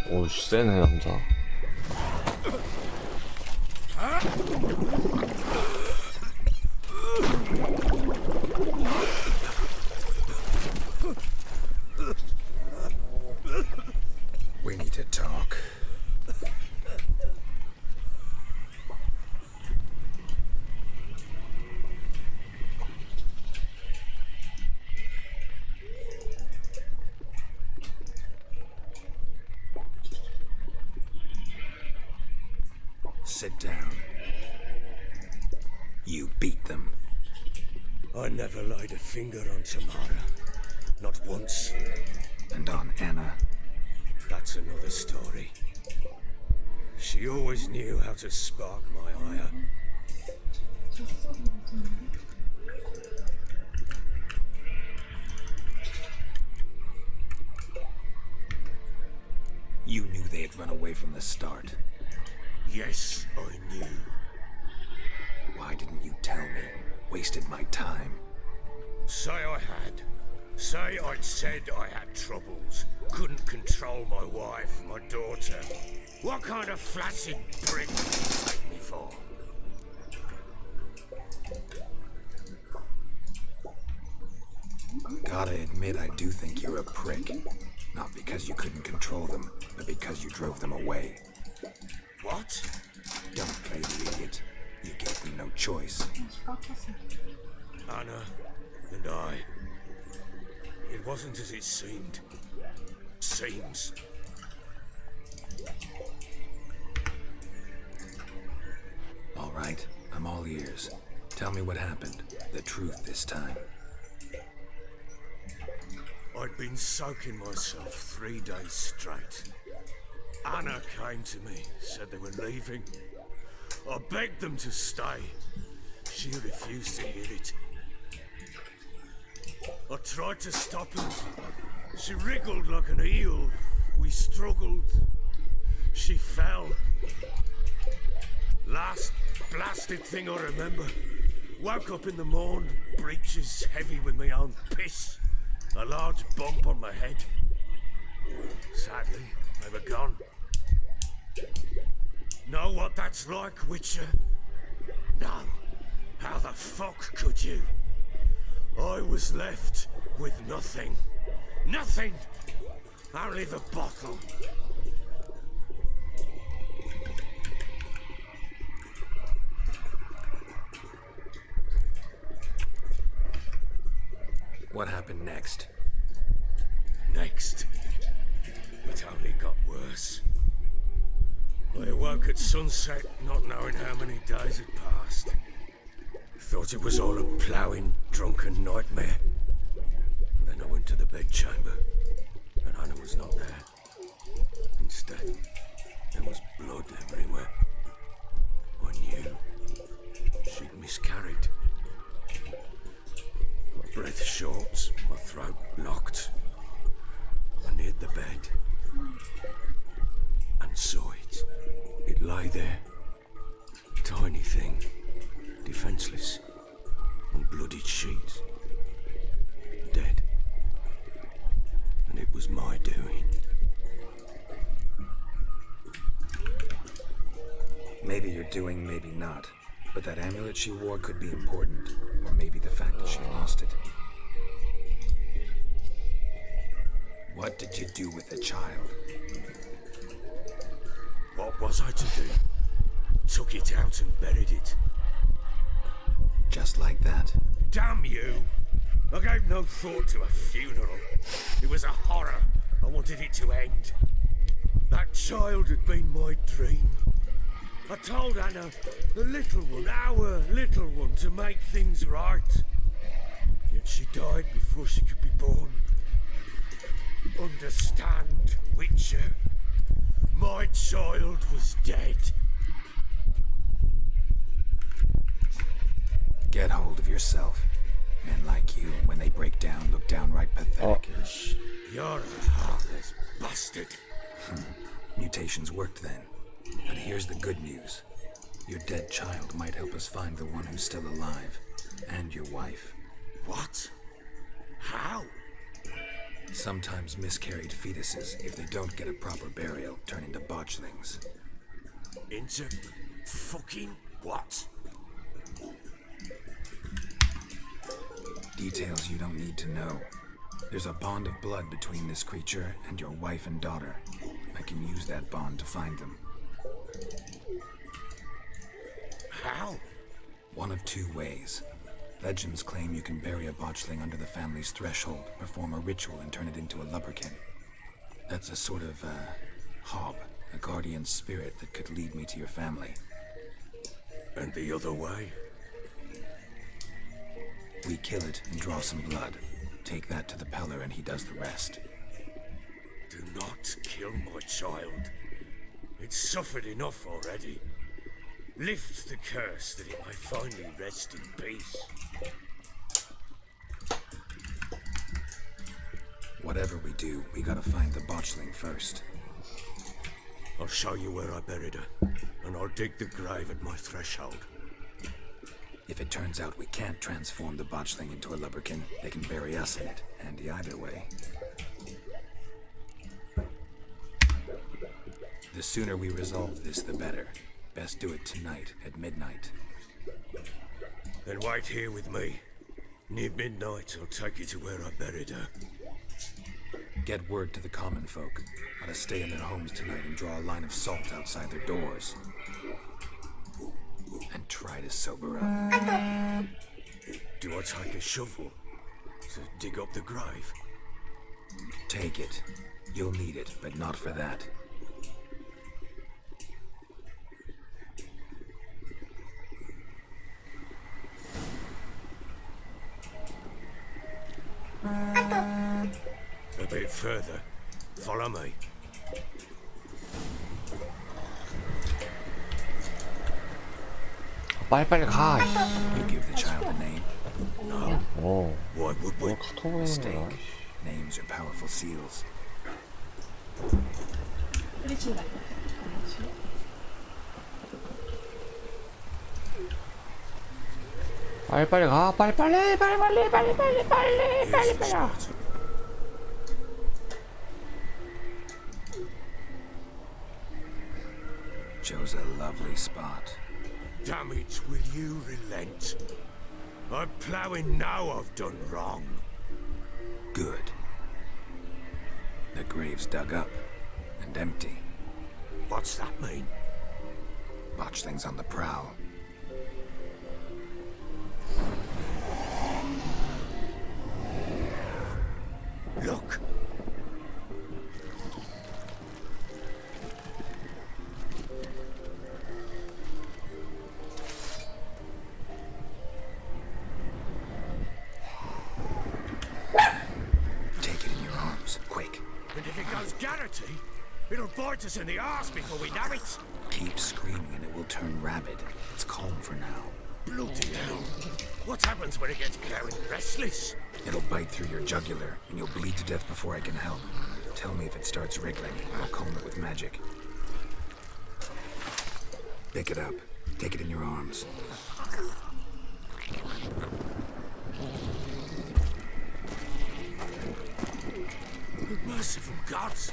오씨 세네 남자. sit down. You beat them. I never laid a finger on Tamara. Not once. And on Anna? That's another story. She always knew how to spark my ire. You knew they had run away from the start. Yes, I knew. Why didn't you tell me? Wasted my time. Say I had. Say I'd said I had troubles. Couldn't control my wife, my daughter. What kind of flaccid prick did you take me for? Gotta admit, I do think you're a prick. Not because you couldn't control them, but because you drove them away. What? Don't play the idiot. You gave them no choice. Anna and I. It wasn't as it seemed. Seems. All right, I'm all ears. Tell me what happened. The truth this time. I'd been soaking myself 3 days straight. Anna came to me, said they were leaving. I begged them to stay. She refused to hear it. I tried to stop her. She wriggled like an eel. We struggled. She fell. Last blasted thing I remember. Woke up in the morn, breeches heavy with my own piss. A large bump on my head. Sadly, they were gone. Know what that's like, Witcher? No. How the fuck could you? I was left with nothing. Nothing! Only the bottle. What happened next? Next, it only got worse. I awoke at sunset, not knowing how many days had passed. Thought it was all a ploughing, drunken nightmare. And then I went to the bedchamber, and Anna was not there. Instead, there was blood everywhere. I knew she'd miscarried. My breath short, my throat locked. I neared the bed and saw it. It lay there, tiny thing, defenseless, on bloodied sheets, dead. And it was my doing. Maybe you're doing, maybe not. But that amulet she wore could be important. Or maybe the fact that she lost it. What did you do with the child? What was I to do? Took it out and buried it. Just like that? Damn you! I gave no thought to a funeral. It was a horror. I wanted it to end. That child had been my dream. I told Anna, the little one, our little one, to make things right. Yet she died before she could be born. Understand, Witcher? My child was dead. Get hold of yourself. Men like you, when they break down, look downright pathetic. You're a heartless bastard. Mutations worked then. But here's the good news. Your dead child might help us find the one who's still alive. And your wife. What? How? Sometimes miscarried fetuses, if they don't get a proper burial, turn into botchlings. Into fucking what? Details you don't need to know. There's a bond of blood between this creature and your wife and daughter. I can use that bond to find them. How? One of two ways. Legends claim you can bury a botchling under the family's threshold, perform a ritual, and turn it into a lubberkin. That's a sort of, hob, a guardian spirit that could lead me to your family. And the other way? We kill it and draw some blood. Take that to the Peller and he does the rest. Do not kill my child. It's suffered enough already. Lift the curse that it may finally rest in peace. Whatever we do, we gotta find the botchling first. I'll show you where I buried her, and I'll dig the grave at my threshold. If it turns out we can't transform the botchling into a lubberkin, they can bury us in it, handy either way. The sooner we resolve this, the better. Best do it tonight, at midnight. Then wait here with me. Near midnight, I'll take you to where I buried her. Get word to the common folk. How to stay in their homes tonight and draw a line of salt outside their doors. And try to sober up. Do I take a shovel to dig up the grave? Take it. You'll need it, but not for that. A bit further. Follow me. 빨리빨리 가. You give the child a name? No. 오. Why would we? Mistake. Names are powerful seals. 그렇지 말고. 그렇지. 빨리빨리 가. 빨리빨리. Chose a lovely spot. Damn it, will you relent? I'm ploughing now I've done wrong. Good. The grave's dug up and empty. What's that mean? Botchling's on the prowl. Look. Take it in your arms, quick. And if it goes Garrity, it'll bite us in the arse before we know it. Keep screaming and it will turn rabid. It's calm for now. Bloody hell. What happens when it gets plowing restless? It'll bite through your jugular, and you'll bleed to death before I can help. Tell me if it starts wriggling. I'll calm it with magic. Pick it up. Take it in your arms. Merciful gods!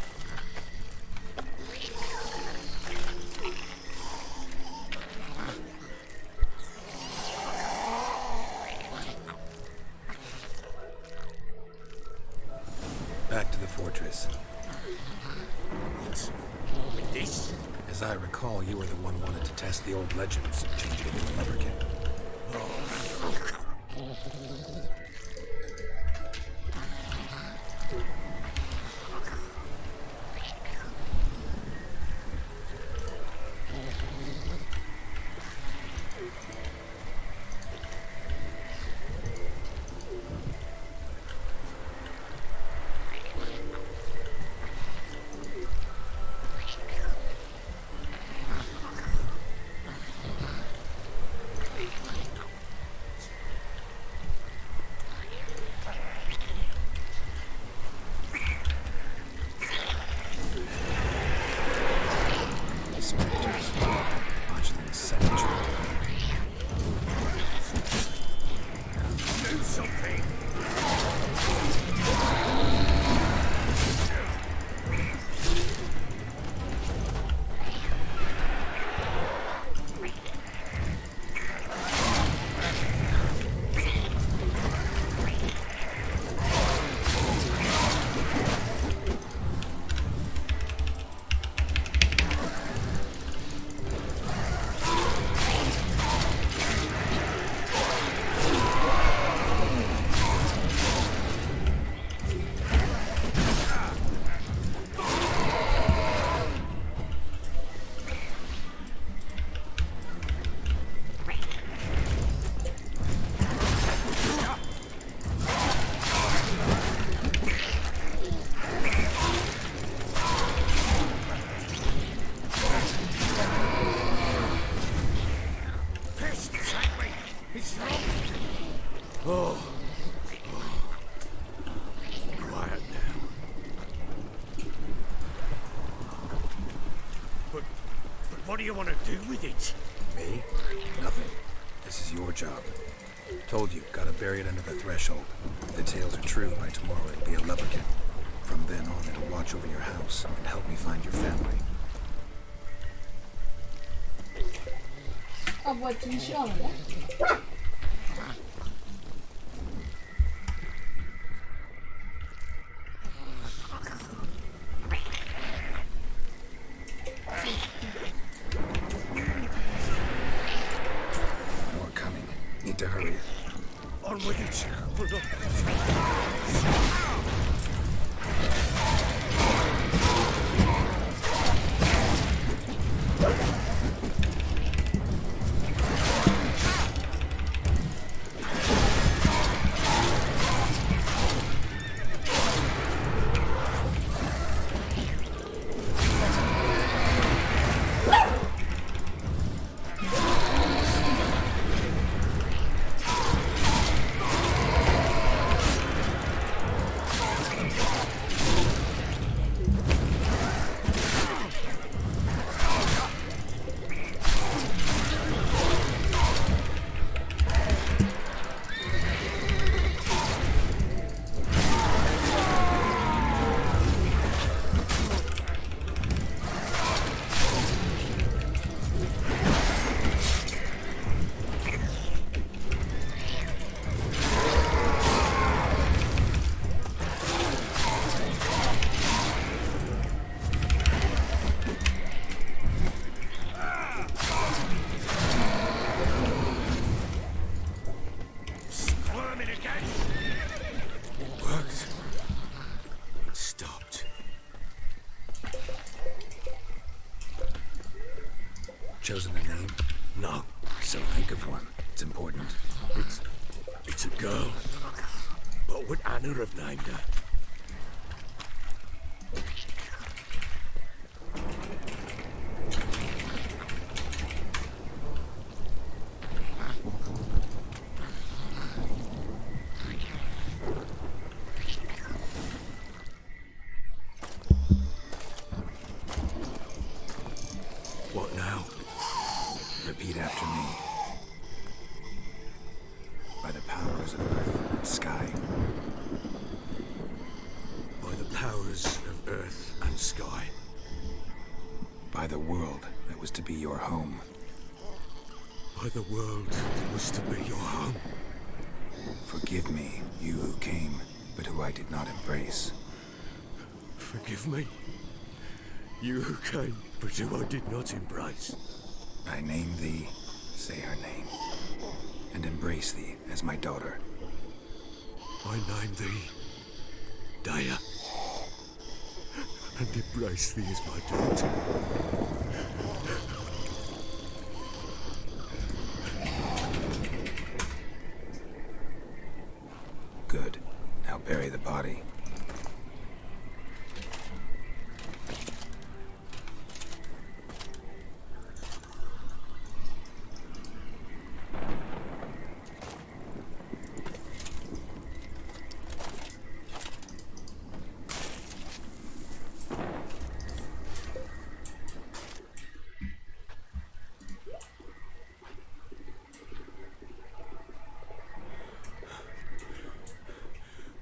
Back to the fortress. What? With this? As I recall, you were the one wanted to test the old legends, change it into a lubberkin. Oh, fuck. It's not. Oh. Quiet now. But what do you want to do with it? Me? Nothing. This is your job. Told you, gotta bury it under the threshold. If the tales are true, by tomorrow it'll be a lubberkin. From then on, it'll watch over your house and help me find your family. 아 뭐야 좀 싫어하는데? More coming. Need to hurry. On with it. Hold on. Chosen a name? No. So think of one. It's important. It's a girl. What would Anna have named her? What now? Repeat after me. By the powers of earth and sky. By the powers of earth and sky. By the world that was to be your home. By the world that was to be your home. Forgive me, you who came, but who I did not embrace. Forgive me. You who came, but who I did not embrace. I name thee, say her name, and embrace thee as my daughter. I name thee Daya, and embrace thee as my daughter. Good. Now bury the body.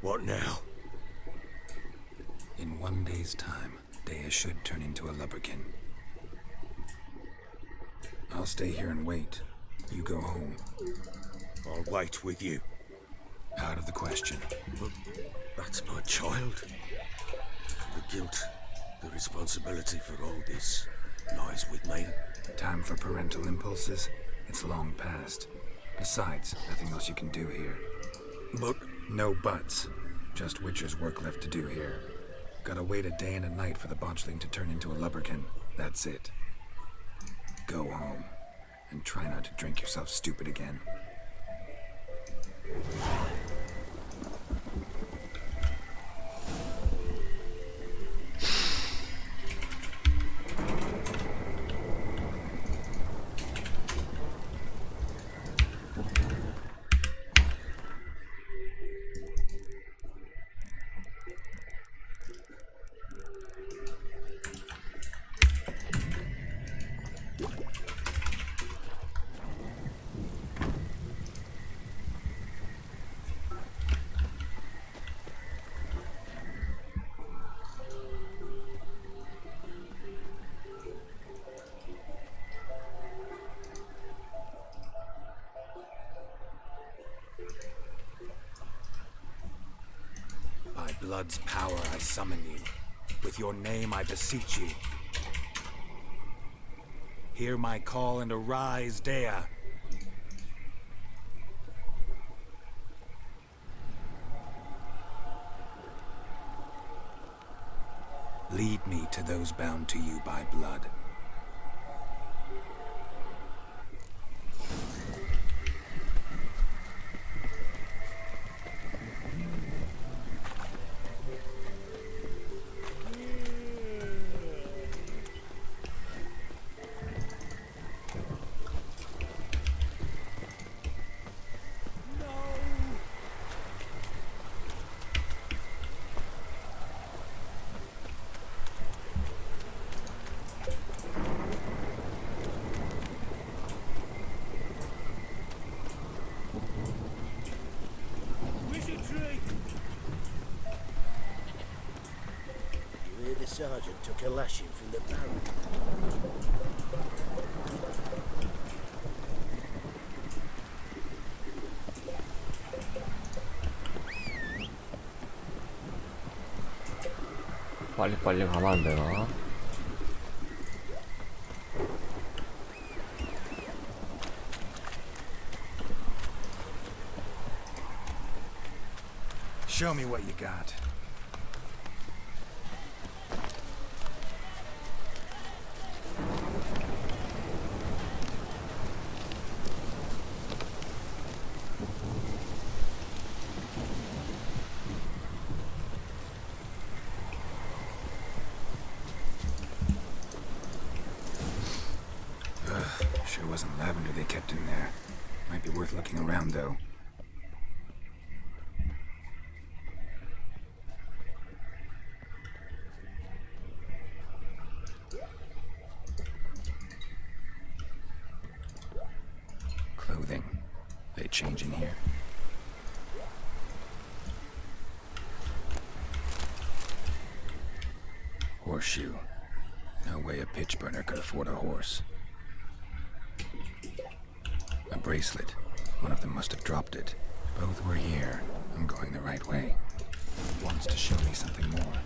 What now? In 1 day's time, Daya should turn into a lubberkin. I'll stay here and wait. You go home. I'll wait with you. Out of the question. But that's my child. The guilt, the responsibility for all this lies with me. Time for parental impulses? It's long past. Besides, nothing else you can do here. But... No buts. Just Witcher's work left to do here. Gotta wait a day and a night for the botchling to turn into a lubberkin. That's it. Go home. And try not to drink yourself stupid again. blood's power, I summon you. With your name, I beseech you. Hear my call and arise, Dea. Lead me to those bound to you by blood. The sergeant took a lashing from the barrack. 빨리빨리 가면 안 되나? Show me what you got. Sure wasn't lavender they kept in there. Might be worth looking around, though. Clothing. They change in here. Horseshoe. No way a pitch burner could afford a horse. A bracelet. One of them must have dropped it. Both were here. I'm going the right way. He wants to show me something more.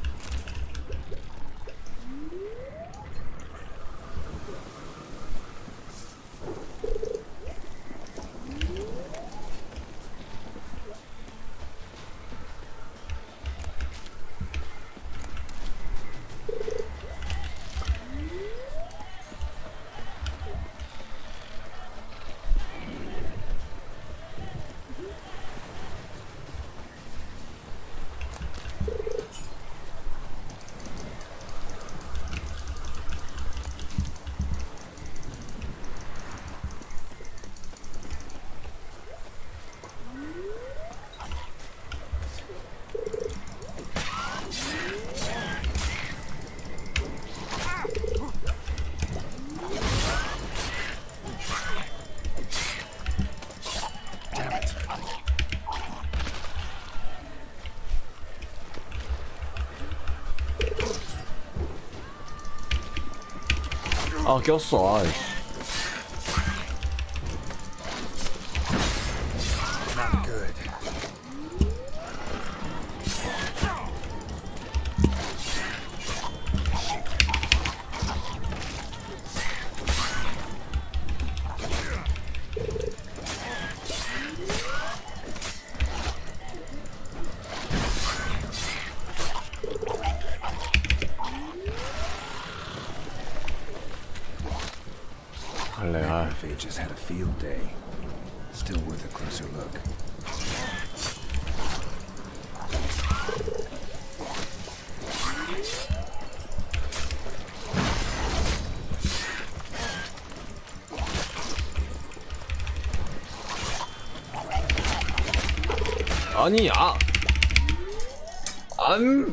아 꼈어. 아이씨. Not good. Macrophages had a field day. Still worth a closer look. 아니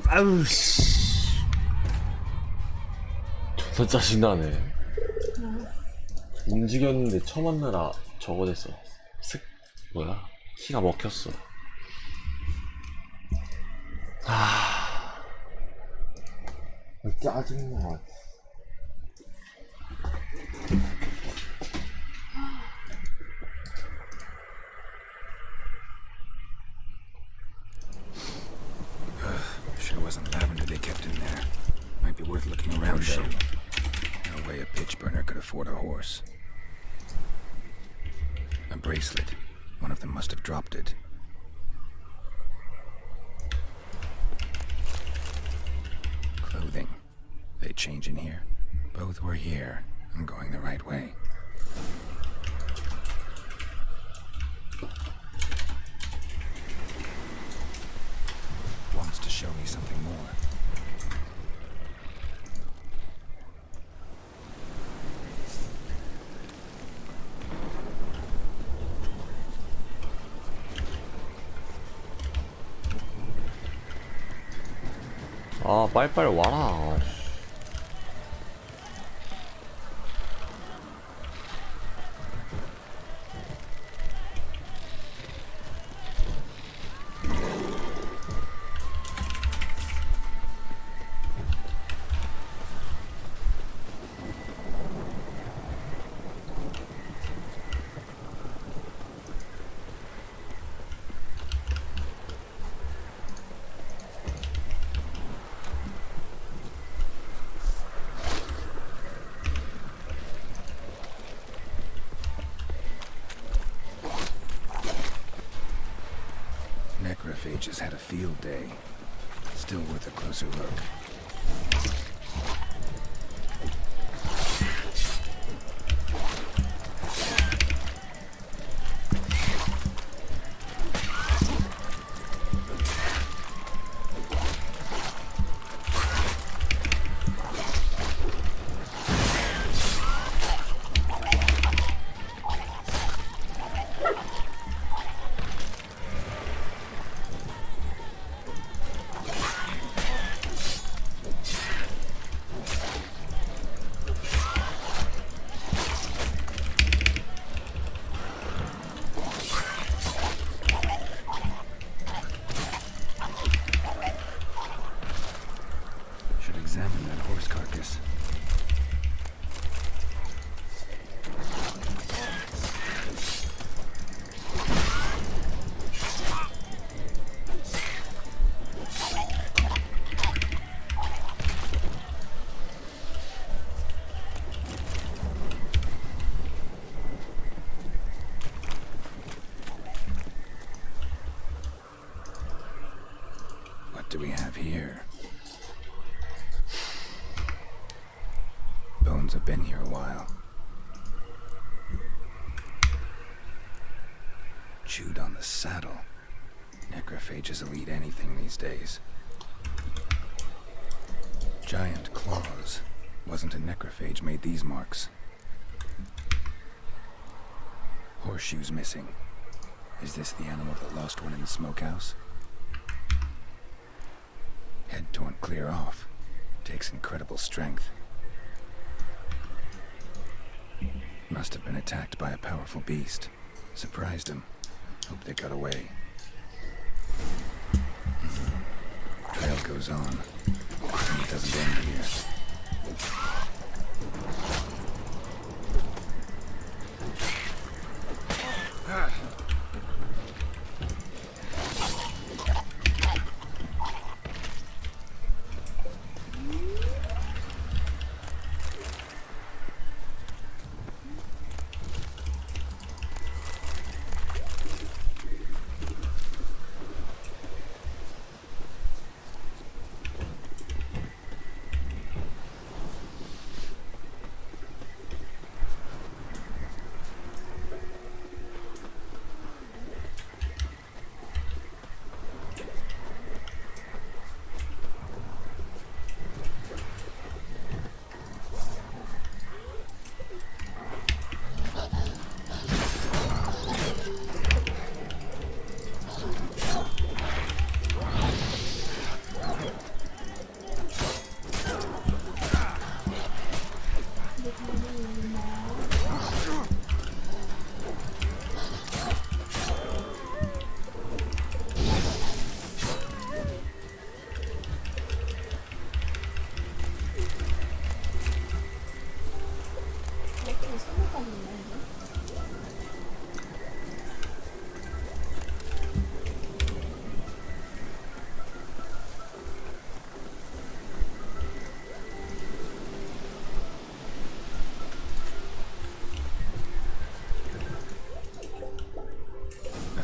아우 씨. 존나 짜증나네. 움직였는데 처음 만나라 저거 됐어. 뭐야? 키가 먹혔어. 짜증나. Looking around them. No way a pitch burner could afford a horse. A bracelet. One of them must have dropped it. Clothing. They change in here? Both were here. I'm going the right way. Wants to show me something more. 아, 빨리빨리 와라. Necrophages had a field day. Still worth a closer look. Examine that horse carcass. What do we have here? Bones have been here a while. Chewed on the saddle. Necrophages will eat anything these days. Giant claws. Wasn't a necrophage made these marks. Horseshoes missing. Is this the animal that lost one in the smokehouse? Head torn clear off. Takes incredible strength. Must have been attacked by a powerful beast. Surprised him. Hope they got away. Trail goes on. And it doesn't end here.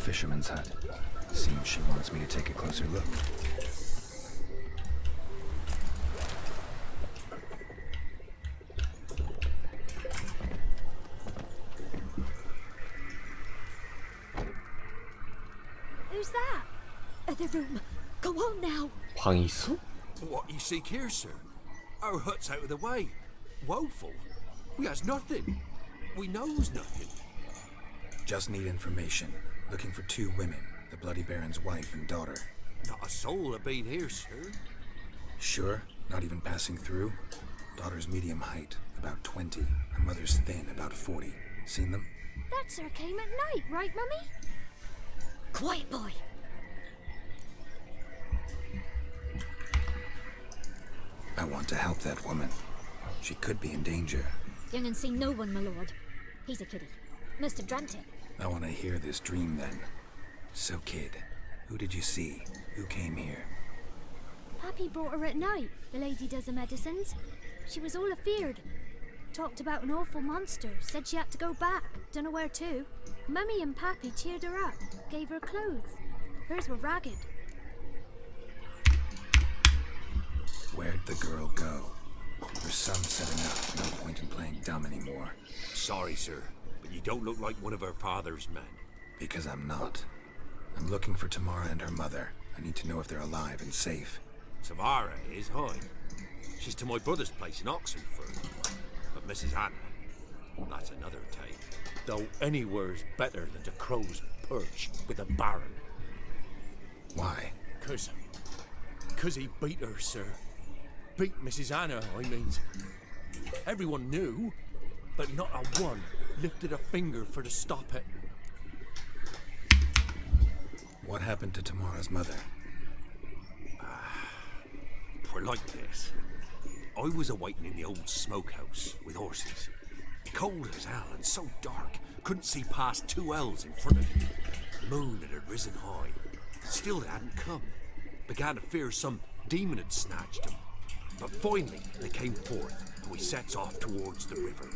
fisherman's hut. Seems she wants me to take a closer look. Who's that? The room. Go on now. 방이 있어? What you seek here, sir? Our hut's out of the way. Woeful. We has nothing. We knows nothing. Just need information. Looking for 2 women, the Bloody Baron's wife and daughter. Not a soul have been here, sir. Sure? Not even passing through? Daughter's medium height, about 20. Her mother's thin, about 40. Seen them? That sir came at night, right, Mummy? Quiet, boy. I want to help that woman. She could be in danger. Young and seen no one, my lord. He's a kiddie. Must have dreamt it. I want to hear this dream then. So, kid, who did you see? Who came here? Pappy brought her at night, the lady does the medicines. She was all afeared. Talked about an awful monster, said she had to go back, dunno where to. Mummy and Pappy cheered her up, gave her clothes. Hers were ragged. Where'd the girl go? Her son said enough, no point in playing dumb anymore. Sorry, sir, but you don't look like one of her father's men. Because I'm not. I'm looking for Tamara and her mother. I need to know if they're alive and safe. Tamara is high. She's to my brother's place in Oxenford. But Mrs. Anna, that's another tale. Though anywhere's better than the Crow's Perch with a baron. Why? Cause he beat her, sir. Beat Mrs. Anna, I means. Everyone knew, but not a one lifted a finger for to stop it. What happened to Tamara's mother? Twere like this. I was awaiting in the old smokehouse with horses. Cold as hell and so dark, couldn't see past 2 ells in front of me. Moon had risen high. Still they hadn't come. Began to fear some demon had snatched them. But finally they came forth, and we sets off towards the river.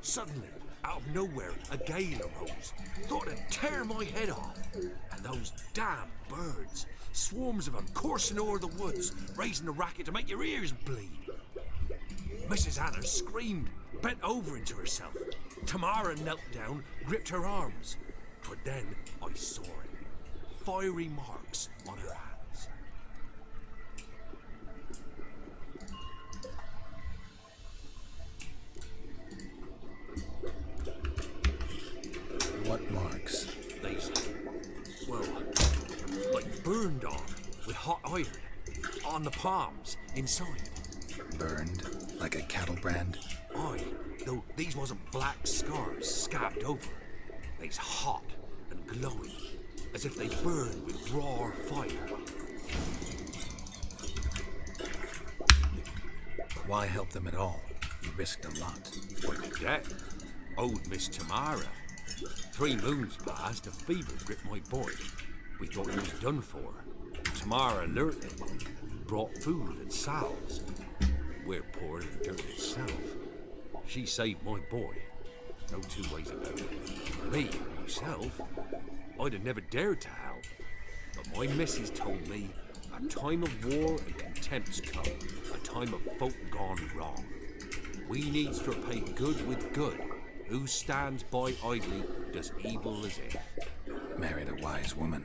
Suddenly, out of nowhere, a gale arose. Thought it'd tear my head off. And those damn birds, swarms of them coursing o'er the woods, raising a racket to make your ears bleed. Mrs. Anna screamed, bent over into herself. Tamara knelt down, gripped her arms. But then I saw it. Fiery marks on her hands. What marks? These, well, like burned on with hot iron. On the palms, inside. Burned? Like a cattle brand? Aye, though these wasn't black scars scabbed over. They's hot and glowing, as if they burned with raw fire. Why help them at all? You risked a lot. What did get? Old Miss Tamara. 3 moons passed, a fever gripped my boy. We thought he was done for. Tamara alerted him, brought food and salves. We're poor and dirt itself. She saved my boy. No 2 ways about it. Me, myself, I'd have never dared to help. But my missus told me a time of war and contempt's come. A time of folk gone wrong. We needs to repay good with good. Who stands by idly does evil as if. Married a wise woman.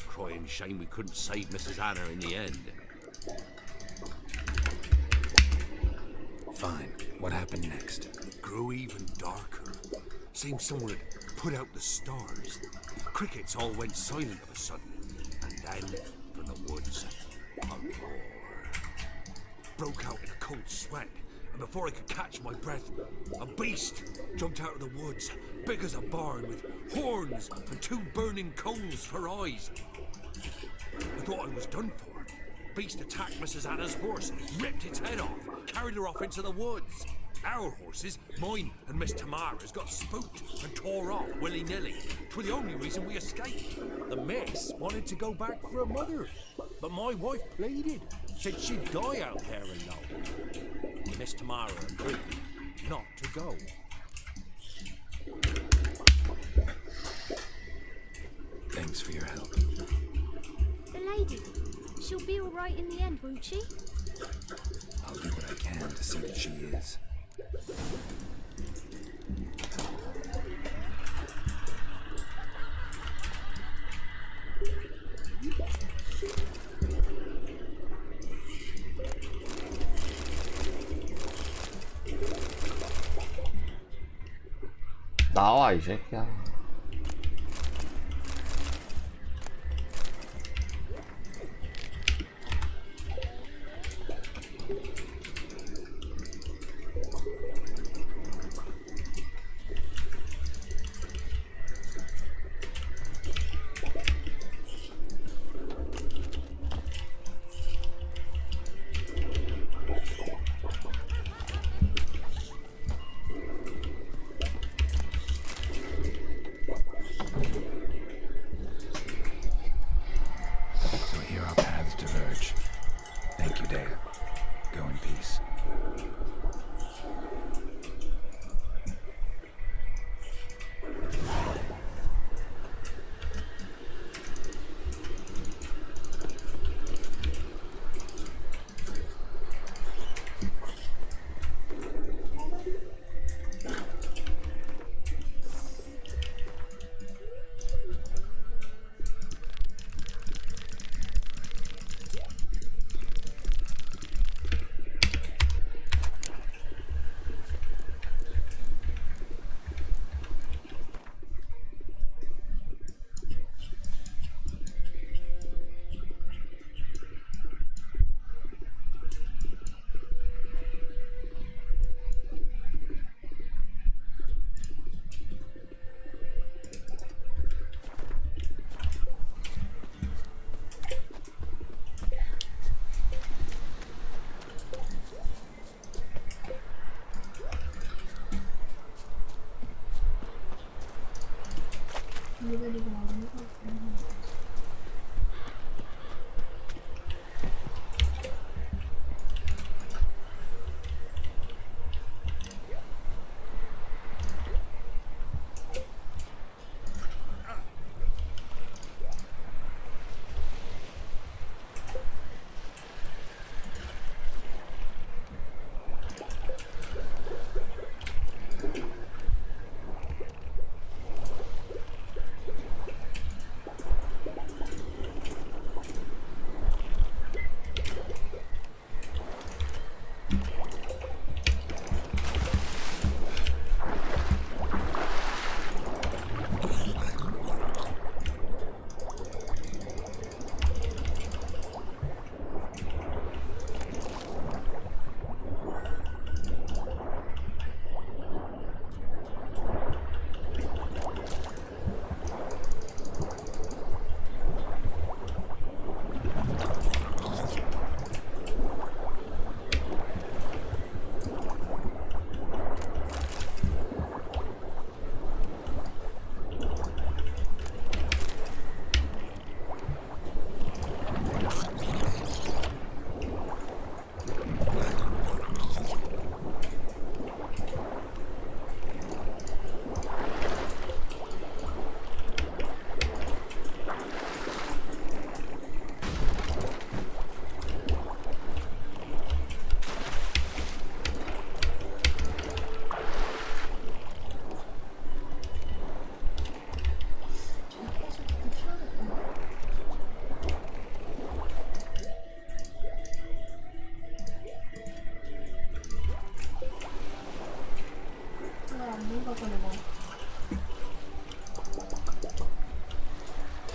Crying shame we couldn't save Mrs. Anna in the end. Fine. What happened next? Grew even darker. Seemed someone had put out the stars. Crickets all went silent of a sudden. And then, from the woods, a roar. Broke out in a cold sweat. And before I could catch my breath, a beast jumped out of the woods, big as a barn, with horns and 2 burning coals for eyes. I thought I was done for. Beast attacked Mrs. Anna's horse, ripped its head off, carried her off into the woods. Our horses, mine and Miss Tamara's, got spooked and tore off willy-nilly. 'Twere the only reason we escaped. The miss wanted to go back for her mother, but my wife pleaded, said she'd die out there alone. Miss Tamara agreed not to go. right in the end, won't she? I'll do what I can to see that she is. 나와 이 새끼야. So here our paths diverge. Thank you, Dea. Go in peace. 얘들이고 나오는 거.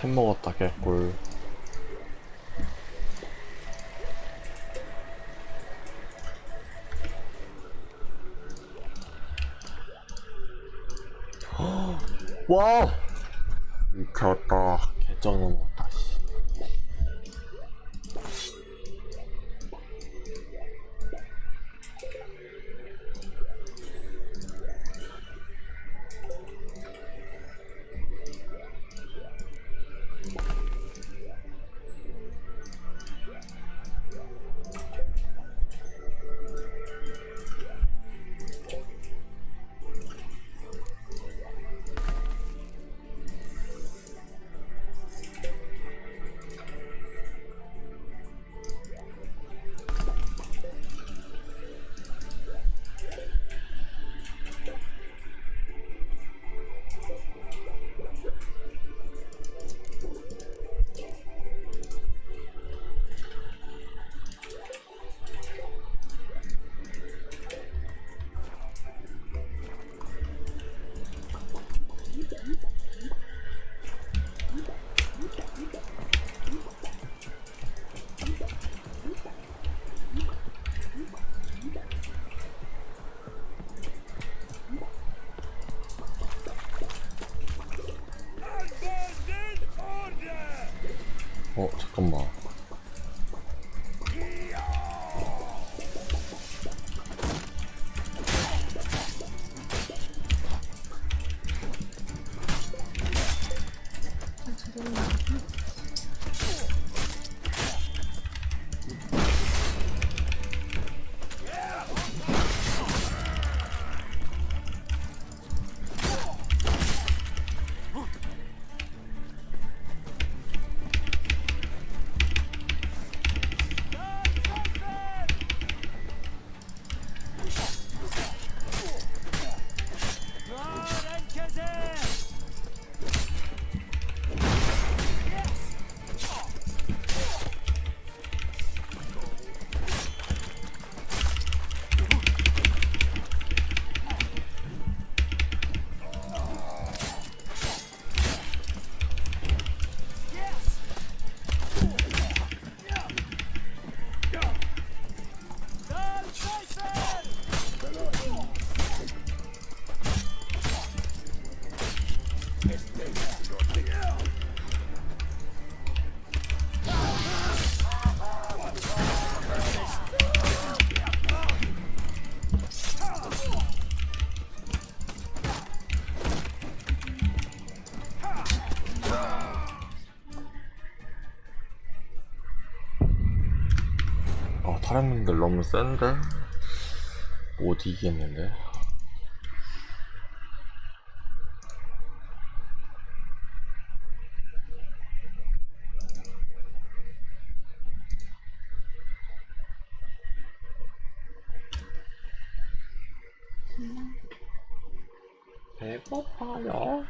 햄 먹었다 개꿀. 와 미쳤다. 개쩍 넘어갔다. 씨. 잠깐만. 타령님들 너무 센데? 못 이기겠는데? 배고파요.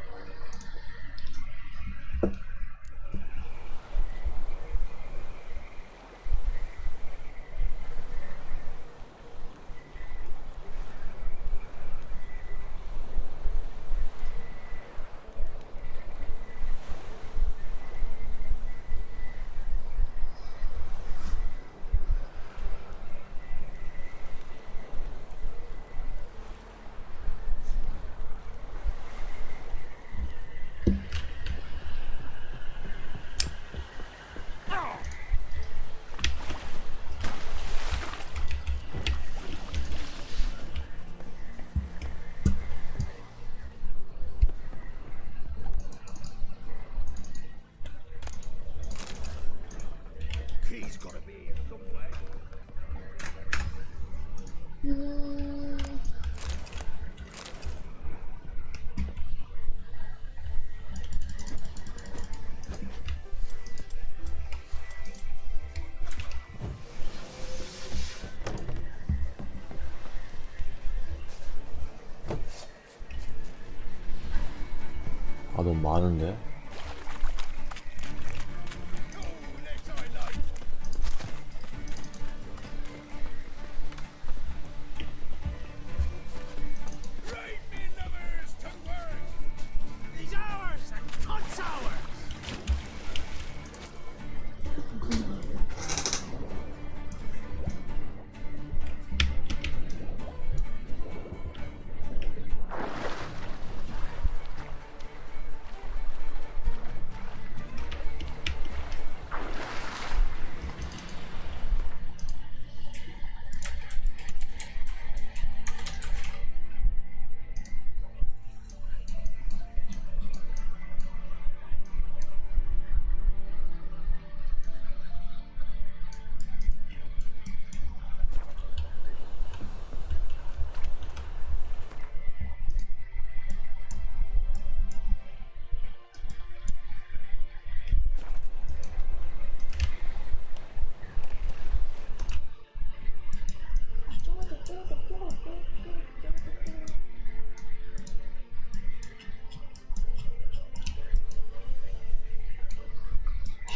Key's gotta be here somewhere. 너무 많은데?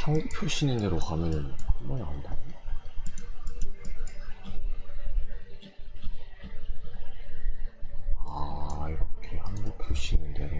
한국 표시 있는 데로 가면은 한 번에 간다고? 아, 이렇게 한국 표시 있는 데로.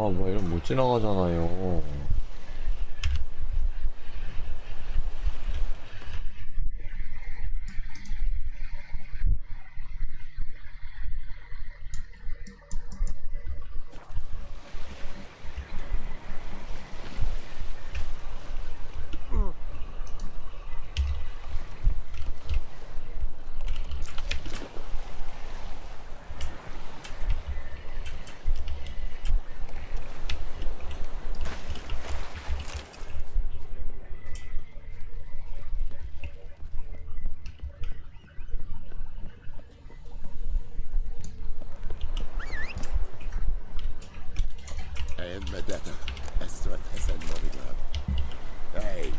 뭐 이러면 못 지나가잖아요. Medetta, Estrat, Essen, Novigrad. Hey!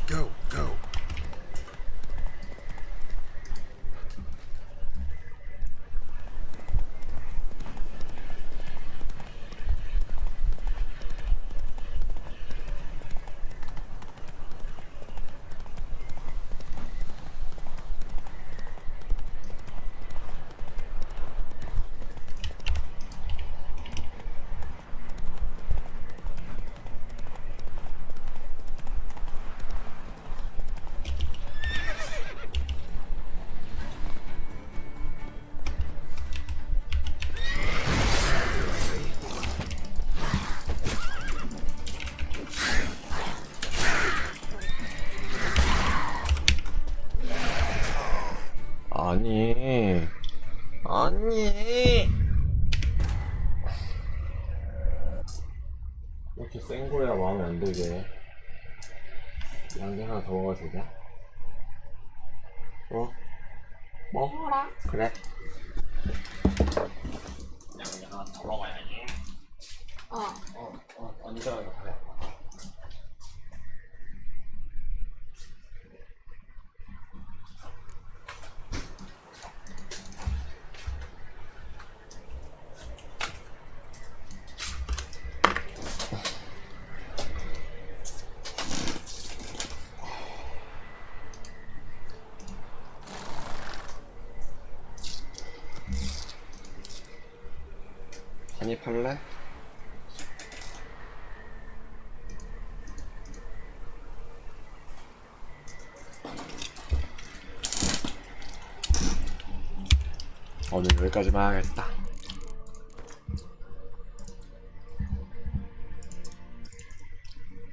Go, go. 아니 이렇게 센 거야 마음에 안 들게. 양갱 하나 더 먹어도 되냐? 먹어라. 그래. 양갱 하나 더 먹어야지. 언제나 그래. 한입할래? 오늘 여기까지만 하겠다.